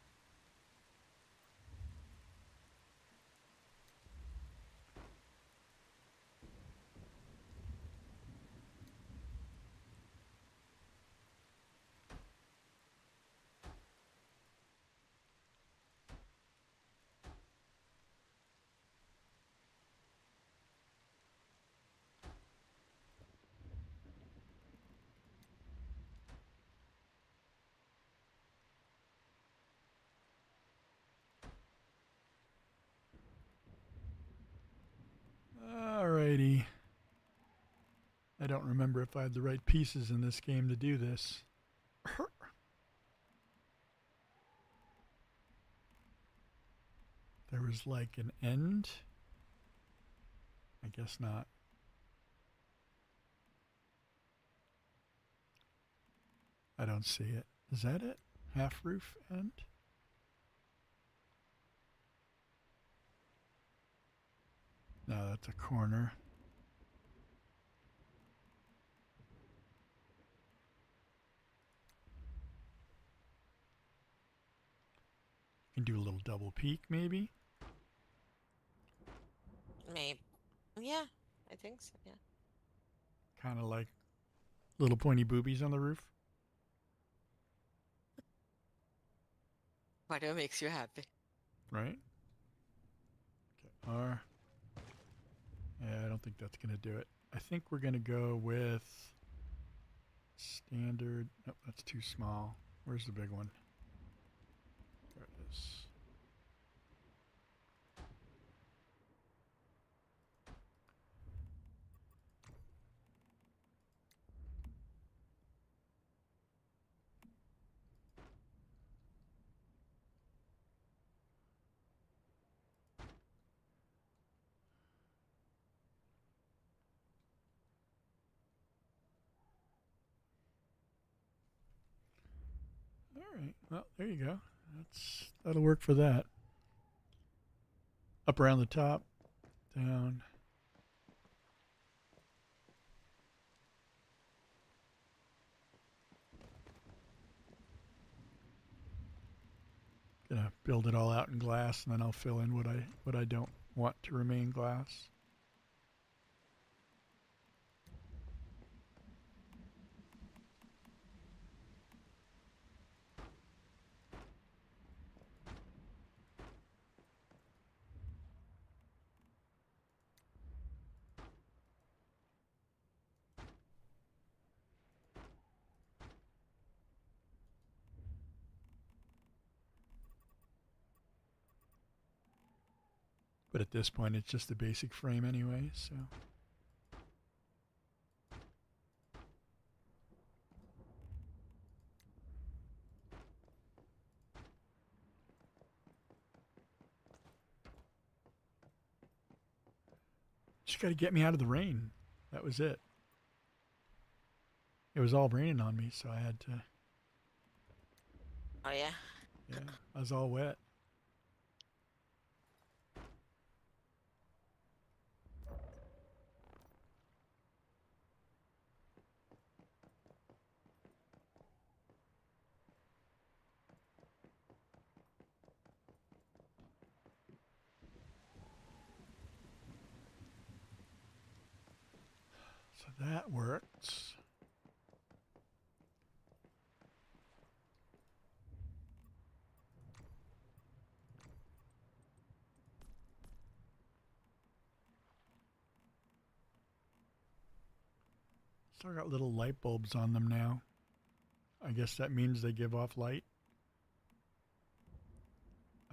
I don't remember if I had the right pieces in this game to do this. There was like an end? I guess not. I don't see it. Is that it? Half roof end? No, that's a corner. You can do a little double peak maybe. Maybe. Yeah, I think so. Yeah. Kind of like little pointy boobies on the roof, Whatever makes you happy. right? Okay, R. Yeah, I don't think that's going to do it. I think we're going to go with standard. Nope, that's too small. Where's the big one? There it is. All right. Well, there you go. That'll work for that. Up around the top, down. Gonna build it all out in glass, and then I'll fill in what I don't want to remain glass. But at this point, it's just a basic frame anyway, so. Just got to get me out of the rain. That was it. It was all raining on me, so I had to. Oh yeah. Yeah, I was all wet. So that works. Still got little light bulbs on them now. I guess that means they give off light.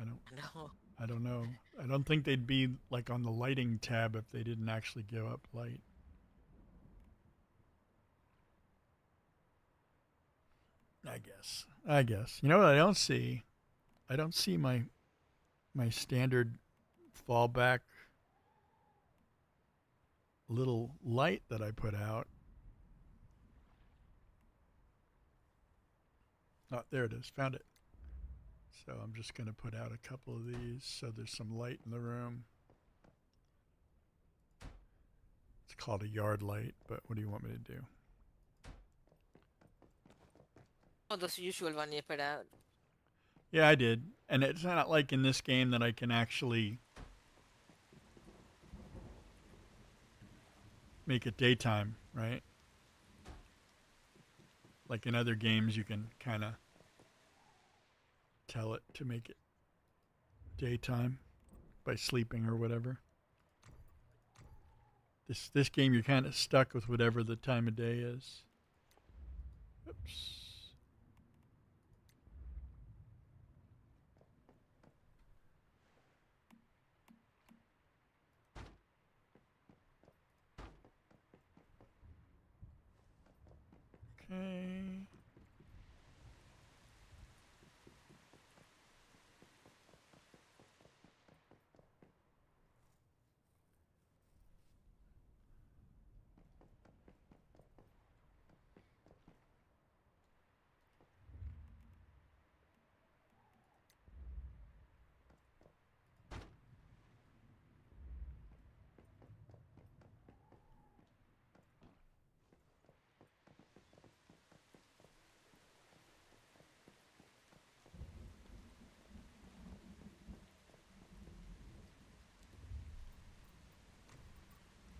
I don't No. I don't know. I don't think they'd be like on the lighting tab if they didn't actually give up light. I guess. I guess. You know what I don't see? I don't see my standard fallback little light that I put out. Oh, there it is. Found it. So I'm just going to put out a couple of these so there's some light in the room. It's called a yard light, but what do you want me to do? Oh, those usual one you put out. Yeah, I did. And it's not like in this game that I can actually make it daytime, right? Like in other games, you can kind of tell it to make it daytime by sleeping or whatever. This game, you're kind of stuck with whatever the time of day is. Oops. Okay.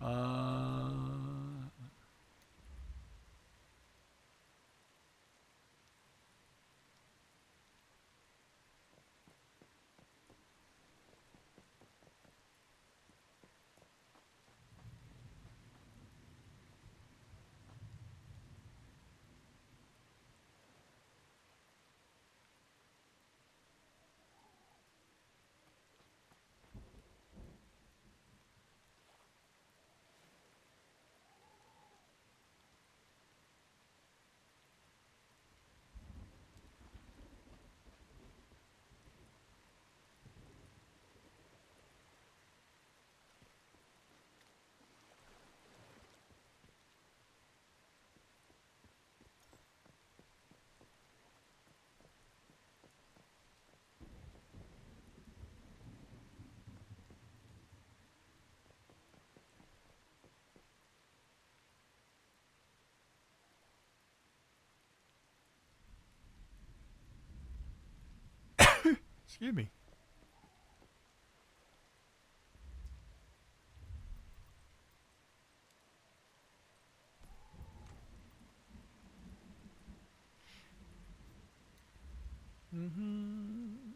Uh, excuse me. Mm-hmm.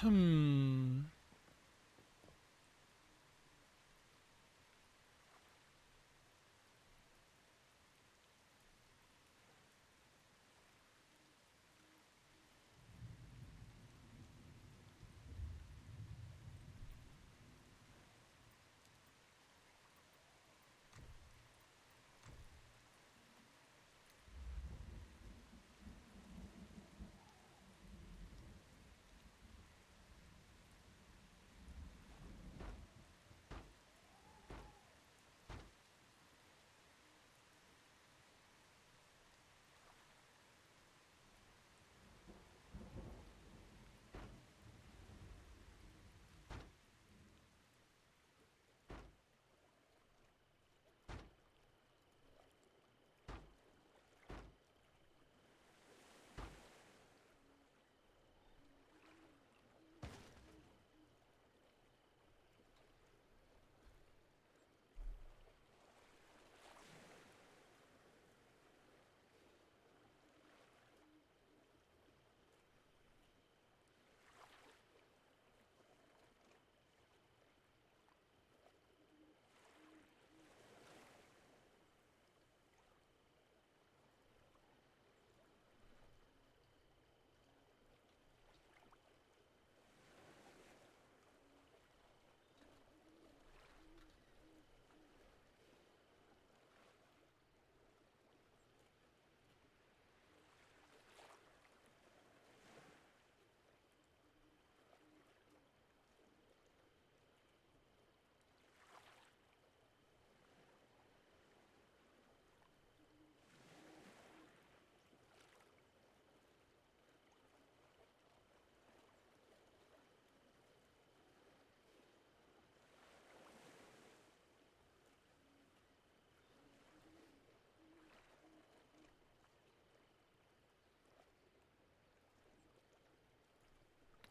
Hmm.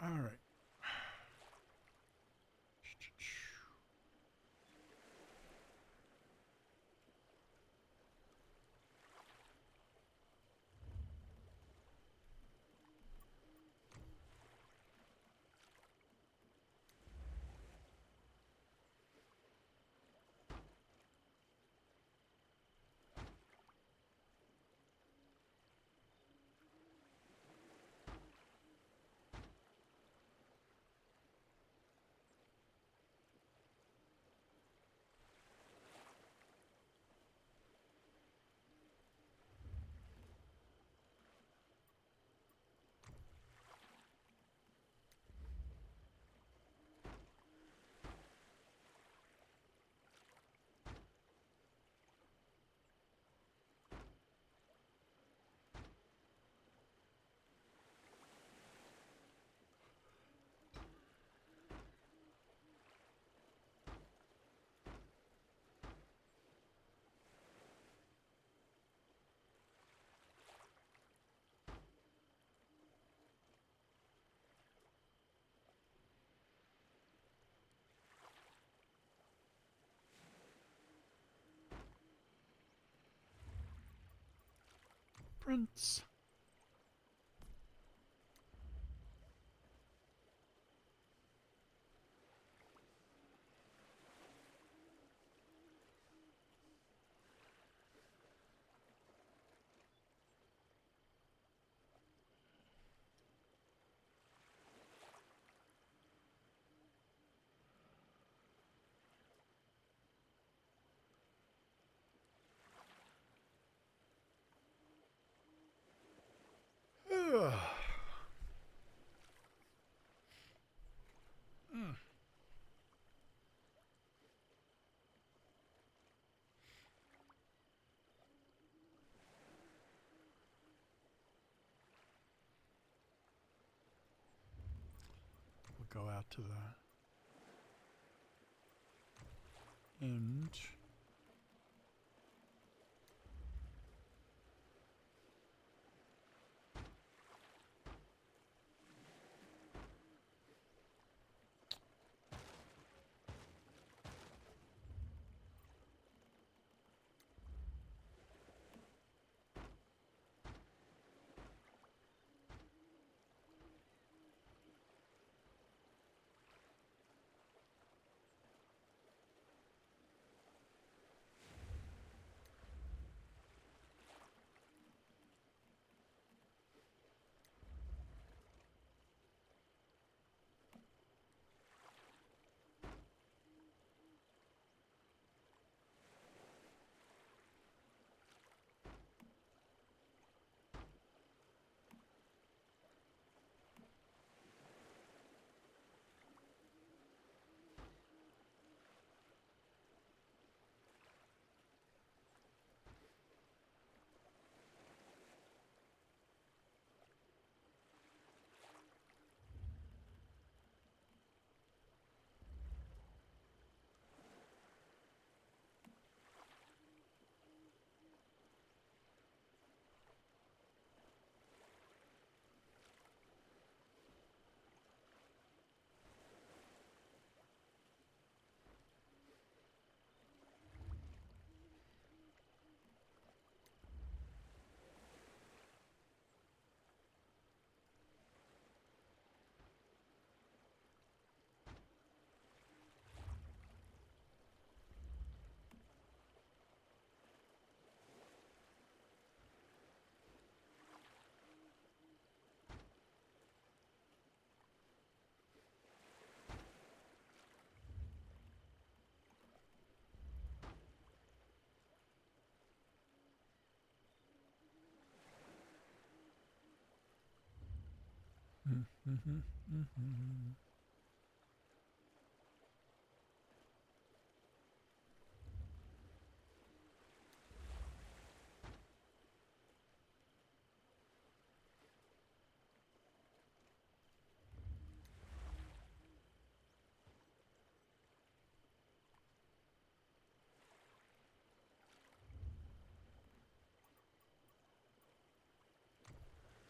All right. Prince. We'll go out to the end.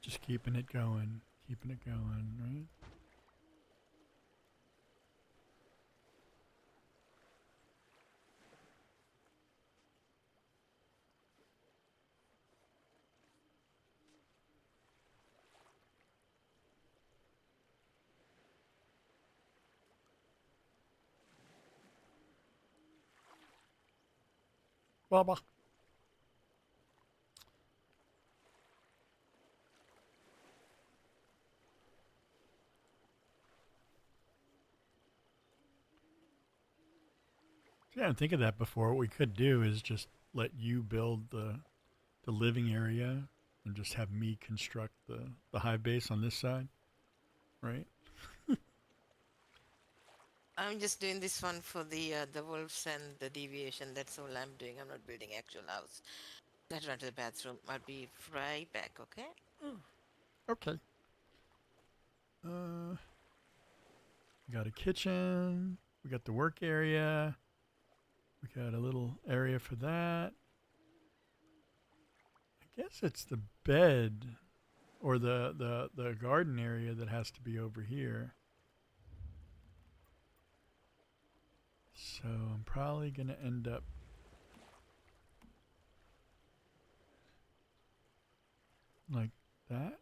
Just keeping it going, right? Blah blah. See, I didn't think of that before. What we could do is just let you build the living area and just have me construct the hive base on this side, right? I'm just doing this one for the wolves and the deviation. That's all I'm doing. I'm not building actual house. Let's run to the bathroom. I'll be right back, okay? Okay. We got a kitchen. We got the work area. We got a little area for that. I guess it's the bed or the garden area that has to be over here. So I'm probably going to end up like that.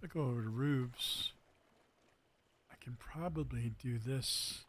I go over to roofs. I can probably do this.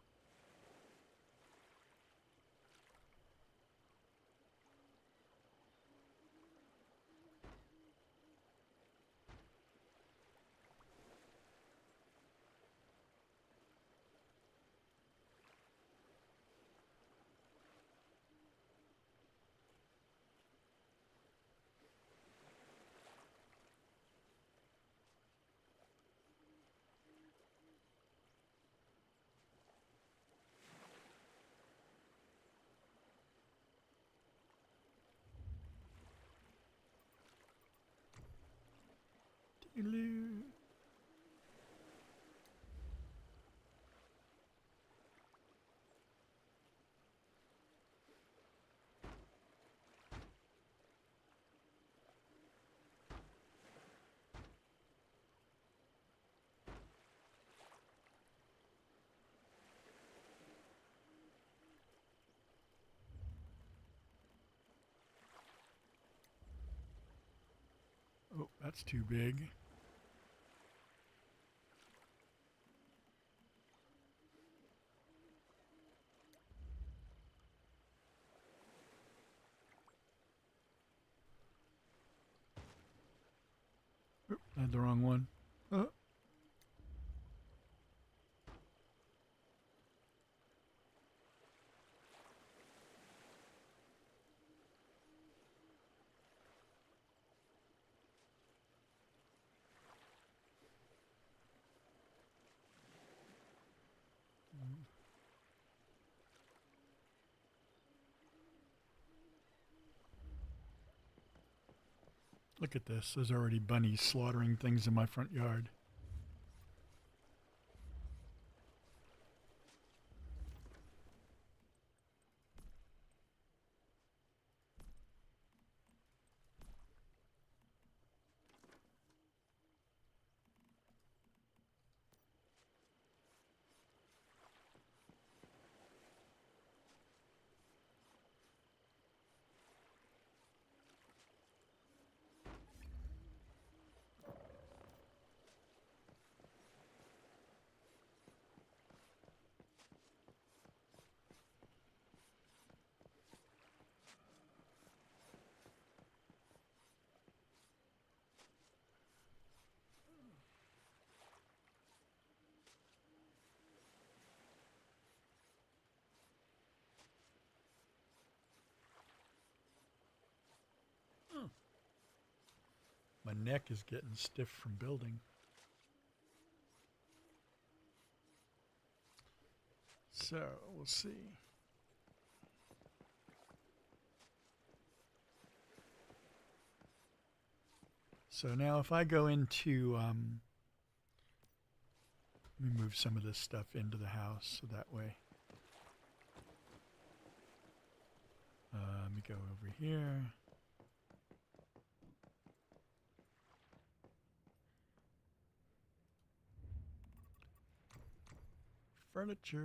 Oh, that's too big. Oop, I had the wrong one. Oh, look at this. There's already bunnies slaughtering things in my front yard. My neck is getting stiff from building. So, we'll see. So now if I go into, let me move some of this stuff into the house so that way. Let me go over here. Furniture.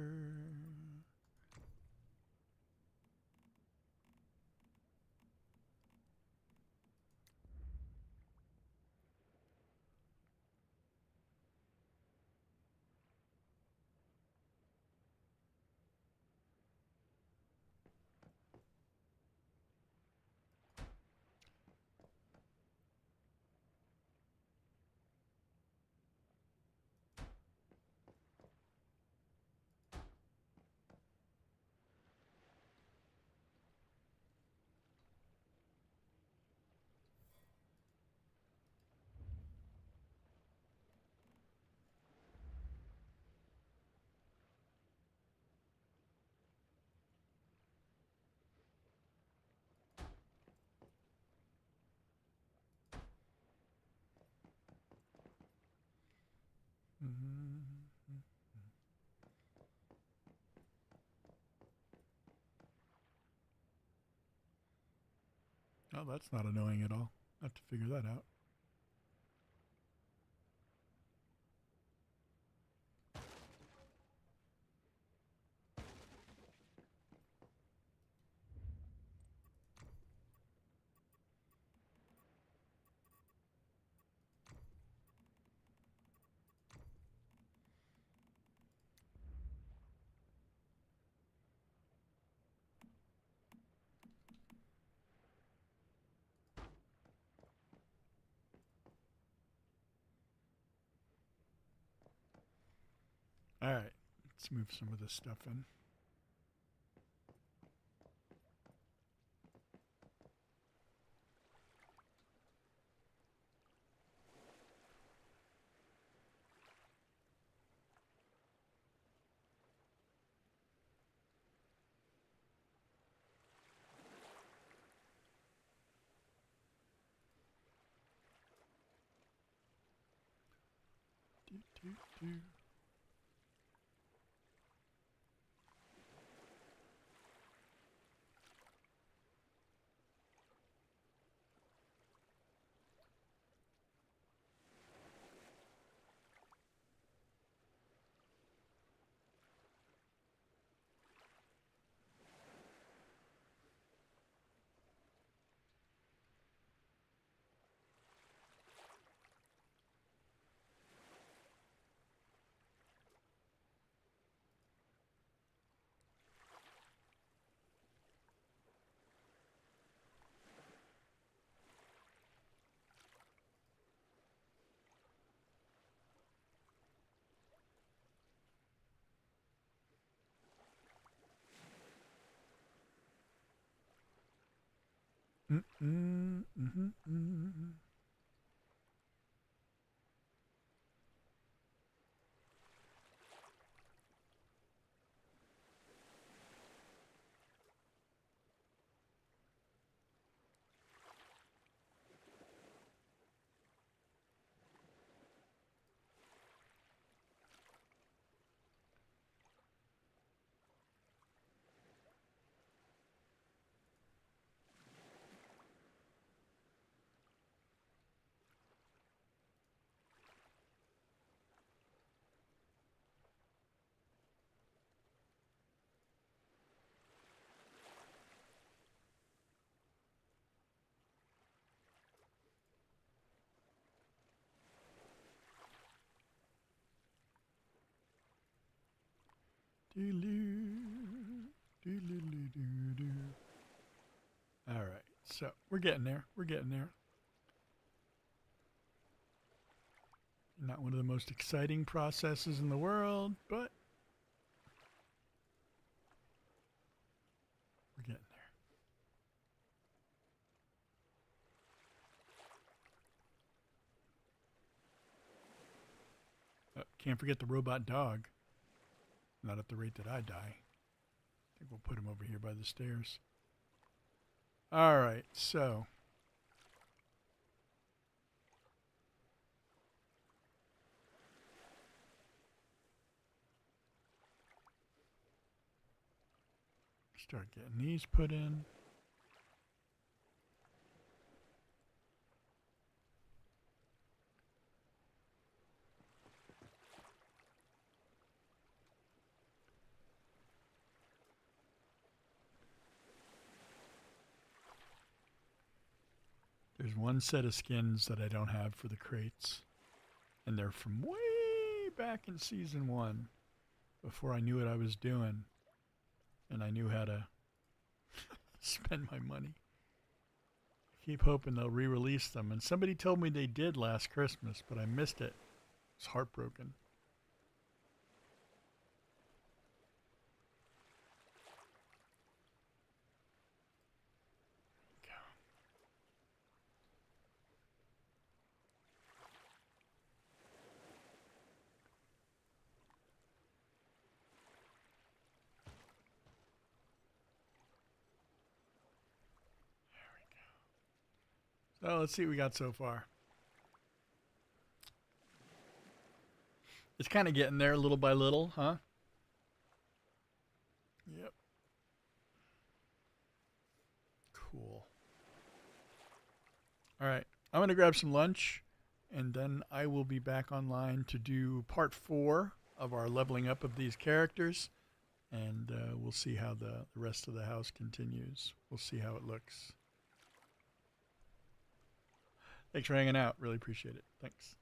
Mm-hmm. Oh, that's not annoying at all. I have to figure that out. All right, let's move some of this stuff in. Do, do, do. Mm-mm, mm-hmm, mm-hmm. All right, so we're getting there. We're getting there. Not one of the most exciting processes in the world, but we're getting there. Can't forget the robot dog. Not at the rate that I die. I think we'll put him over here by the stairs. All right, so start getting these put in. There's one set of skins that I don't have for the crates. And they're from way back in season 1. Before I knew what I was doing. And I knew how to spend my money. I keep hoping they'll re-release them. And somebody told me they did last Christmas, but I missed it. I was heartbroken. So let's see what we got so far. It's kind of getting there little by little, huh? Yep. Cool. All right. I'm going to grab some lunch, and then I will be back online to do part 4 of our leveling up of these characters, and we'll see how the rest of the house continues. We'll see how it looks. Thanks for hanging out. Really appreciate it. Thanks.